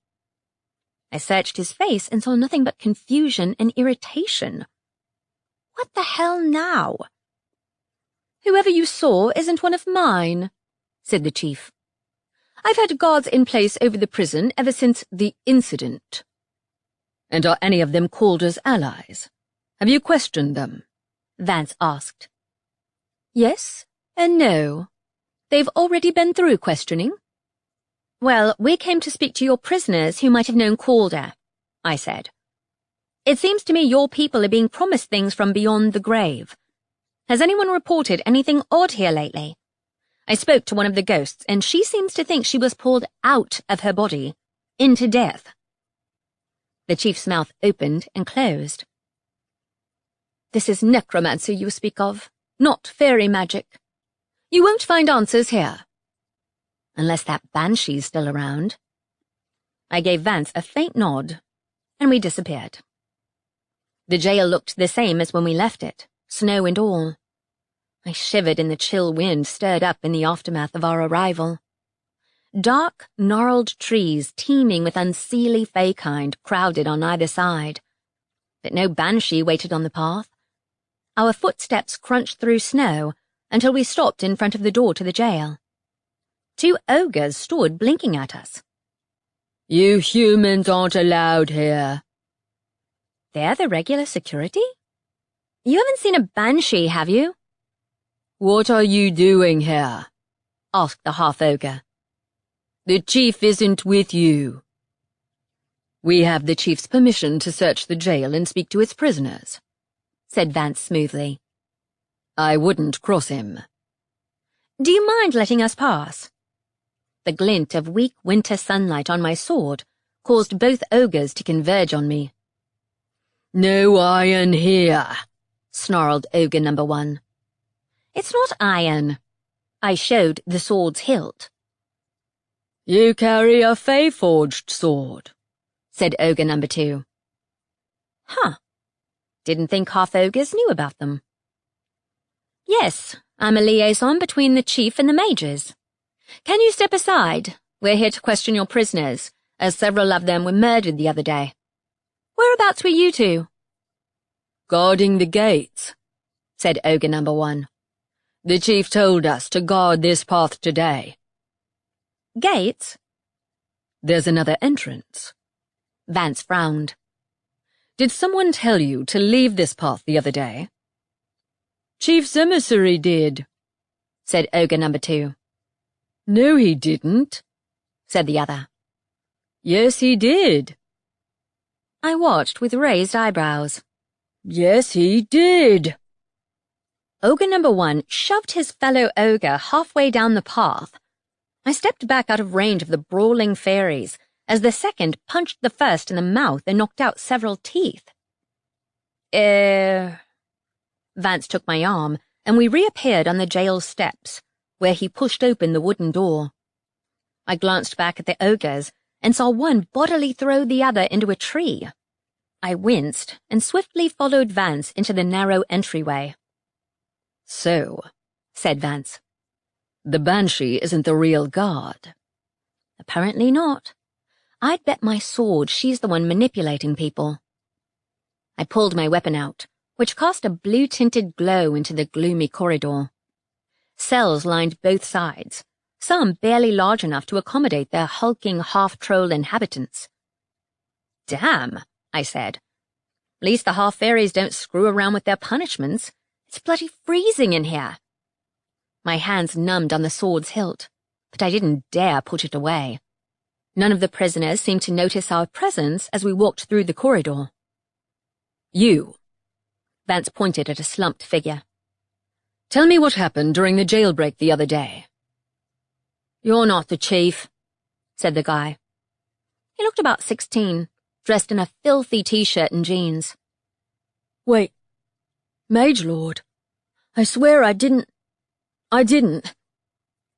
Speaker 2: I searched his face and saw nothing but confusion and irritation. What the hell now?
Speaker 3: Whoever you saw isn't one of mine, said the chief. I've had guards in place over the prison ever since the incident. And are any of them Calder's allies? Have you questioned them?
Speaker 2: Vance asked.
Speaker 3: Yes and no. They've already been through questioning.
Speaker 2: Well, we came to speak to your prisoners who might have known Calder, I said. It seems to me your people are being promised things from beyond the grave. Has anyone reported anything odd here lately? I spoke to one of the ghosts, and she seems to think she was pulled out of her body, into death. The chief's mouth opened and closed.
Speaker 3: This is necromancy you speak of, not fairy magic. You won't find answers here.
Speaker 2: Unless that banshee's still around. I gave Vance a faint nod, and we disappeared. The jail looked the same as when we left it, snow and all. I shivered in the chill wind stirred up in the aftermath of our arrival. Dark, gnarled trees teeming with unseelie faekind crowded on either side. But no banshee waited on the path. Our footsteps crunched through snow until we stopped in front of the door to the jail. 2 ogres stood blinking at us.
Speaker 3: You humans aren't allowed here.
Speaker 2: They're the regular security? You haven't seen a banshee, have you?
Speaker 3: What are you doing here?
Speaker 2: Asked the half-ogre.
Speaker 3: The chief isn't with you. We have the chief's permission to search the jail and speak to its prisoners, said Vance smoothly. I wouldn't cross him.
Speaker 2: Do you mind letting us pass? The glint of weak winter sunlight on my sword caused both ogres to converge on me.
Speaker 3: No iron here,
Speaker 2: snarled ogre number 1. It's not iron. I showed the sword's hilt.
Speaker 3: You carry a Fae-forged sword, said ogre number 2.
Speaker 2: Huh. Didn't think half ogres knew about them. Yes, I'm a liaison between the chief and the mages. Can you step aside? We're here to question your prisoners, as several of them were murdered the other day. Whereabouts were you two?
Speaker 3: Guarding the gates, said ogre number 1. The chief told us to guard this path today.
Speaker 2: Gates?
Speaker 3: There's another entrance.
Speaker 2: Vance frowned.
Speaker 3: Did someone tell you to leave this path the other day? Chief's emissary did, said ogre number 2. No, he didn't, said the other. Yes, he did.
Speaker 2: I watched with raised eyebrows.
Speaker 3: Yes, he did.
Speaker 2: Ogre number 1 shoved his fellow ogre halfway down the path. I stepped back out of range of the brawling fairies as the second punched the first in the mouth and knocked out several teeth. Vance took my arm, and we reappeared on the jail steps, where he pushed open the wooden door. I glanced back at the ogres and saw one bodily throw the other into a tree. I winced and swiftly followed Vance into the narrow entryway.
Speaker 3: So,
Speaker 2: said Vance,
Speaker 3: the Banshee isn't the real guard.
Speaker 2: Apparently not. I'd bet my sword she's the one manipulating people. I pulled my weapon out, which cast a blue-tinted glow into the gloomy corridor. Cells lined both sides, some barely large enough to accommodate their hulking half-troll inhabitants. Damn, I said. At least the half-fairies don't screw around with their punishments. It's bloody freezing in here. My hands numbed on the sword's hilt, but I didn't dare put it away. None of the prisoners seemed to notice our presence as we walked through the corridor.
Speaker 3: You,
Speaker 2: Vance pointed at a slumped figure.
Speaker 3: Tell me what happened during the jailbreak the other day.
Speaker 2: You're not the chief, said the guy. He looked about 16, dressed in a filthy t-shirt and jeans.
Speaker 3: Wait, Mage Lord, I swear I didn't.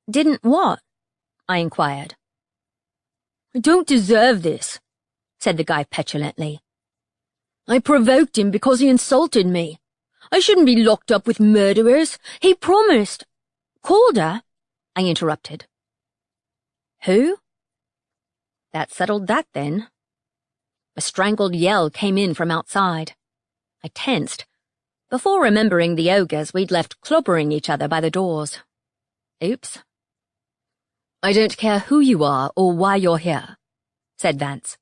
Speaker 2: Didn't what? I inquired.
Speaker 3: I don't deserve this, said the guy petulantly. I provoked him because he insulted me. I shouldn't be locked up with murderers. He promised.
Speaker 2: Calder? I interrupted. Who? That settled that then. A strangled yell came in from outside. I tensed, before remembering the ogres we'd left clobbering each other by the doors. Oops.
Speaker 3: I don't care who you are or why you're here, said Vance.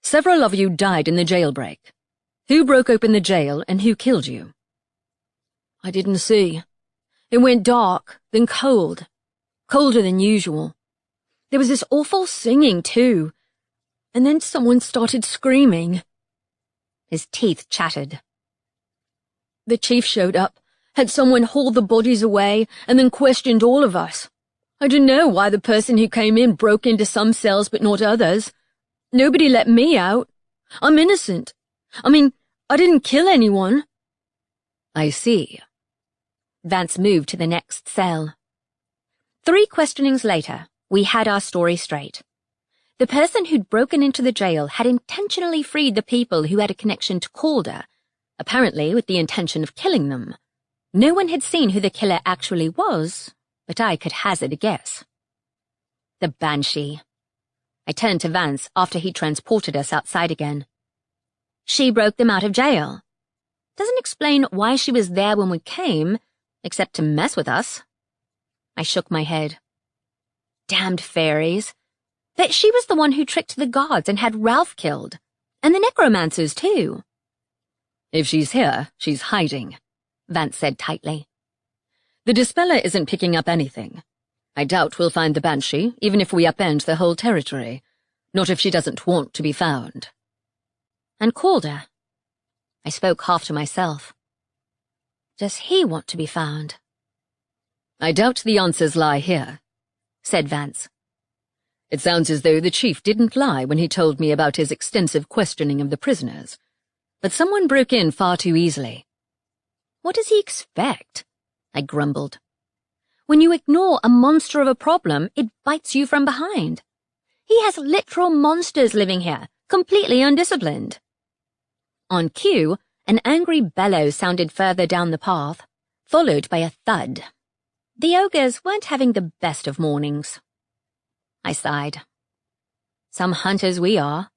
Speaker 3: Several of you died in the jailbreak. Who broke open the jail and who killed you? I didn't see. It went dark, then cold. Colder than usual. There was this awful singing, too. And then someone started screaming.
Speaker 2: His teeth chattered.
Speaker 3: The chief showed up, had someone haul the bodies away, and then questioned all of us. I don't know why the person who came in broke into some cells but not others. Nobody let me out. I'm innocent. I mean, I didn't kill anyone.
Speaker 2: I see. Vance moved to the next cell. 3 questionings later, we had our story straight. The person who'd broken into the jail had intentionally freed the people who had a connection to Calder, apparently with the intention of killing them. No one had seen who the killer actually was, but I could hazard a guess. The Banshee. I turned to Vance after he transported us outside again. She broke them out of jail. Doesn't explain why she was there when we came, except to mess with us. I shook my head. Damned fairies. But she was the one who tricked the guards and had Ralph killed. And the necromancers, too.
Speaker 3: If she's here, she's hiding, Vance said tightly. The Dispeller isn't picking up anything. I doubt we'll find the Banshee, even if we upend the whole territory. Not if she doesn't want to be found.
Speaker 2: And Calder? I spoke half to myself. Does he want to be found?
Speaker 3: I doubt the answers lie here, said Vance. It sounds as though the chief didn't lie when he told me about his extensive questioning of the prisoners. But someone broke in far too easily.
Speaker 2: What does he expect? I grumbled.
Speaker 3: When you ignore a monster of a problem, it bites you from behind. He has literal monsters living here, completely undisciplined. On cue, an angry bellow sounded further down the path, followed by a thud. The ogres weren't having the best of mornings. I sighed. Some hunters we are.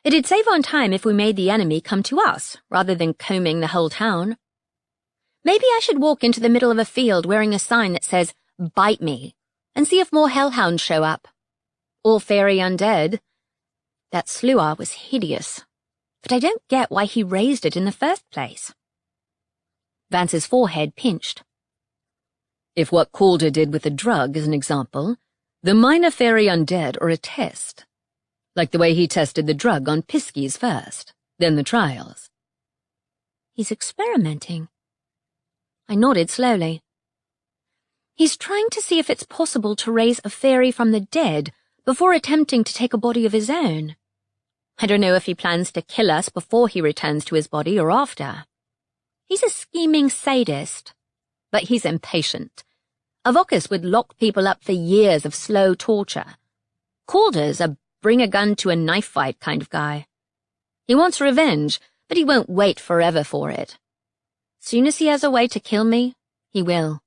Speaker 3: It'd save on time if we made the enemy come to us, rather than combing the whole town. Maybe I should walk into the middle of a field wearing a sign that says, "Bite me," and see if more hellhounds show up. All Faerie undead. That sluagh was hideous, but I don't get why he raised it in the first place. Vance's forehead pinched. If what Calder did with the drug is an example, the minor Faerie undead are a test. Like the way he tested the drug on Piskies first, then the trials.
Speaker 2: He's experimenting. I nodded slowly. He's trying to see if it's possible to raise a Faerie from the dead before attempting to take a body of his own. I don't know if he plans to kill us before he returns to his body or after. He's a scheming sadist, but he's impatient. Avokas would lock people up for years of slow torture. Calder's a bring-a-gun-to-a-knife fight kind of guy. He wants revenge, but he won't wait forever for it. Soon as he has a way to kill me, he will.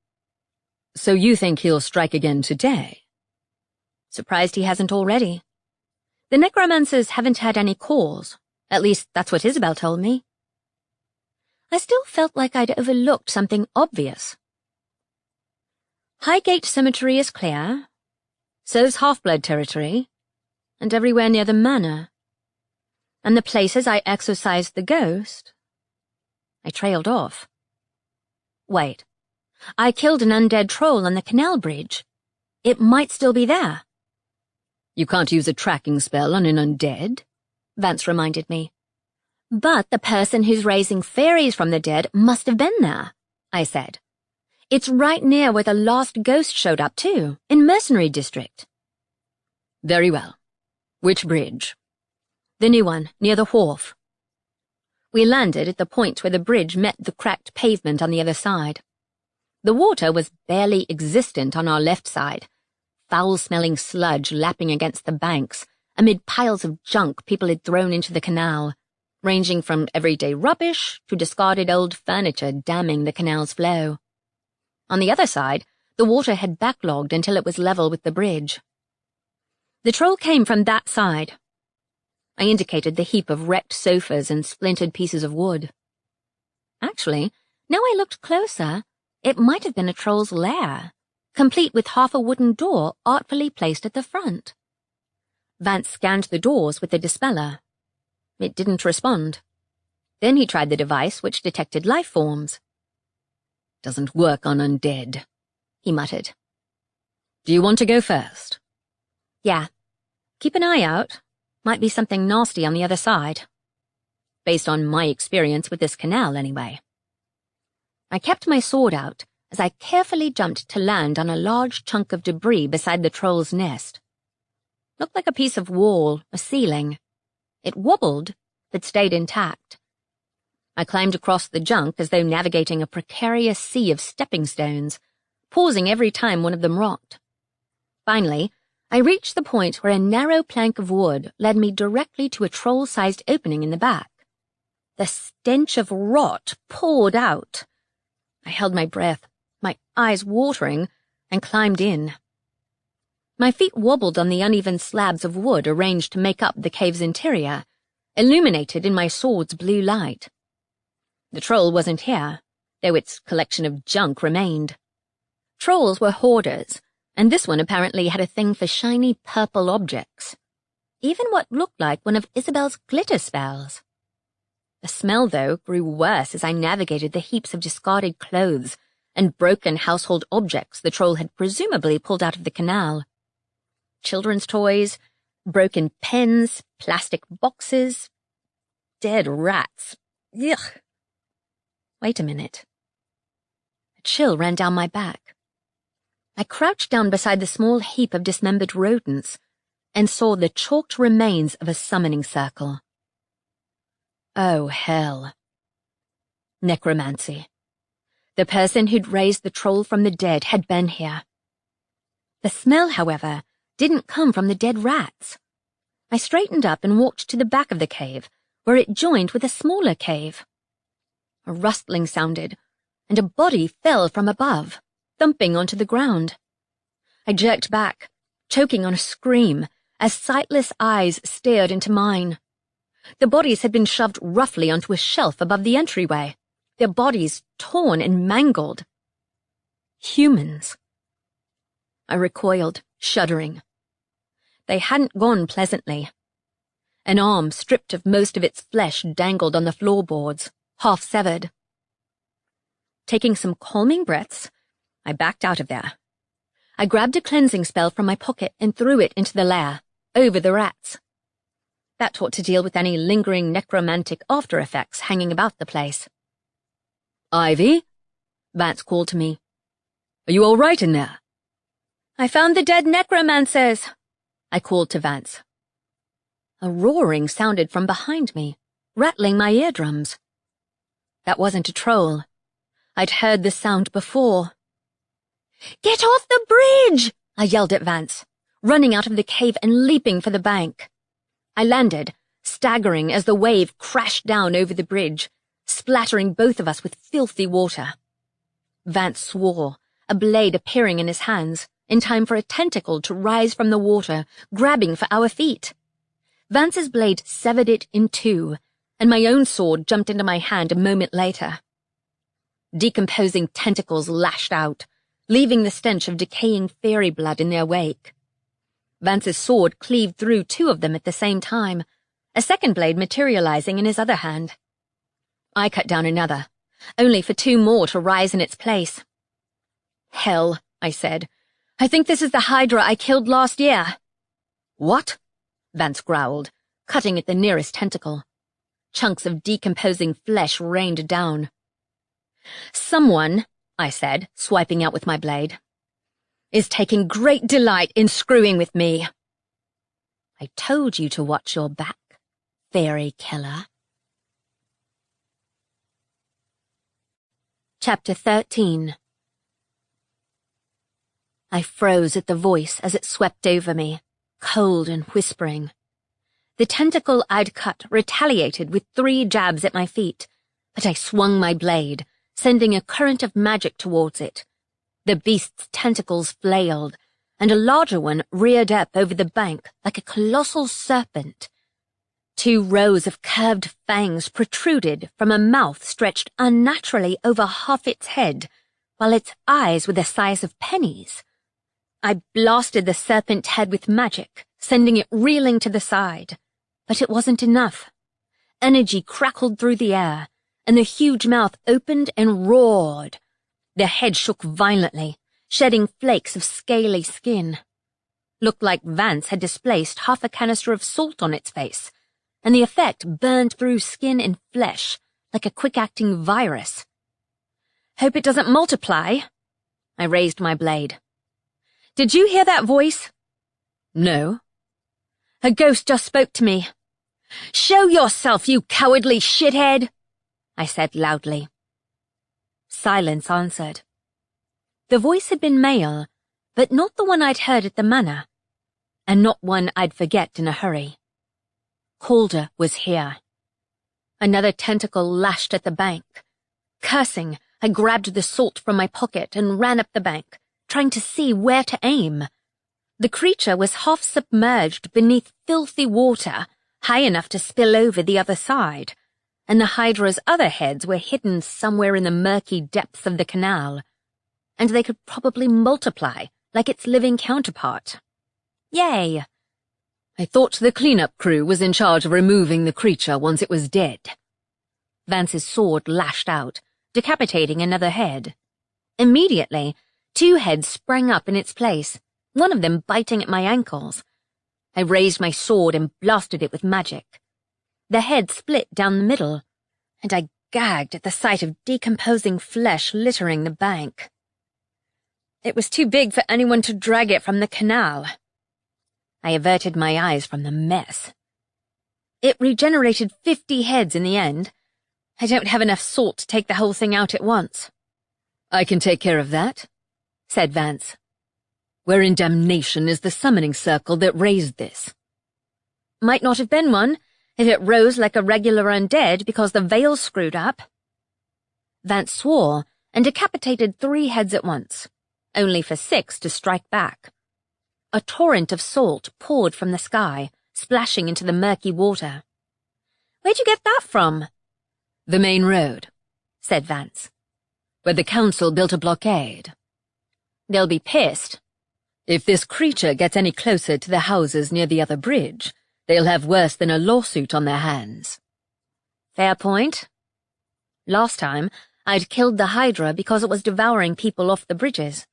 Speaker 3: So you think he'll strike again today?
Speaker 2: Surprised he hasn't already. The necromancers haven't had any calls. At least that's what Isabel told me. I still felt like I'd overlooked something obvious. Highgate Cemetery is clear. So's Half-Blood territory. And everywhere near the manor. And the places I exorcised the ghost. I trailed off. Wait. I killed an undead troll on the canal bridge. It might still be there.
Speaker 3: You can't use a tracking spell on an undead,
Speaker 2: Vance reminded me. But the person who's raising fairies from the dead must have been there, I said. It's right near where the last ghost showed up too, in Mercenary District.
Speaker 3: Very well. Which bridge?
Speaker 2: The new one, near the wharf. We landed at the point where the bridge met the cracked pavement on the other side. The water was barely existent on our left side, foul-smelling sludge lapping against the banks, amid piles of junk people had thrown into the canal, ranging from everyday rubbish to discarded old furniture damming the canal's flow. On the other side, the water had backlogged until it was level with the bridge. The troll came from that side. I indicated the heap of wrecked sofas and splintered pieces of wood. Actually, now I looked closer, it might have been a troll's lair, complete with half a wooden door artfully placed at the front. Vance scanned the doors with the dispeller. It didn't respond. Then he tried the device which detected life forms.
Speaker 3: Doesn't work on undead,
Speaker 2: he muttered.
Speaker 3: Do you want to go first?
Speaker 2: Yeah. Keep an eye out. Might be something nasty on the other side. Based on my experience with this canal, anyway. I kept my sword out as I carefully jumped to land on a large chunk of debris beside the troll's nest. Looked like a piece of wall, a ceiling. It wobbled, but stayed intact. I climbed across the junk as though navigating a precarious sea of stepping stones, pausing every time one of them rocked. Finally, I reached the point where a narrow plank of wood led me directly to a troll-sized opening in the back. The stench of rot poured out. I held my breath, my eyes watering, and climbed in. My feet wobbled on the uneven slabs of wood arranged to make up the cave's interior, illuminated in my sword's blue light. The troll wasn't here, though its collection of junk remained. Trolls were hoarders, and this one apparently had a thing for shiny purple objects. Even what looked like one of Isabel's glitter spells. The smell, though, grew worse as I navigated the heaps of discarded clothes and broken household objects the troll had presumably pulled out of the canal. Children's toys, broken pens, plastic boxes, dead rats. Ugh. Wait a minute. A chill ran down my back. I crouched down beside the small heap of dismembered rodents and saw the chalked remains of a summoning circle. Oh, hell. Necromancy. The person who'd raised the troll from the dead had been here. The smell, however, didn't come from the dead rats. I straightened up and walked to the back of the cave, where it joined with a smaller cave. A rustling sounded, and a body fell from above, thumping onto the ground. I jerked back, choking on a scream, as sightless eyes stared into mine. The bodies had been shoved roughly onto a shelf above the entryway, their bodies torn and mangled. Humans. I recoiled, shuddering. They hadn't gone pleasantly. An arm stripped of most of its flesh dangled on the floorboards, half severed. Taking some calming breaths, I backed out of there. I grabbed a cleansing spell from my pocket and threw it into the lair, over the rats. That ought to deal with any lingering necromantic after effects hanging about the place.
Speaker 3: "Ivy?" Vance called to me. "Are you all right in there?"
Speaker 2: "I found the dead necromancers," I called to Vance. A roaring sounded from behind me, rattling my eardrums. That wasn't a troll. I'd heard the sound before. "Get off the bridge!" I yelled at Vance, running out of the cave and leaping for the bank. I landed, staggering as the wave crashed down over the bridge, splattering both of us with filthy water. Vance swore, a blade appearing in his hands, in time for a tentacle to rise from the water, grabbing for our feet. Vance's blade severed it in two, and my own sword jumped into my hand a moment later. Decomposing tentacles lashed out, leaving the stench of decaying fairy blood in their wake. Vance's sword cleaved through two of them at the same time, a second blade materializing in his other hand. I cut down another, only for two more to rise in its place. "Hell," I said. "I think this is the Hydra I killed last year." "What?" Vance growled, cutting at the nearest tentacle. Chunks of decomposing flesh rained down. "Someone," I said, swiping out with my blade, "is taking great delight in screwing with me." "I told you to watch your back, fairy killer." Chapter 13. I froze at the voice as it swept over me, cold and whispering. The tentacle I'd cut retaliated with 3 jabs at my feet, but I swung my blade, sending a current of magic towards it. The beast's tentacles flailed, and a larger one reared up over the bank like a colossal serpent. 2 rows of curved fangs protruded from a mouth stretched unnaturally over half its head, while its eyes were the size of pennies. I blasted the serpent head with magic, sending it reeling to the side. But it wasn't enough. Energy crackled through the air, and the huge mouth opened and roared. The head shook violently, shedding flakes of scaly skin. Looked like Vance had displaced half a canister of salt on its face, and the effect burned through skin and flesh like a quick-acting virus. "Hope it doesn't multiply." I raised my blade. "Did you hear that voice?"
Speaker 3: "No."
Speaker 2: "A ghost just spoke to me." "Show yourself, you cowardly shithead," I said loudly. Silence answered. The voice had been male, but not the one I'd heard at the manor, and not one I'd forget in a hurry. Calder was here. Another tentacle lashed at the bank. Cursing, I grabbed the salt from my pocket and ran up the bank, trying to see where to aim. The creature was half submerged beneath filthy water, high enough to spill over the other side, and the Hydra's other heads were hidden somewhere in the murky depths of the canal, and they could probably multiply like its living counterpart. Yay!
Speaker 3: "I thought the cleanup crew was in charge of removing the creature once it was dead."
Speaker 2: Vance's sword lashed out, decapitating another head. Immediately, 2 heads sprang up in its place, one of them biting at my ankles. I raised my sword and blasted it with magic. The head split down the middle, and I gagged at the sight of decomposing flesh littering the bank. It was too big for anyone to drag it from the canal. I averted my eyes from the mess. It regenerated 50 heads in the end. I don't have enough salt to take the whole thing out at once.
Speaker 3: I can take care of that, said Vance. Where in damnation is the summoning circle that raised this?
Speaker 2: Might not have been one, if it rose like a regular undead because the veil's screwed up. Vance swore and decapitated 3 heads at once, only for 6 to strike back. A torrent of salt poured from the sky, splashing into the murky water. Where'd you get that from?
Speaker 3: The main road,
Speaker 2: said Vance.
Speaker 3: Where the council built a blockade.
Speaker 2: They'll be pissed.
Speaker 3: If this creature gets any closer to the houses near the other bridge, they'll have worse than a lawsuit on their hands.
Speaker 2: Fair point. Last time, I'd killed the Hydra because it was devouring people off the bridges.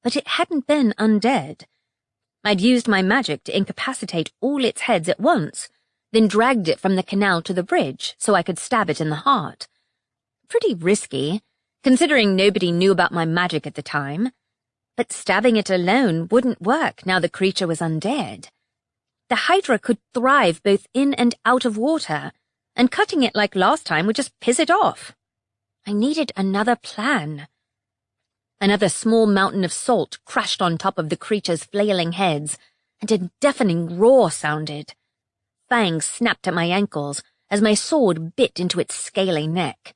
Speaker 2: But it hadn't been undead. I'd used my magic to incapacitate all its heads at once, then dragged it from the canal to the bridge so I could stab it in the heart. Pretty risky, considering nobody knew about my magic at the time. But stabbing it alone wouldn't work now the creature was undead. The Hydra could thrive both in and out of water, and cutting it like last time would just piss it off. I needed another plan. Another small mountain of salt crashed on top of the creature's flailing heads, and a deafening roar sounded. Fangs snapped at my ankles as my sword bit into its scaly neck.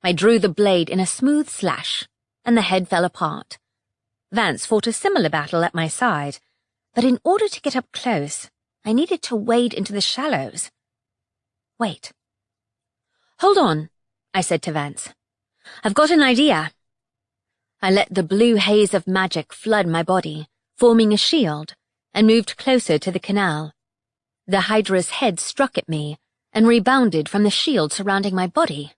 Speaker 2: I drew the blade in a smooth slash, and the head fell apart. Vance fought a similar battle at my side, but in order to get up close, I needed to wade into the shallows. Wait. Hold on, I said to Vance. I've got an idea. I let the blue haze of magic flood my body, forming a shield, and moved closer to the canal. The Hydra's head struck at me and rebounded from the shield surrounding my body.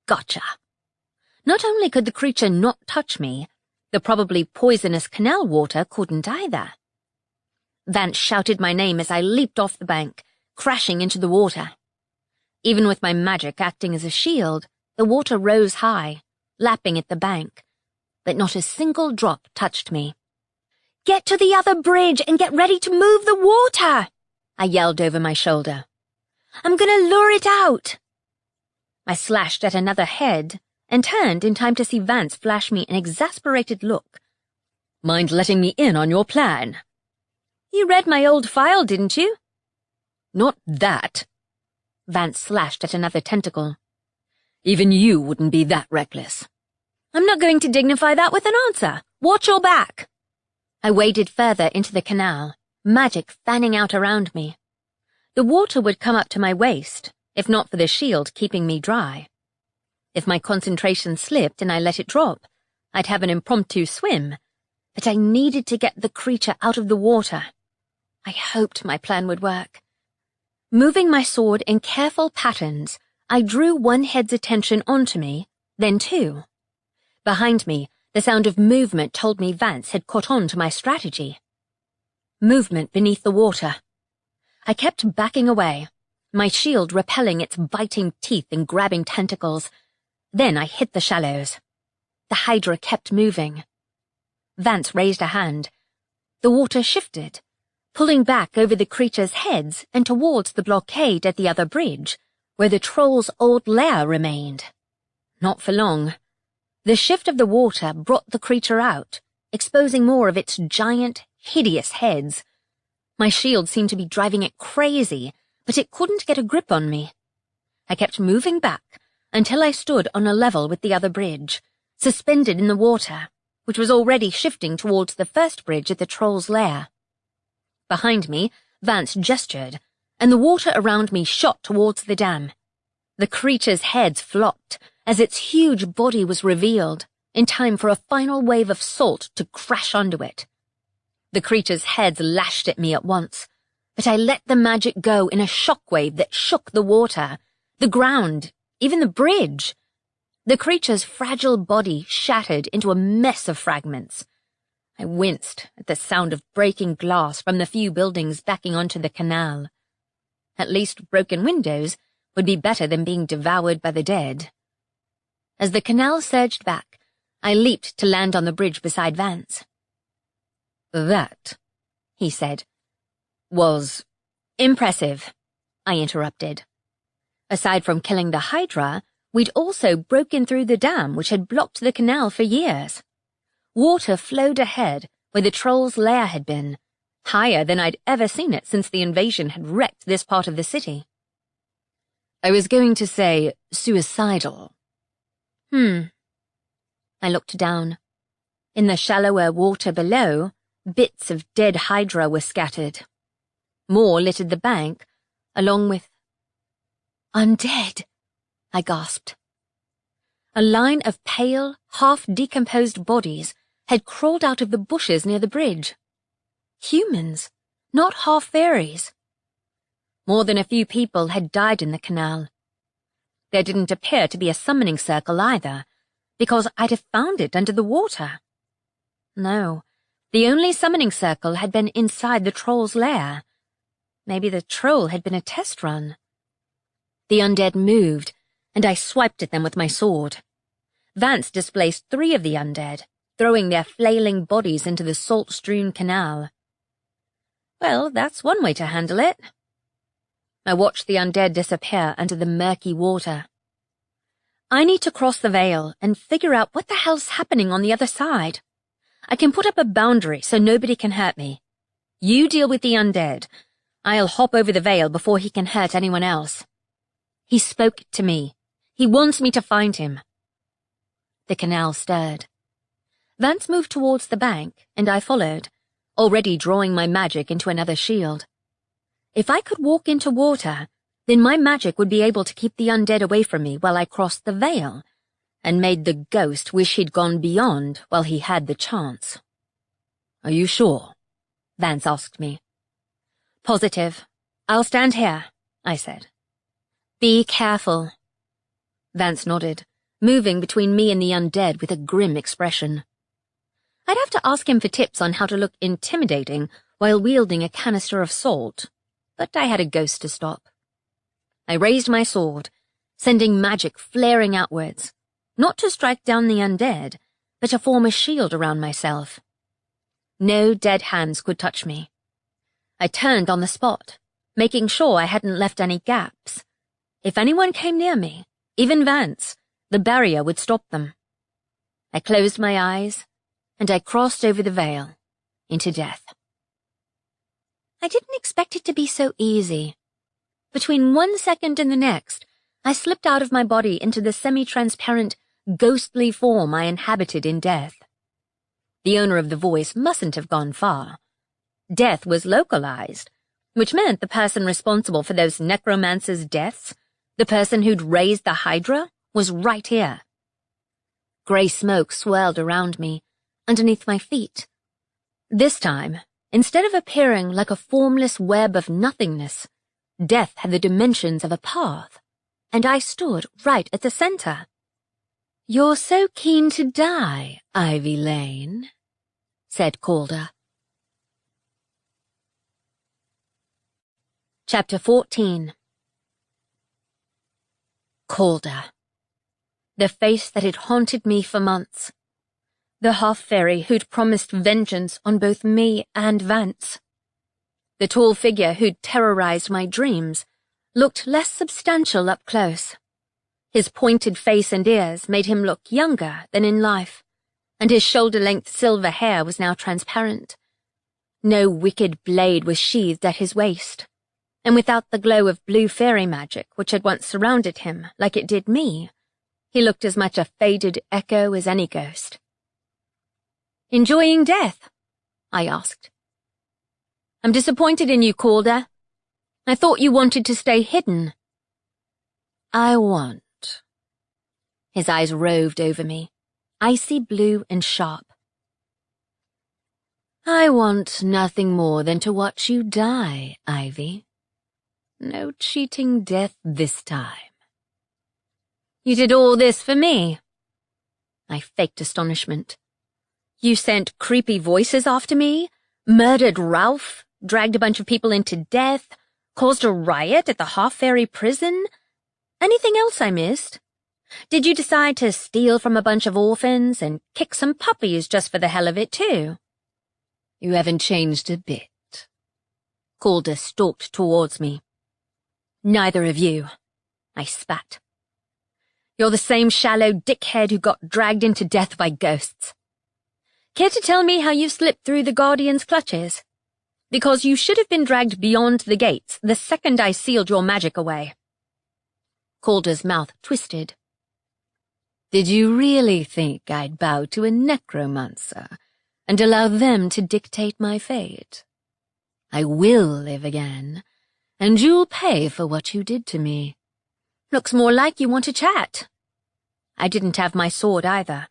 Speaker 2: Gotcha. Not only could the creature not touch me, the probably poisonous canal water couldn't either. Vance shouted my name as I leaped off the bank, crashing into the water. Even with my magic acting as a shield, the water rose high, lapping at the bank, but not a single drop touched me. Get to the other bridge and get ready to move the water, I yelled over my shoulder. I'm gonna lure it out. I slashed at another head and turned in time to see Vance flash me an exasperated look.
Speaker 3: Mind letting me in on your plan?
Speaker 2: You read my old file, didn't you?
Speaker 3: Not that.
Speaker 2: Vance slashed at another tentacle.
Speaker 3: Even you wouldn't be that reckless.
Speaker 2: I'm not going to dignify that with an answer. Watch your back. I waded further into the canal, magic fanning out around me. The water would come up to my waist, if not for the shield keeping me dry. If my concentration slipped and I let it drop, I'd have an impromptu swim, but I needed to get the creature out of the water. I hoped my plan would work. Moving my sword in careful patterns, I drew one head's attention onto me, then 2. Behind me, the sound of movement told me Vance had caught on to my strategy. Movement beneath the water. I kept backing away, my shield repelling its biting teeth and grabbing tentacles. Then I hit the shallows. The Hydra kept moving. Vance raised a hand. The water shifted, pulling back over the creature's heads and towards the blockade at the other bridge, where the troll's old lair remained. Not for long. The shift of the water brought the creature out, exposing more of its giant, hideous heads. My shield seemed to be driving it crazy, but it couldn't get a grip on me. I kept moving back until I stood on a level with the other bridge, suspended in the water, which was already shifting towards the first bridge at the troll's lair. Behind me, Vance gestured, and the water around me shot towards the dam. The creature's head flopped as its huge body was revealed, in time for a final wave of salt to crash onto it. The creature's heads lashed at me at once, but I let the magic go in a shockwave that shook the water, the ground, even the bridge. The creature's fragile body shattered into a mess of fragments. I winced at the sound of breaking glass from the few buildings backing onto the canal. At least broken windows would be better than being devoured by the dead. As the canal surged back, I leaped to land on the bridge beside Vance.
Speaker 3: That,
Speaker 2: he said.
Speaker 3: Was
Speaker 2: impressive, I interrupted. Aside from killing the Hydra, We'd also broken through the dam which had blocked the canal for years. Water flowed ahead where the troll's lair had been, higher than I'd ever seen it since the invasion had wrecked this part of the city.
Speaker 3: I was going to say suicidal.
Speaker 2: I looked down. In the shallower water below, bits of dead hydra were scattered. More littered the bank, along with... "Undead," I gasped. A line of pale, half-decomposed bodies had crawled out of the bushes near the bridge. Humans, not half-fairies. More than a few people had died in the canal. There didn't appear to be a summoning circle either, because I'd have found it under the water. No, the only summoning circle had been inside the troll's lair. Maybe the troll had been a test run. The undead moved, and I swiped at them with my sword. Vance displaced 3 of the undead, throwing their flailing bodies into the salt-strewn canal. Well, that's one way to handle it. I watched the undead disappear under the murky water. I need to cross the veil and figure out what the hell's happening on the other side. I can put up a boundary so nobody can hurt me. You deal with the undead. I'll hop over the veil before he can hurt anyone else. He spoke to me. He wants me to find him. The canal stirred. Vance moved towards the bank, and I followed, already drawing my magic into another shield. If I could walk into water, then my magic would be able to keep the undead away from me while I crossed the veil, and made the ghost wish he'd gone beyond while he had the chance.
Speaker 3: "Are you sure?"
Speaker 2: Vance asked me. "Positive. I'll stand here," I said. "Be careful." Vance nodded, moving between me and the undead with a grim expression. I'd have to ask him for tips on how to look intimidating while wielding a canister of salt, but I had a ghost to stop. I raised my sword, sending magic flaring outwards, not to strike down the undead, but to form a shield around myself. No dead hands could touch me. I turned on the spot, making sure I hadn't left any gaps. If anyone came near me, even Vance, the barrier would stop them. I closed my eyes, and I crossed over the veil, into death. I didn't expect it to be so easy. Between 1 second and the next, I slipped out of my body into the semi-transparent, ghostly form I inhabited in death. The owner of the voice mustn't have gone far. Death was localized, which meant the person responsible for those necromancers' deaths, the person who'd raised the Hydra, was right here. Grey smoke swirled around me, underneath my feet. This time, instead of appearing like a formless web of nothingness, death had the dimensions of a path, and I stood right at the center.
Speaker 3: "You're so keen to die, Ivy Lane," said Calder.
Speaker 2: Chapter 14. Calder. The face that had haunted me for months. The half-fairy who'd promised vengeance on both me and Vance. The tall figure who'd terrorized my dreams looked less substantial up close. His pointed face and ears made him look younger than in life, and his shoulder-length silver hair was now transparent. No wicked blade was sheathed at his waist, and without the glow of blue fairy magic which had once surrounded him like it did me, he looked as much a faded echo as any ghost. "Enjoying death?" I asked. "I'm disappointed in you, Calder. I thought you wanted to stay hidden."
Speaker 3: "I want."
Speaker 2: His eyes roved over me, icy blue and sharp.
Speaker 3: "I want nothing more than to watch you die, Ivy. No cheating death this time."
Speaker 2: "You did all this for me?" I faked astonishment. "You sent creepy voices after me, murdered Ralph, dragged a bunch of people into death, caused a riot at the half-fairy prison? Anything else I missed? Did you decide to steal from a bunch of orphans and kick some puppies just for the hell of it, too?"
Speaker 3: "You haven't changed a bit."
Speaker 2: Calder stalked towards me. "Neither of you," I spat. You're the same shallow dickhead who got dragged into death by ghosts. Care to tell me how you slipped through the Guardian's clutches? Because you should have been dragged beyond the gates the second I sealed your magic away.
Speaker 3: Calder's mouth twisted. Did you really think I'd bow to a necromancer and allow them to dictate my fate? I will live again, and you'll pay for what you did to me.
Speaker 2: Looks more like you want to chat. I didn't have my sword either,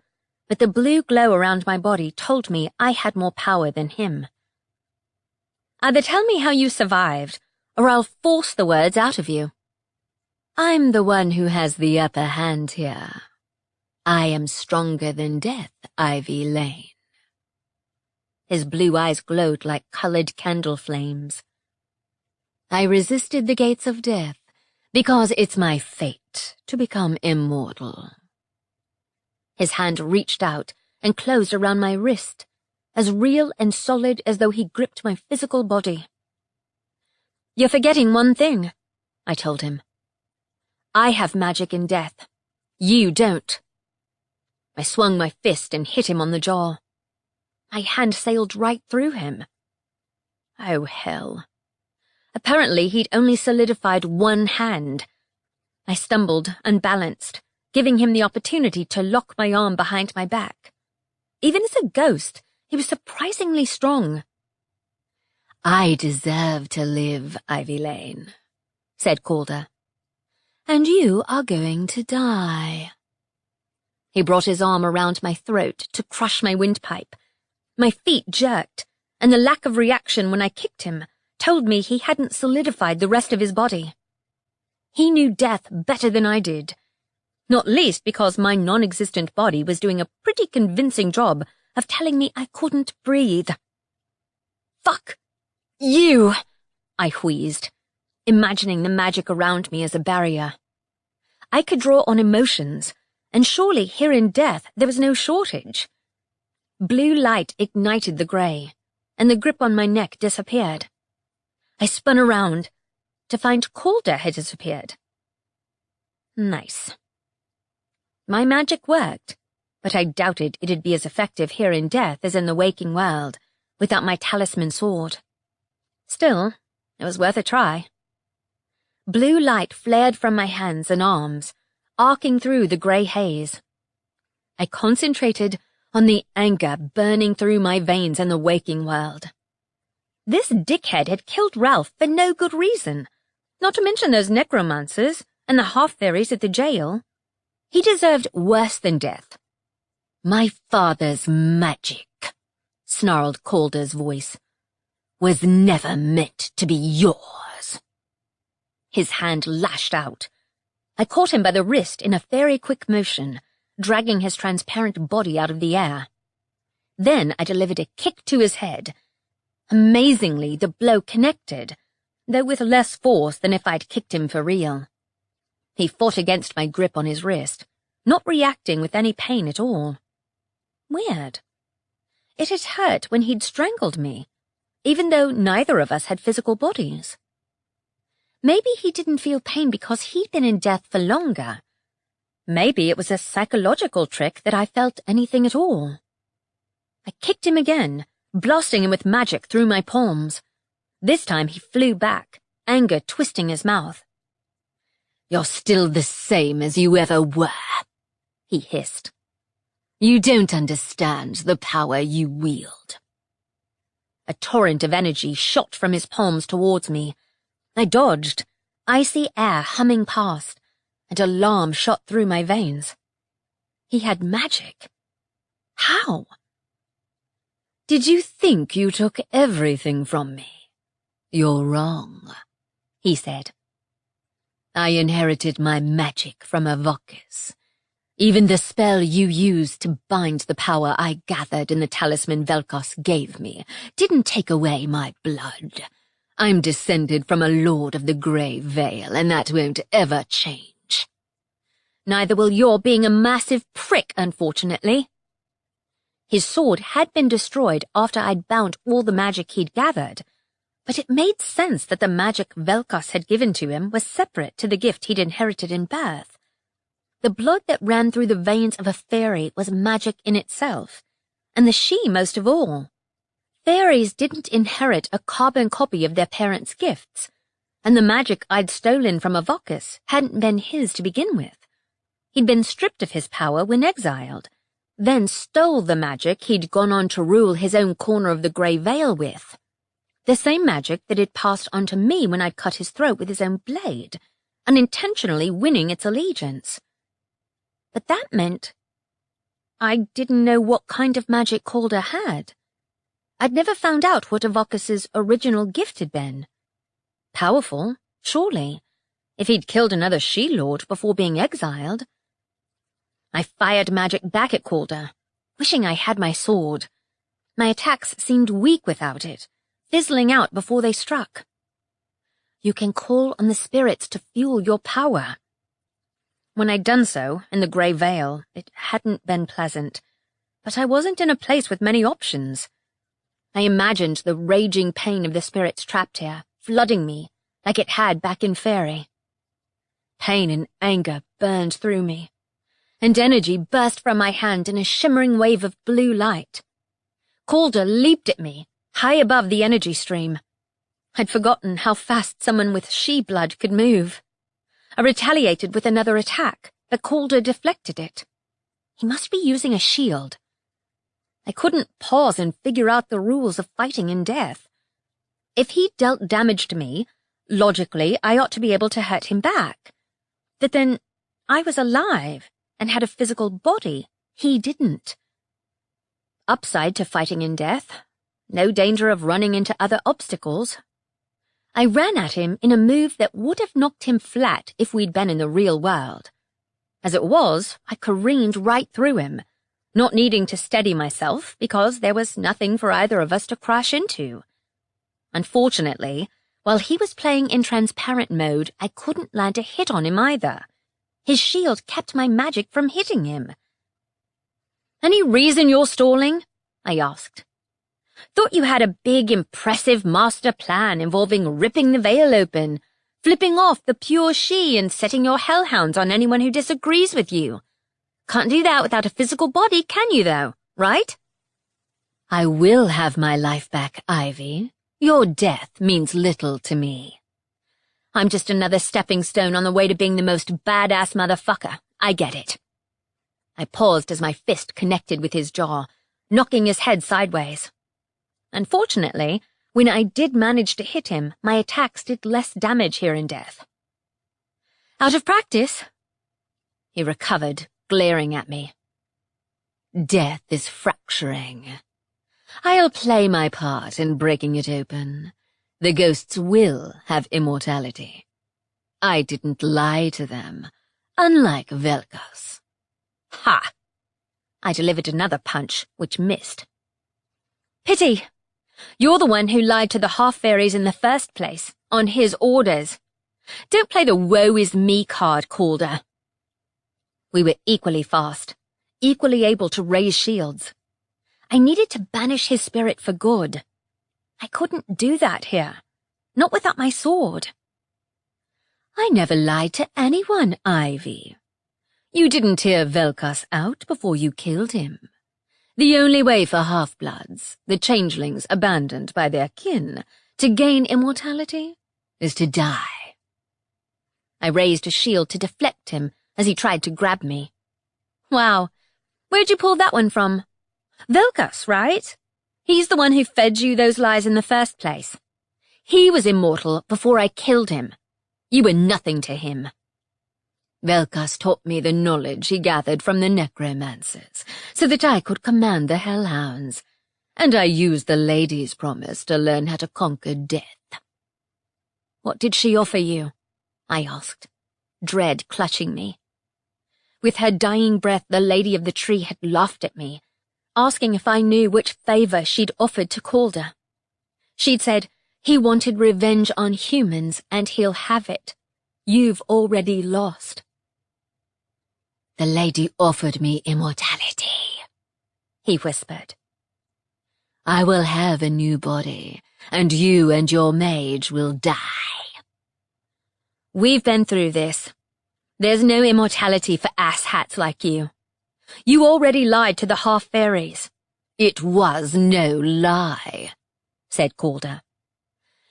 Speaker 2: but the blue glow around my body told me I had more power than him. Either tell me how you survived, or I'll force the words out of you.
Speaker 3: I'm the one who has the upper hand here. I am stronger than death, Ivy Lane.
Speaker 2: His blue eyes glowed like colored candle flames.
Speaker 3: I resisted the gates of death because it's my fate to become immortal.
Speaker 2: His hand reached out and closed around my wrist, as real and solid as though he gripped my physical body. You're forgetting one thing, I told him. I have magic in death. You don't. I swung my fist and hit him on the jaw. My hand sailed right through him. Oh, hell. Apparently, he'd only solidified one hand. I stumbled, unbalanced, giving him the opportunity to lock my arm behind my back. Even as a ghost, he was surprisingly strong.
Speaker 3: I deserve to live, Ivy Lane, said Calder. And you are going to die.
Speaker 2: He brought his arm around my throat to crush my windpipe. My feet jerked, and the lack of reaction when I kicked him told me he hadn't solidified the rest of his body. He knew death better than I did, not least because my non-existent body was doing a pretty convincing job of telling me I couldn't breathe. Fuck you, I wheezed, imagining the magic around me as a barrier. I could draw on emotions, and surely here in death there was no shortage. Blue light ignited the grey, and the grip on my neck disappeared. I spun around to find Calder had disappeared. Nice. My magic worked, but I doubted it'd be as effective here in death as in the waking world, without my talisman sword. Still, it was worth a try. Blue light flared from my hands and arms, arcing through the grey haze. I concentrated on the anger burning through my veins in the waking world. This dickhead had killed Ralph for no good reason, not to mention those necromancers and the half-fairies at the jail. He deserved worse than death.
Speaker 3: My father's magic, snarled Calder's voice, was never meant to be yours.
Speaker 2: His hand lashed out. I caught him by the wrist in a very quick motion, dragging his transparent body out of the air. Then I delivered a kick to his head. Amazingly, the blow connected, though with less force than if I'd kicked him for real. He fought against my grip on his wrist, not reacting with any pain at all. Weird. It had hurt when he'd strangled me, even though neither of us had physical bodies. Maybe he didn't feel pain because he'd been in death for longer. Maybe it was a psychological trick that I felt anything at all. I kicked him again, blasting him with magic through my palms. This time he flew back, anger twisting his mouth.
Speaker 3: You're still the same as you ever were, he hissed. You don't understand the power you wield.
Speaker 2: A torrent of energy shot from his palms towards me. I dodged, icy air humming past, and alarm shot through my veins. He had magic. How?
Speaker 3: Did you think you took everything from me? You're wrong, he said. I inherited my magic from Avocus. Even the spell you used to bind the power I gathered in the talisman Velkos gave me didn't take away my blood. I'm descended from a lord of the Grey Vale, and that won't ever change.
Speaker 2: Neither will your being a massive prick, unfortunately. His sword had been destroyed after I'd bound all the magic he'd gathered, but it made sense that the magic Velkos had given to him was separate to the gift he'd inherited in birth. The blood that ran through the veins of a Faerie was magic in itself, and the she most of all. Fairies didn't inherit a carbon copy of their parents' gifts, and the magic I'd stolen from Avocus hadn't been his to begin with. He'd been stripped of his power when exiled, then stole the magic he'd gone on to rule his own corner of the Grey Vale with. The same magic that had passed on to me when I'd cut his throat with his own blade, unintentionally winning its allegiance. But that meant I didn't know what kind of magic Calder had. I'd never found out what Avocus's original gift had been. Powerful, surely, if he'd killed another she-lord before being exiled. I fired magic back at Calder, wishing I had my sword. My attacks seemed weak without it, fizzling out before they struck. You can call on the spirits to fuel your power. When I'd done so, in the Grey Vale, it hadn't been pleasant, but I wasn't in a place with many options. I imagined the raging pain of the spirits trapped here, flooding me, like it had back in Faerie. Pain and anger burned through me, and energy burst from my hand in a shimmering wave of blue light. Calder leaped at me, high above the energy stream. I'd forgotten how fast someone with she-blood could move. I retaliated with another attack, but Calder deflected it. He must be using a shield. I couldn't pause and figure out the rules of fighting in death. If he dealt damage to me, logically I ought to be able to hurt him back. But then I was alive and had a physical body. He didn't. Upside to fighting in death. No danger of running into other obstacles. I ran at him in a move that would have knocked him flat if we'd been in the real world. As it was, I careened right through him, not needing to steady myself because there was nothing for either of us to crash into. Unfortunately, while he was playing in transparent mode, I couldn't land a hit on him either. His shield kept my magic from hitting him. "Any reason you're stalling?" I asked. "Thought you had a big, impressive master plan involving ripping the veil open, flipping off the pure she and setting your hellhounds on anyone who disagrees with you. Can't do that without a physical body, can you, though, right?" "I will have my life back, Ivy. Your death means little to me. I'm just another stepping stone on the way to being the most badass motherfucker. I get it." I paused as my fist connected with his jaw, knocking his head sideways. Unfortunately, when I did manage to hit him, my attacks did less damage here in death. "Out of practice?" He recovered, glaring at me. "Death is fracturing. I'll play my part in breaking it open. The ghosts will have immortality. I didn't lie to them, unlike Velkos." Ha! I delivered another punch, which missed. "Pity. You're the one who lied to the half-fairies in the first place, on his orders. Don't play the woe is me card, Calder." We were equally fast, equally able to raise shields. I needed to banish his spirit for good. I couldn't do that here, not without my sword. "I never lied to anyone, Ivy. You didn't hear Velkos out before you killed him. The only way for half-bloods, the changelings abandoned by their kin, to gain immortality is to die." I raised a shield to deflect him as he tried to grab me. "Wow, where'd you pull that one from? Velkos, right? He's the one who fed you those lies in the first place. He was immortal before I killed him. You were nothing to him." "Velkos taught me the knowledge he gathered from the necromancers, so that I could command the hellhounds, and I used the lady's promise to learn how to conquer death." "What did she offer you?" I asked, dread clutching me. With her dying breath, the lady of the tree had laughed at me, asking if I knew which favor she'd offered to Calder. She'd said, "He wanted revenge on humans, and he'll have it. You've already lost." "The lady offered me immortality," he whispered. "I will have a new body, and you and your mage will die." "We've been through this. There's no immortality for asshats like you. You already lied to the half-fairies.
Speaker 3: It was no lie, said Calder.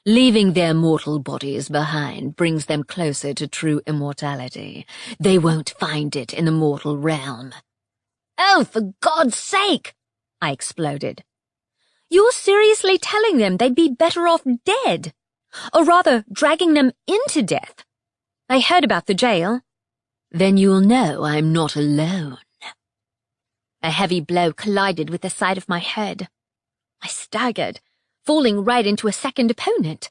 Speaker 3: Leaving their mortal bodies behind brings them closer to true immortality. They won't find it in the mortal realm.
Speaker 2: Oh, for God's sake! I exploded. You're seriously telling them they'd be better off dead? Or rather, dragging them into death? I heard about the jail.
Speaker 3: Then you'll know I'm not alone.
Speaker 2: A heavy blow collided with the side of my head. I staggered, falling right into a second opponent.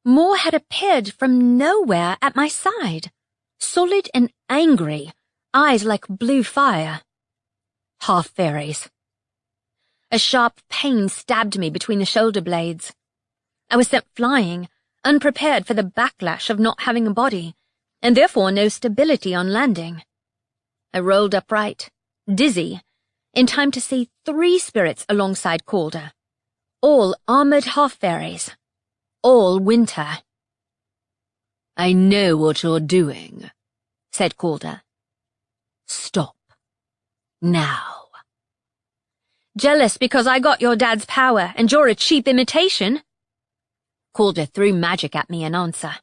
Speaker 2: More had appeared from nowhere at my side, solid and angry, eyes like blue fire. Half-fairies. A sharp pain stabbed me between the shoulder blades. I was sent flying, unprepared for the backlash of not having a body, and therefore no stability on landing. I rolled upright, dizzy, in time to see 3 spirits alongside Calder. All armored half-fairies. All winter.
Speaker 3: I know what you're doing, said Calder. Stop. Now.
Speaker 2: Jealous because I got your dad's power and you're a cheap imitation? Calder threw magic at me in answer.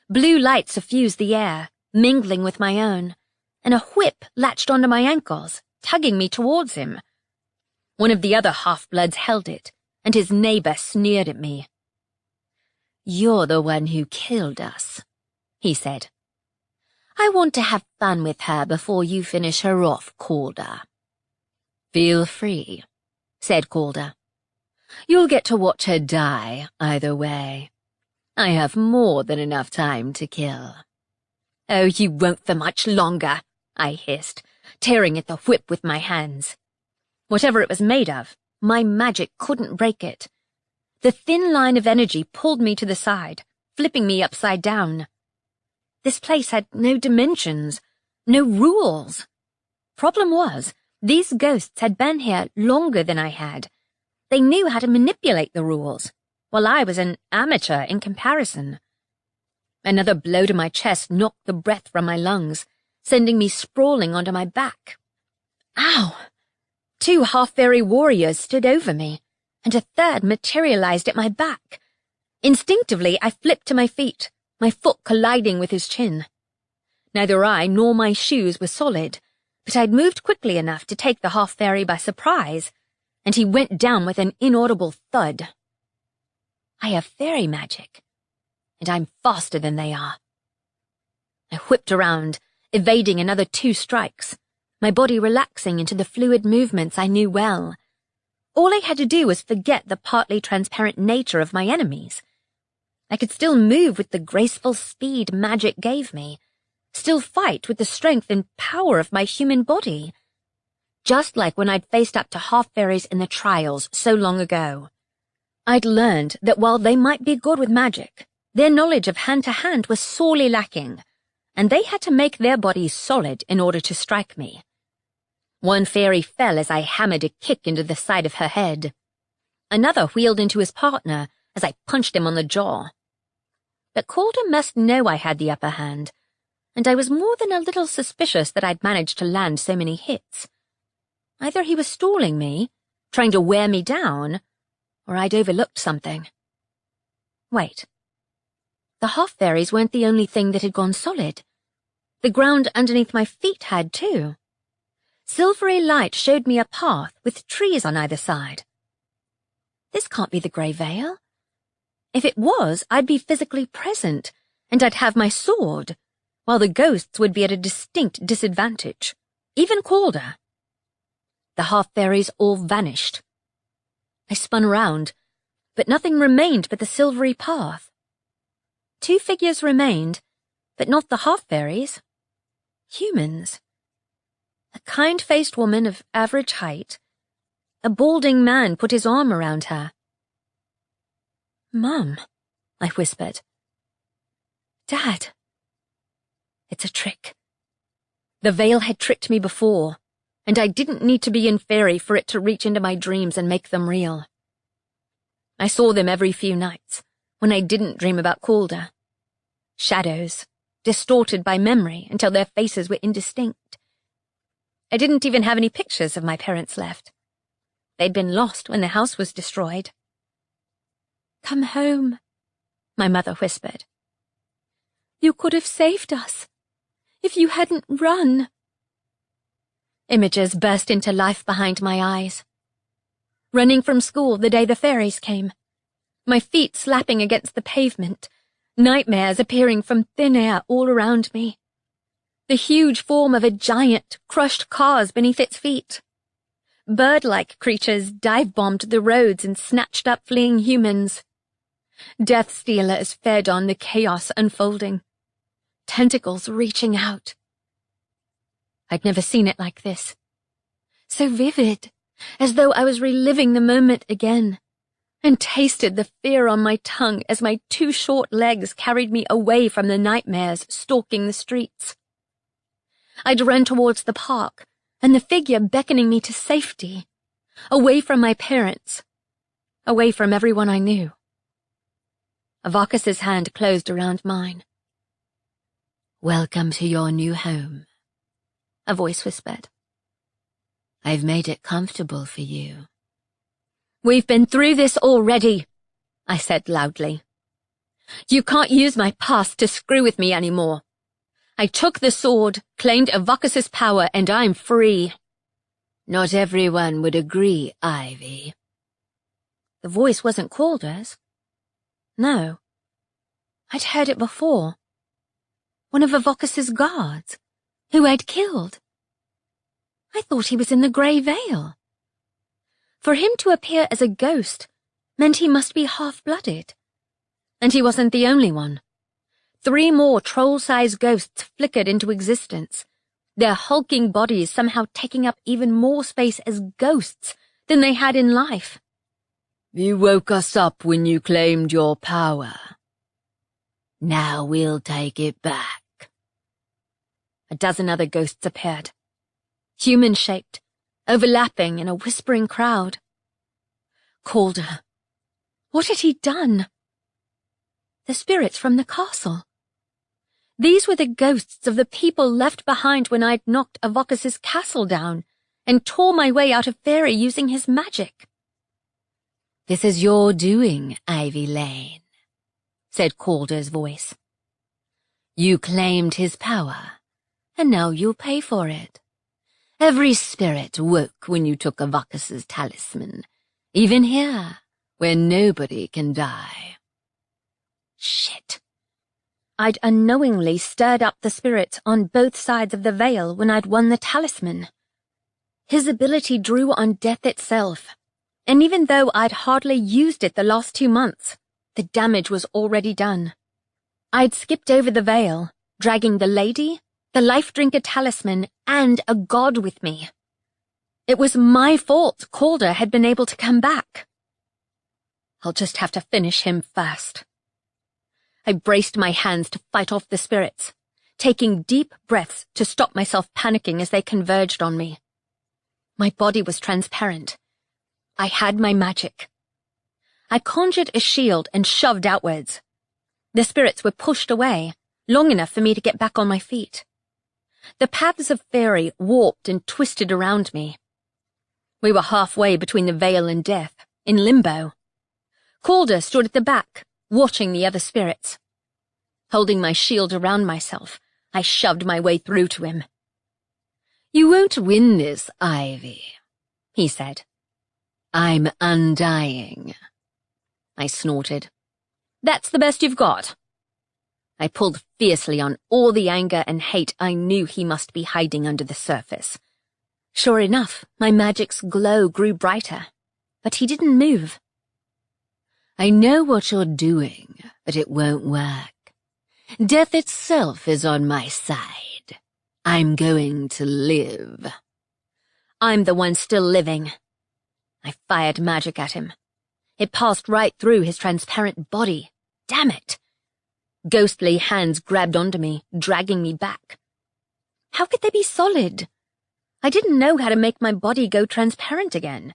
Speaker 2: Blue light suffused the air, mingling with my own, and a whip latched onto my ankles, tugging me towards him. One of the other half-bloods held it, and his neighbor sneered at me.
Speaker 3: You're the one who killed us, he said. I want to have fun with her before you finish her off, Calder. Feel free, said Calder. You'll get to watch her die either way. I have more than enough time to kill.
Speaker 2: Oh, you won't for much longer, I hissed, tearing at the whip with my hands. Whatever it was made of, my magic couldn't break it. The thin line of energy pulled me to the side, flipping me upside down. This place had no dimensions, no rules. Problem was, these ghosts had been here longer than I had. They knew how to manipulate the rules, while I was an amateur in comparison. Another blow to my chest knocked the breath from my lungs, sending me sprawling onto my back. Ow! 2 half-fairy warriors stood over me, and a third materialized at my back. Instinctively, I flipped to my feet, my foot colliding with his chin. Neither I nor my shoes were solid, but I'd moved quickly enough to take the half-fairy by surprise, and he went down with an inaudible thud. I have fairy magic, and I'm faster than they are. I whipped around, evading another 2 strikes, my body relaxing into the fluid movements I knew well. All I had to do was forget the partly transparent nature of my enemies. I could still move with the graceful speed magic gave me, still fight with the strength and power of my human body. Just like when I'd faced up to half-fairies in the trials so long ago. I'd learned that while they might be good with magic, their knowledge of hand-to-hand was sorely lacking, and they had to make their bodies solid in order to strike me. One fairy fell as I hammered a kick into the side of her head. Another wheeled into his partner as I punched him on the jaw. But Calder must know I had the upper hand, and I was more than a little suspicious that I'd managed to land so many hits. Either he was stalling me, trying to wear me down, or I'd overlooked something. Wait. The half-fairies weren't the only thing that had gone solid. The ground underneath my feet had too. Silvery light showed me a path with trees on either side. This can't be the Grey Veil. If it was, I'd be physically present, and I'd have my sword, while the ghosts would be at a distinct disadvantage, even Calder. The half-fairies all vanished. I spun around, but nothing remained but the silvery path. 2 figures remained, but not the half-fairies. Humans. A kind-faced woman of average height. A balding man put his arm around her. "Mum," I whispered. "Dad." It's a trick. The veil had tricked me before, and I didn't need to be in Faerie for it to reach into my dreams and make them real. I saw them every few nights, when I didn't dream about Calder. Shadows, distorted by memory until their faces were indistinct. I didn't even have any pictures of my parents left. They'd been lost when the house was destroyed. "Come home," my mother whispered. "You could have saved us if you hadn't run." Images burst into life behind my eyes. Running from school the day the fairies came, my feet slapping against the pavement, nightmares appearing from thin air all around me. The huge form of a giant crushed cars beneath its feet. Bird-like creatures dive-bombed the roads and snatched up fleeing humans. Death stealers fed on the chaos unfolding, tentacles reaching out. I'd never seen it like this. So vivid, as though I was reliving the moment again, and tasted the fear on my tongue as my 2 short legs carried me away from the nightmares stalking the streets. I'd run towards the park, and the figure beckoning me to safety, away from my parents, away from everyone I knew. Avakis's hand closed around mine.
Speaker 3: "Welcome to your new home," a voice whispered. "I've made it comfortable for you."
Speaker 2: "We've been through this already," I said loudly. "You can't use my past to screw with me anymore. I took the sword, claimed Avakis's power, and I'm free."
Speaker 3: "Not everyone would agree, Ivy."
Speaker 2: The voice wasn't Calder's. No. I'd heard it before. One of Avakis's guards, who I'd killed. I thought he was in the Grey Vale. For him to appear as a ghost meant he must be half-blooded. And he wasn't the only one. 3 more troll-sized ghosts flickered into existence, their hulking bodies somehow taking up even more space as ghosts than they had in life.
Speaker 3: "You woke us up when you claimed your power. Now we'll take it back."
Speaker 2: A dozen other ghosts appeared, human-shaped, overlapping in a whispering crowd. Calder. What had he done? The spirits from the castle. These were the ghosts of the people left behind when I'd knocked Avakis's castle down and tore my way out of Faerie using his magic.
Speaker 3: "This is your doing, Ivy Lane," said Calder's voice. "You claimed his power, and now you'll pay for it. Every spirit woke when you took Avakis's talisman, even here, where nobody can die."
Speaker 2: Shit. I'd unknowingly stirred up the spirits on both sides of the veil when I'd won the talisman. His ability drew on death itself, and even though I'd hardly used it the last 2 months, the damage was already done. I'd skipped over the veil, dragging the lady, the life-drinker talisman, and a god with me. It was my fault Calder had been able to come back. I'll just have to finish him first. I braced my hands to fight off the spirits, taking deep breaths to stop myself panicking as they converged on me. My body was transparent. I had my magic. I conjured a shield and shoved outwards. The spirits were pushed away, long enough for me to get back on my feet. The paths of Faerie warped and twisted around me. We were halfway between the veil and death, in limbo. Calder stood at the back, watching the other spirits. Holding my shield around myself, I shoved my way through to him.
Speaker 3: "You won't win this, Ivy," he said. "I'm undying."
Speaker 2: I snorted. "That's the best you've got." I pulled fiercely on all the anger and hate I knew he must be hiding under the surface. Sure enough, my magic's glow grew brighter, but he didn't move.
Speaker 3: "I know what you're doing, but it won't work. Death itself is on my side. I'm going to live."
Speaker 2: I'm the one still living. I fired magic at him. It passed right through his transparent body. Damn it! Ghostly hands grabbed onto me, dragging me back. How could they be solid? I didn't know how to make my body go transparent again.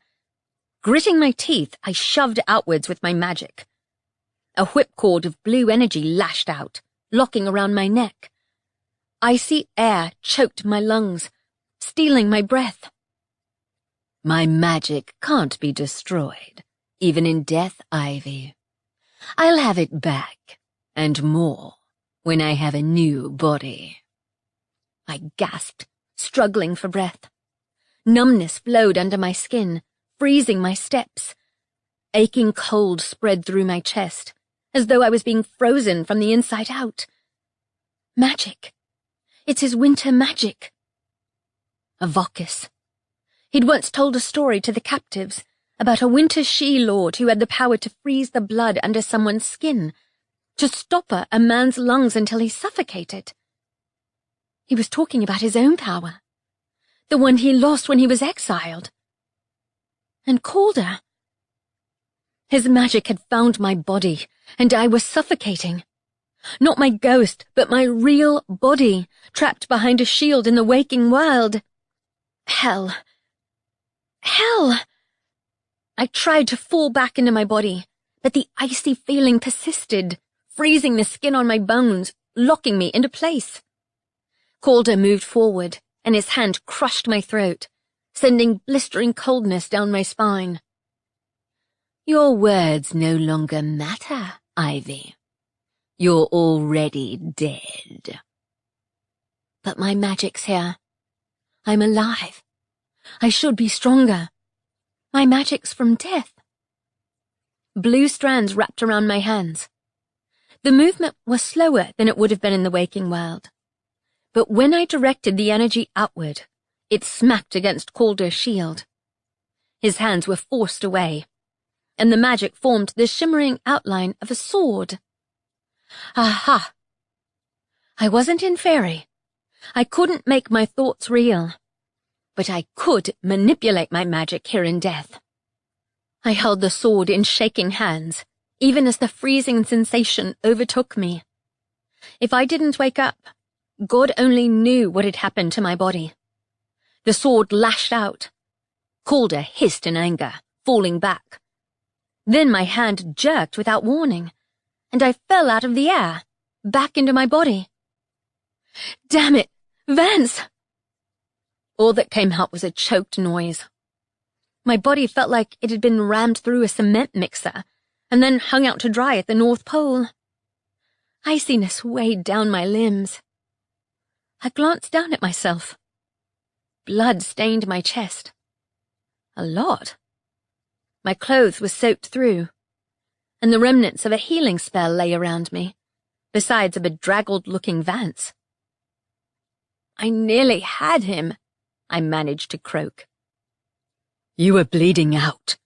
Speaker 2: Gritting my teeth, I shoved outwards with my magic. A whipcord of blue energy lashed out, locking around my neck, Icy air choked my lungs, stealing my breath.
Speaker 3: My magic can't be destroyed, even in death, Ivy. I'll have it back, and more, when I have a new body.
Speaker 2: I gasped, struggling for breath. Numbness flowed under my skin, freezing my steps. Aching cold spread through my chest, as though I was being frozen from the inside out. Magic. It's his winter magic. A Vocus. He'd once told a story to the captives about a winter she-lord who had the power to freeze the blood under someone's skin, to stopper a man's lungs until he suffocated. He was talking about his own power, the one he lost when he was exiled. And Calder. His magic had found my body, and I was suffocating. Not my ghost, but my real body, trapped behind a shield in the waking world. Hell. Hell! I tried to fall back into my body, but the icy feeling persisted, freezing the skin on my bones, locking me into place. Calder moved forward, and his hand crushed my throat, sending blistering coldness down my spine.
Speaker 3: Your words no longer matter, Ivy. You're already dead.
Speaker 2: But my magic's here. I'm alive. I should be stronger. My magic's from death. Blue strands wrapped around my hands. The movement was slower than it would have been in the waking world. But when I directed the energy outward, it smacked against Calder's shield. His hands were forced away, and the magic formed the shimmering outline of a sword. Aha! I wasn't in Faerie. I couldn't make my thoughts real, but I could manipulate my magic here in death. I held the sword in shaking hands, even as the freezing sensation overtook me. If I didn't wake up, God only knew what had happened to my body. The sword lashed out. Calder hissed in anger, falling back. Then my hand jerked without warning, and I fell out of the air, back into my body. Damn it, Vance! All that came out was a choked noise. My body felt like it had been rammed through a cement mixer and then hung out to dry at the North Pole. Iciness weighed down my limbs. I glanced down at myself. Blood stained my chest. A lot. My clothes were soaked through, and the remnants of a healing spell lay around me, besides a bedraggled-looking Vance. I nearly had him, I managed to croak.
Speaker 3: You were bleeding out,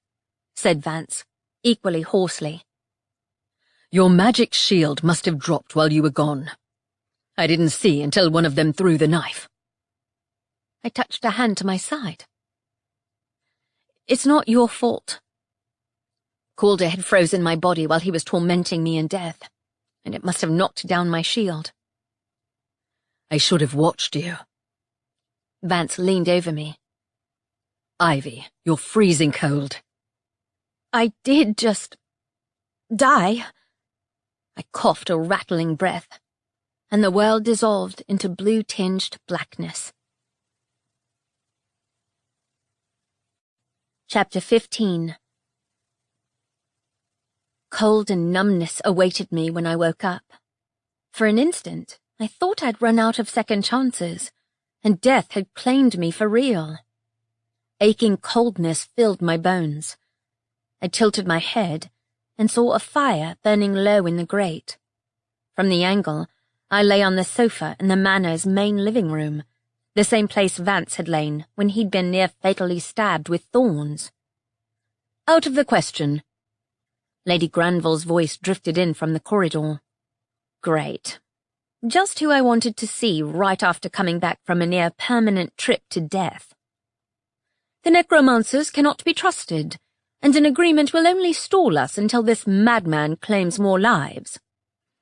Speaker 2: said Vance, equally hoarsely.
Speaker 3: Your magic shield must have dropped while you were gone. I didn't see until one of them threw the knife.
Speaker 2: I touched a hand to my side. It's not your fault. Calder had frozen my body while he was tormenting me in death, and it must have knocked down my shield.
Speaker 3: I should have watched you.
Speaker 2: Vance leaned over me.
Speaker 3: Ivy, you're freezing cold.
Speaker 2: I did just die. I coughed a rattling breath, and the world dissolved into blue-tinged blackness. Chapter 15. Cold and numbness awaited me when I woke up. For an instant, I thought I'd run out of second chances, and death had claimed me for real. Aching coldness filled my bones. I tilted my head and saw a fire burning low in the grate. From the angle, I lay on the sofa in the manor's main living room, the same place Vance had lain when he'd been near fatally stabbed with thorns. Out of the question. Lady Granville's voice drifted in from the corridor. Great. Just who I wanted to see right after coming back from a near-permanent trip to death. The necromancers cannot be trusted, and an agreement will only stall us until this madman claims more lives.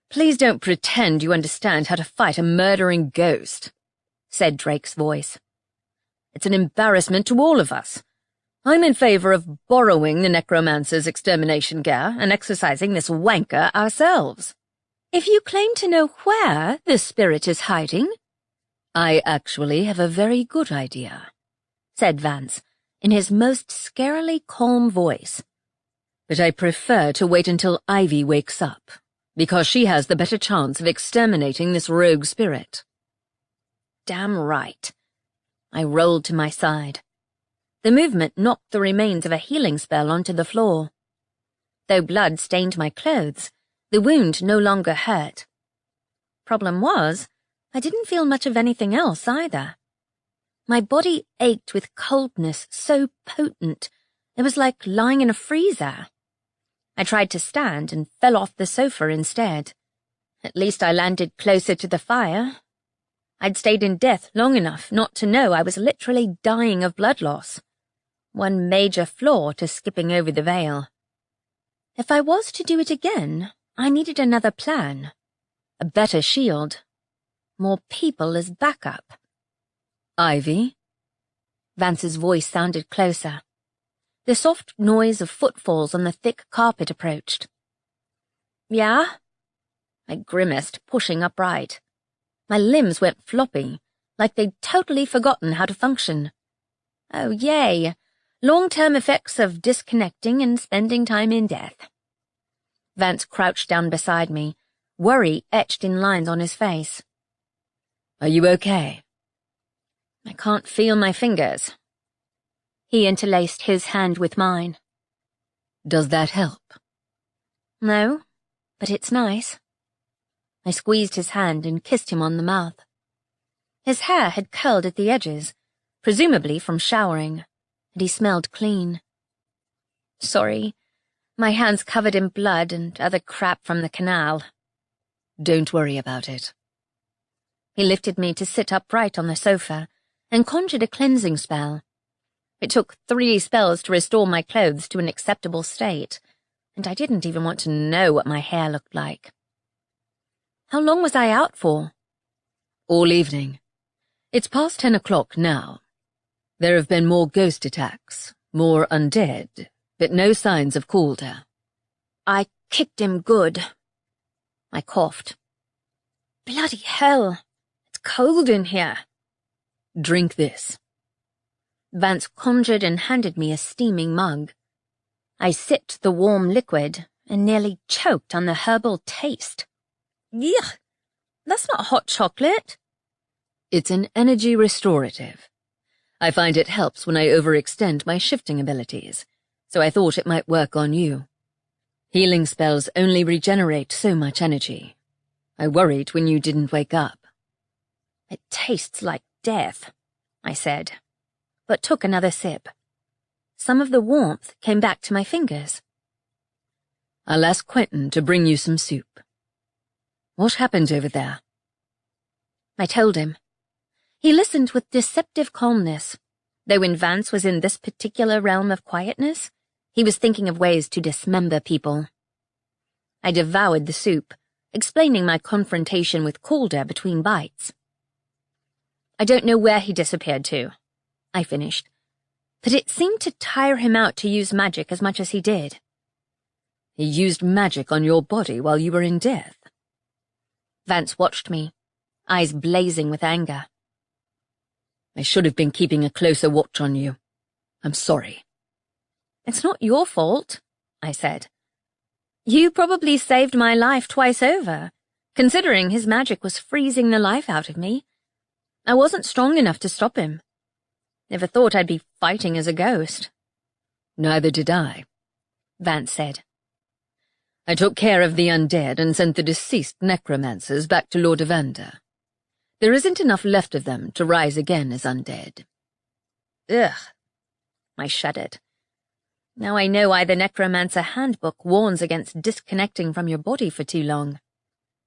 Speaker 2: Please don't pretend you understand how to fight a murdering ghost, said Drake's voice. It's an embarrassment to all of us. I'm in favor of borrowing the necromancer's extermination gear and exercising this wanker ourselves. If you claim to know where the spirit is hiding,
Speaker 3: I actually have a very good idea, said Vance, in his most scarily calm voice. But I prefer to wait until Ivy wakes up, because she has the better chance of exterminating this rogue spirit. Damn right. I rolled to my side. The movement knocked the remains of a healing spell onto the floor. Though blood stained my clothes, the wound no longer hurt. Problem was, I didn't feel much of anything else either. My body ached with coldness so potent, it was like lying in a freezer. I tried to stand and fell off the sofa instead. At least I landed closer to the fire. I'd stayed in death long enough not to know I was literally dying of blood loss. One major flaw to skipping over the veil. If I was to do it again, I needed another plan. A better shield. More people as backup. Ivy? Vance's voice sounded closer. The soft noise of footfalls on the thick carpet approached. Yeah? I grimaced, pushing upright. My limbs went floppy, like they'd totally forgotten how to function. Oh, yay! Long-term effects of disconnecting and spending time in death. Vance crouched down beside me, worry etched in lines on his face. Are you okay? I can't feel my fingers. He interlaced his hand with mine. Does that help? No, but it's nice. I squeezed his hand and kissed him on the mouth. His hair had curled at the edges, presumably from showering, and he smelled clean. Sorry, my hands covered in blood and other crap from the canal. Don't worry about it. He lifted me to sit upright on the sofa and conjured a cleansing spell. It took 3 spells to restore my clothes to an acceptable state, and I didn't even want to know what my hair looked like. How long was I out for? All evening. It's past 10 o'clock now. There have been more ghost attacks, more undead, but no signs of Calder. I kicked him good. I coughed. Bloody hell, it's cold in here. Drink this. Vance conjured and handed me a steaming mug. I sipped the warm liquid and nearly choked on the herbal taste. Yuck! That's not hot chocolate. It's an energy restorative. I find it helps when I overextend my shifting abilities, so I thought it might work on you. Healing spells only regenerate so much energy. I worried when you didn't wake up. It tastes like death, I said, but took another sip. Some of the warmth came back to my fingers. I'll ask Quentin to bring you some soup. What happened over there? I told him. He listened with deceptive calmness, though when Vance was in this particular realm of quietness, he was thinking of ways to dismember people. I devoured the soup, explaining my confrontation with Calder between bites. I don't know where he disappeared to, I finished, but it seemed to tire him out to use magic as much as he did. He used magic on your body while you were in death. Vance watched me, eyes blazing with anger. I should have been keeping a closer watch on you. I'm sorry. It's not your fault, I said. You probably saved my life twice over, considering his magic was freezing the life out of me. I wasn't strong enough to stop him. Never thought I'd be fighting as a ghost. Neither did I, Vance said. I took care of the undead and sent the deceased necromancers back to Lord Evander. There isn't enough left of them to rise again as undead. Ugh, I shuddered. Now I know why the Necromancer Handbook warns against disconnecting from your body for too long.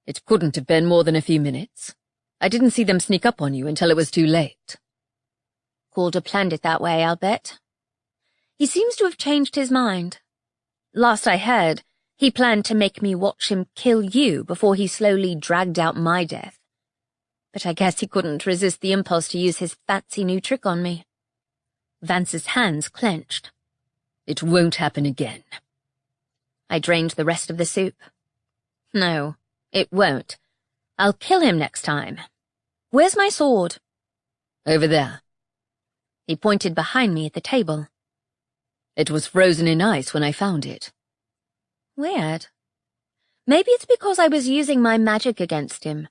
Speaker 3: It couldn't have been more than a few minutes. I didn't see them sneak up on you until it was too late. Calder planned it that way, I'll bet. He seems to have changed his mind. Last I heard, he planned to make me watch him kill you before he slowly dragged out my death. But I guess he couldn't resist the impulse to use his fancy new trick on me. Vance's hands clenched. It won't happen again. I drained the rest of the soup. No, it won't. I'll kill him next time.
Speaker 2: Where's my sword?
Speaker 3: Over there.
Speaker 2: He pointed behind me at the table.
Speaker 3: It was frozen in ice when I found it.
Speaker 2: Weird. Maybe it's because I was using my magic against him.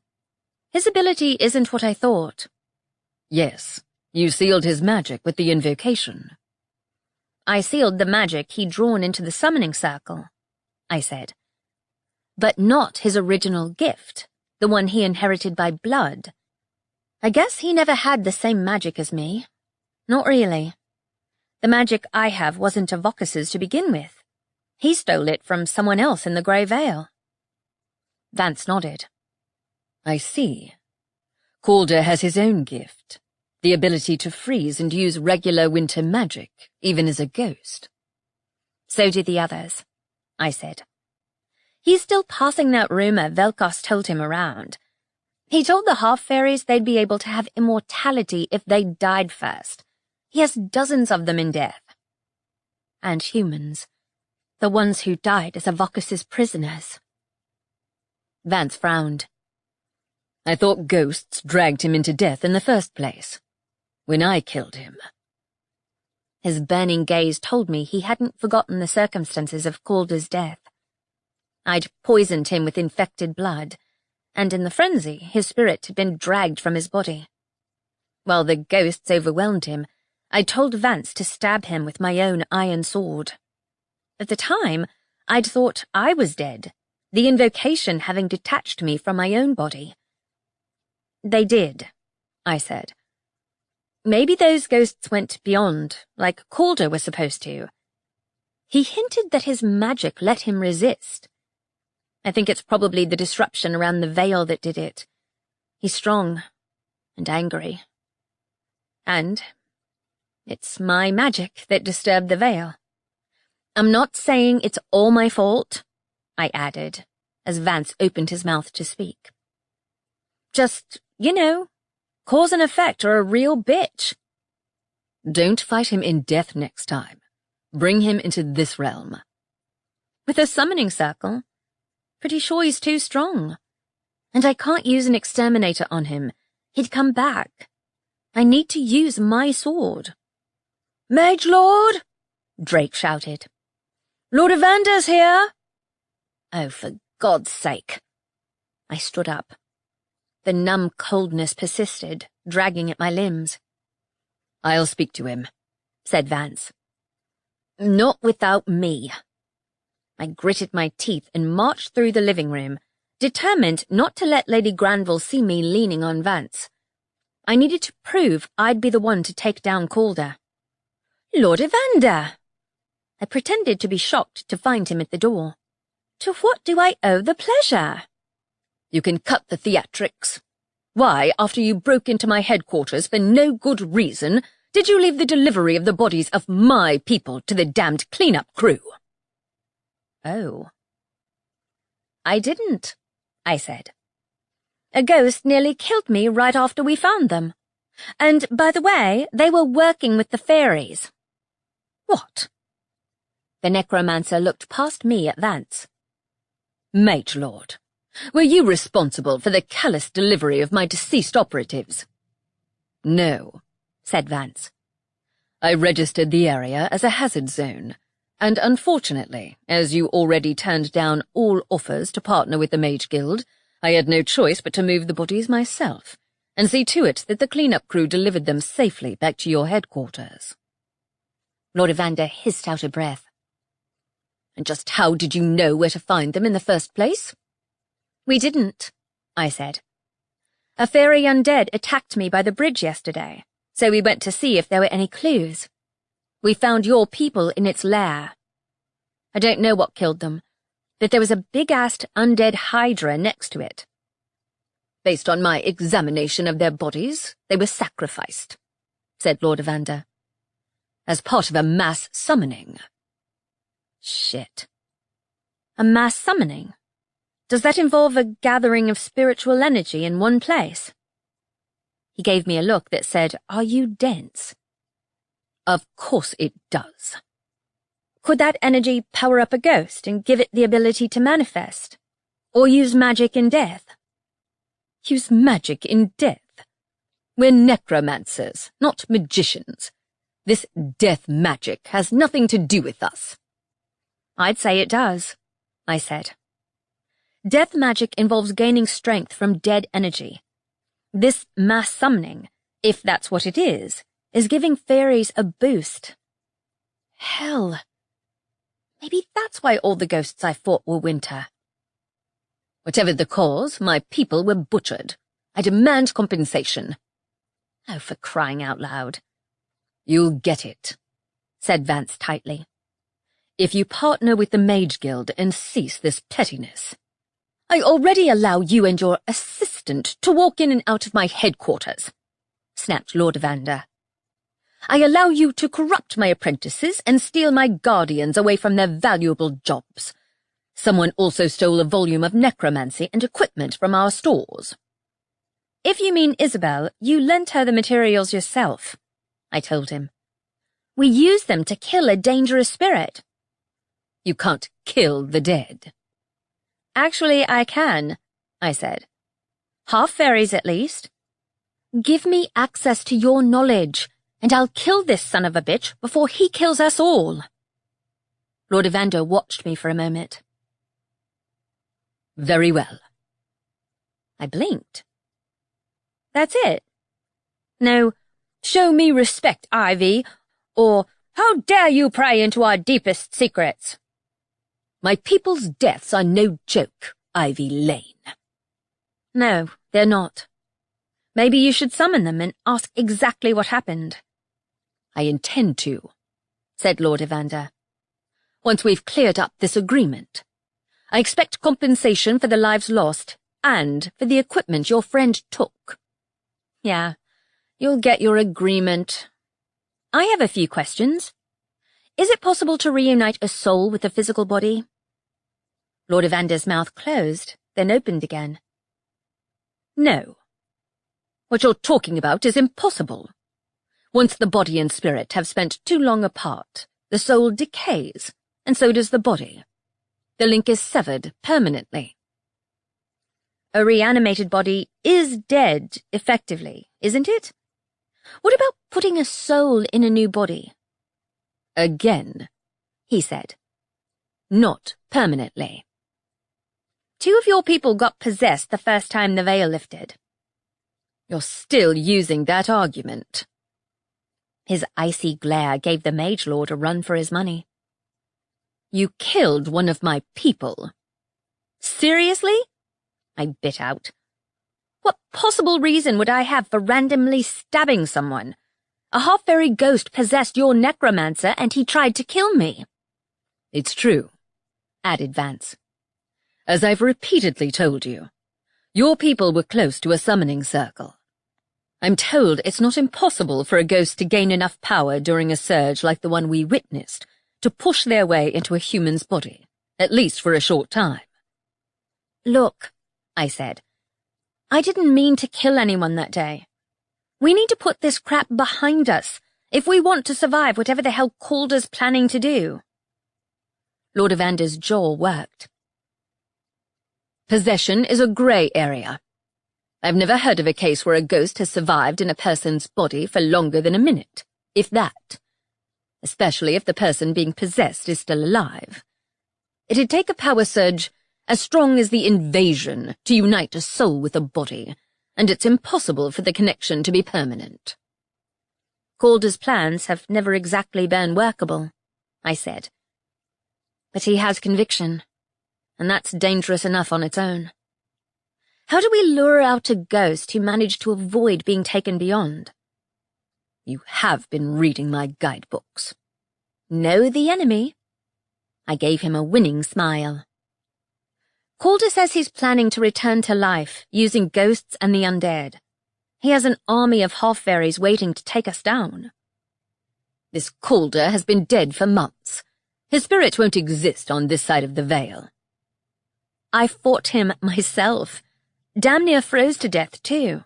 Speaker 2: His ability isn't what I thought.
Speaker 3: Yes, you sealed his magic with the invocation.
Speaker 2: I sealed the magic he'd drawn into the summoning circle, I said. But not his original gift, the one he inherited by blood. I guess he never had the same magic as me. Not really. The magic I have wasn't Avocus's to begin with. He stole it from someone else in the Grey Vale. Vance nodded.
Speaker 3: I see. Calder has his own gift, the ability to freeze and use regular winter magic, even as a ghost.
Speaker 2: So do the others, I said. He's still passing that rumor Velkos told him around. He told the half-fairies they'd be able to have immortality if they died first. He has dozens of them in death. And humans, the ones who died as Avocus's prisoners.
Speaker 3: Vance frowned. I thought ghosts dragged him into death in the first place, when I killed him.
Speaker 2: His burning gaze told me he hadn't forgotten the circumstances of Calder's death. I'd poisoned him with infected blood, and in the frenzy his spirit had been dragged from his body. While the ghosts overwhelmed him, I told Vance to stab him with my own iron sword. At the time, I'd thought I was dead, the invocation having detached me from my own body. They did, I said. Maybe those ghosts went beyond, like Calder was supposed to. He hinted that his magic let him resist. I think it's probably the disruption around the veil that did it. He's strong and angry. And it's my magic that disturbed the veil. I'm not saying it's all my fault, I added, as Vance opened his mouth to speak. Just, cause and effect are a real bitch.
Speaker 3: Don't fight him in death next time. Bring him into this realm.
Speaker 2: With a summoning circle? Pretty sure he's too strong. And I can't use an exterminator on him. He'd come back. I need to use my sword. Mage Lord! Drake shouted. Lord Evander's here! Oh, for God's sake. I stood up. The numb coldness persisted, dragging at my limbs.
Speaker 3: I'll speak to him,
Speaker 2: said Vance. Not without me. I gritted my teeth and marched through the living room, determined not to let Lady Granville see me leaning on Vance. I needed to prove I'd be the one to take down Calder. Lord Evander! I pretended to be shocked to find him at the door. To what do I owe the pleasure?
Speaker 3: You can cut the theatrics. Why, after you broke into my headquarters for no good reason, did you leave the delivery of the bodies of my people to the damned clean-up crew?
Speaker 2: Oh. I didn't, I said. A ghost nearly killed me right after we found them. And, by the way, they were working with the fairies. What? The necromancer looked past me at Vance.
Speaker 3: Mage Lord, were you responsible for the callous delivery of my deceased operatives?
Speaker 2: No, said Vance.
Speaker 3: I registered the area as a hazard zone, and unfortunately, as you already turned down all offers to partner with the Mage Guild, I had no choice but to move the bodies myself, and see to it that the clean-up crew delivered them safely back to your headquarters.
Speaker 2: Lord Evander hissed out a breath.
Speaker 3: And just how did you know where to find them in the first place?
Speaker 2: We didn't, I said. A fairy undead attacked me by the bridge yesterday, so we went to see if there were any clues. We found your people in its lair. I don't know what killed them, but there was a big-assed undead hydra next to it.
Speaker 3: Based on my examination of their bodies, they were sacrificed, said Lord Evander, as part of a mass summoning.
Speaker 2: Shit. A mass summoning? Does that involve a gathering of spiritual energy in one place? He gave me a look that said, "Are you dense?"
Speaker 3: Of course it does.
Speaker 2: Could that energy power up a ghost and give it the ability to manifest? Or use magic in death?
Speaker 3: Use magic in death? We're necromancers, not magicians. This death magic has nothing to do with us.
Speaker 2: I'd say it does, I said. Death magic involves gaining strength from dead energy. This mass summoning, if that's what it is giving fairies a boost. Hell. Maybe that's why all the ghosts I fought were winter.
Speaker 3: Whatever the cause, my people were butchered. I demand compensation.
Speaker 2: Oh, for crying out loud.
Speaker 3: You'll get it, said Vance tightly. If you partner with the Mage Guild and cease this pettiness.
Speaker 2: I already allow you and your assistant to walk in and out of my headquarters, snapped Lord Evander. I allow you to corrupt my apprentices and steal my guardians away from their valuable jobs.
Speaker 3: Someone also stole a volume of necromancy and equipment from our stores.
Speaker 2: If you mean Isabel, you lent her the materials yourself, I told him. We use them to kill a dangerous spirit.
Speaker 3: You can't kill the dead.
Speaker 2: Actually, I can, I said. Half fairies, at least. Give me access to your knowledge, and I'll kill this son of a bitch before he kills us all. Lord Evander watched me for a moment.
Speaker 3: Very well.
Speaker 2: I blinked. That's it. No, show me respect, Ivy, or how dare you pry into our deepest secrets?
Speaker 3: My people's deaths are no joke, Ivy Lane.
Speaker 2: No, they're not. Maybe you should summon them and ask exactly what happened.
Speaker 3: I intend to, said Lord Evander. Once we've cleared up this agreement. I expect compensation for the lives lost and for the equipment your friend took.
Speaker 2: Yeah, you'll get your agreement. I have a few questions. Is it possible to reunite a soul with a physical body? Lord Evander's mouth closed, then opened again.
Speaker 3: No. What you're talking about is impossible. Once the body and spirit have spent too long apart, the soul decays, and so does the body. The link is severed permanently.
Speaker 2: A reanimated body is dead, effectively, isn't it? What about putting a soul in a new body?
Speaker 3: Again, he said. Not permanently.
Speaker 2: 2 of your people got possessed the first time the veil lifted.
Speaker 3: You're still using that argument.
Speaker 2: His icy glare gave the Mage Lord a run for his money.
Speaker 3: You killed one of my people.
Speaker 2: Seriously? I bit out. What possible reason would I have for randomly stabbing someone? A half-fairy ghost possessed your necromancer and he tried to kill me.
Speaker 3: It's true, added Vance. As I've repeatedly told you, your people were close to a summoning circle. I'm told it's not impossible for a ghost to gain enough power during a surge like the one we witnessed to push their way into a human's body, at least for a short time.
Speaker 2: Look, I said, I didn't mean to kill anyone that day. We need to put this crap behind us if we want to survive whatever the hell Calder's planning to do.
Speaker 3: Lord Evander's jaw worked. Possession is a grey area. I've never heard of a case where a ghost has survived in a person's body for longer than a minute, if that. Especially if the person being possessed is still alive. It'd take a power surge as strong as the invasion to unite a soul with a body, and it's impossible for the connection to be permanent.
Speaker 2: Calder's plans have never exactly been workable, I said. But he has conviction, and that's dangerous enough on its own. How do we lure out a ghost who managed to avoid being taken beyond?
Speaker 3: You have been reading my guidebooks.
Speaker 2: Know the enemy. I gave him a winning smile. Calder says he's planning to return to life using ghosts and the undead. He has an army of half-fairies waiting to take us down.
Speaker 3: This Calder has been dead for months. His spirit won't exist on this side of the veil.
Speaker 2: I fought him myself. Damn near froze to death, too.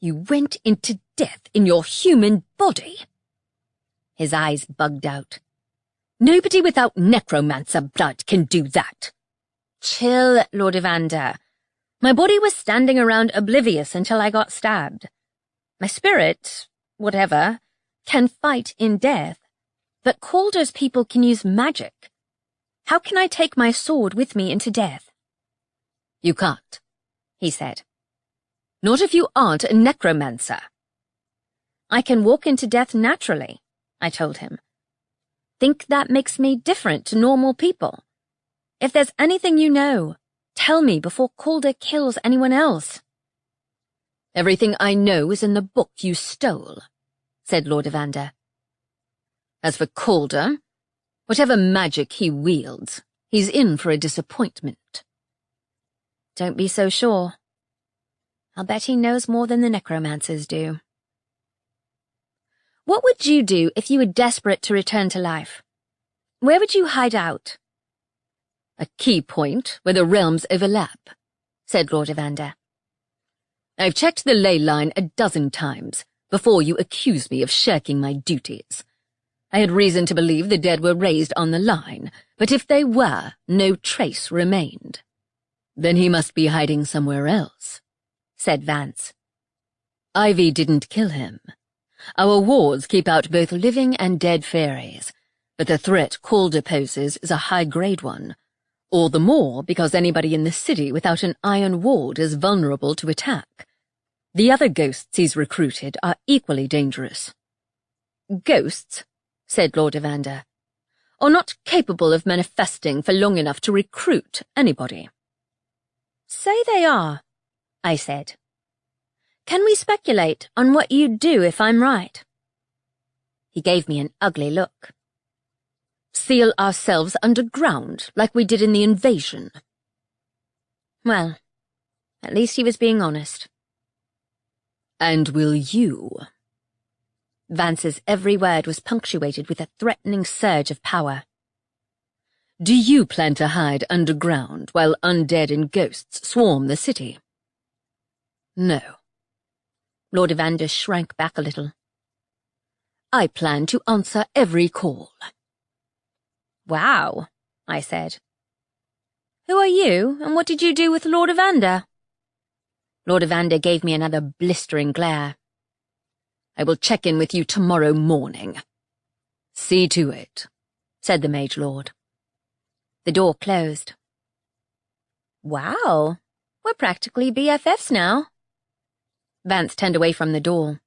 Speaker 3: You went into death in your human body.
Speaker 2: His eyes bugged out.
Speaker 3: Nobody without necromancer blood can do that.
Speaker 2: Chill, Lord Evander. My body was standing around oblivious until I got stabbed. My spirit, whatever, can fight in death, but Calder's people can use magic. How can I take my sword with me into death?
Speaker 3: You can't, he said. Not if you aren't a necromancer.
Speaker 2: I can walk into death naturally, I told him. Think that makes me different to normal people. If there's anything you know, tell me before Calder kills anyone else.
Speaker 3: Everything I know is in the book you stole, said Lord Evander. As for Calder, whatever magic he wields, he's in for a disappointment.
Speaker 2: Don't be so sure. I'll bet he knows more than the necromancers do. What would you do if you were desperate to return to life? Where would you hide out?
Speaker 3: A key point where the realms overlap, said Lord Evander. I've checked the ley line 12 times before you accuse me of shirking my duties. I had reason to believe the dead were raised on the line, but if they were, no trace remained. Then he must be hiding somewhere else, said Vance. Ivy didn't kill him. Our wards keep out both living and dead fairies, but the threat Calder poses is a high-grade one, all the more because anybody in the city without an iron ward is vulnerable to attack. The other ghosts he's recruited are equally dangerous. Ghosts, said Lord Evander, are not capable of manifesting for long enough to recruit anybody.
Speaker 2: Say they are, I said. Can we speculate on what you'd do if I'm right? He gave me an ugly look.
Speaker 3: Seal ourselves underground like we did in the invasion.
Speaker 2: Well, at least he was being honest.
Speaker 3: And will you?
Speaker 2: Vance's every word was punctuated with a threatening surge of power.
Speaker 3: Do you plan to hide underground while undead and ghosts swarm the city? No.
Speaker 2: Lord Evander shrank back a little.
Speaker 3: I plan to answer every call.
Speaker 2: Wow, I said. Who are you, and what did you do with Lord Evander? Lord Evander gave me another blistering glare.
Speaker 3: I will check in with you tomorrow morning. See to it, said the Mage Lord.
Speaker 2: The door closed. Wow, we're practically BFFs now. Vance turned away from the door.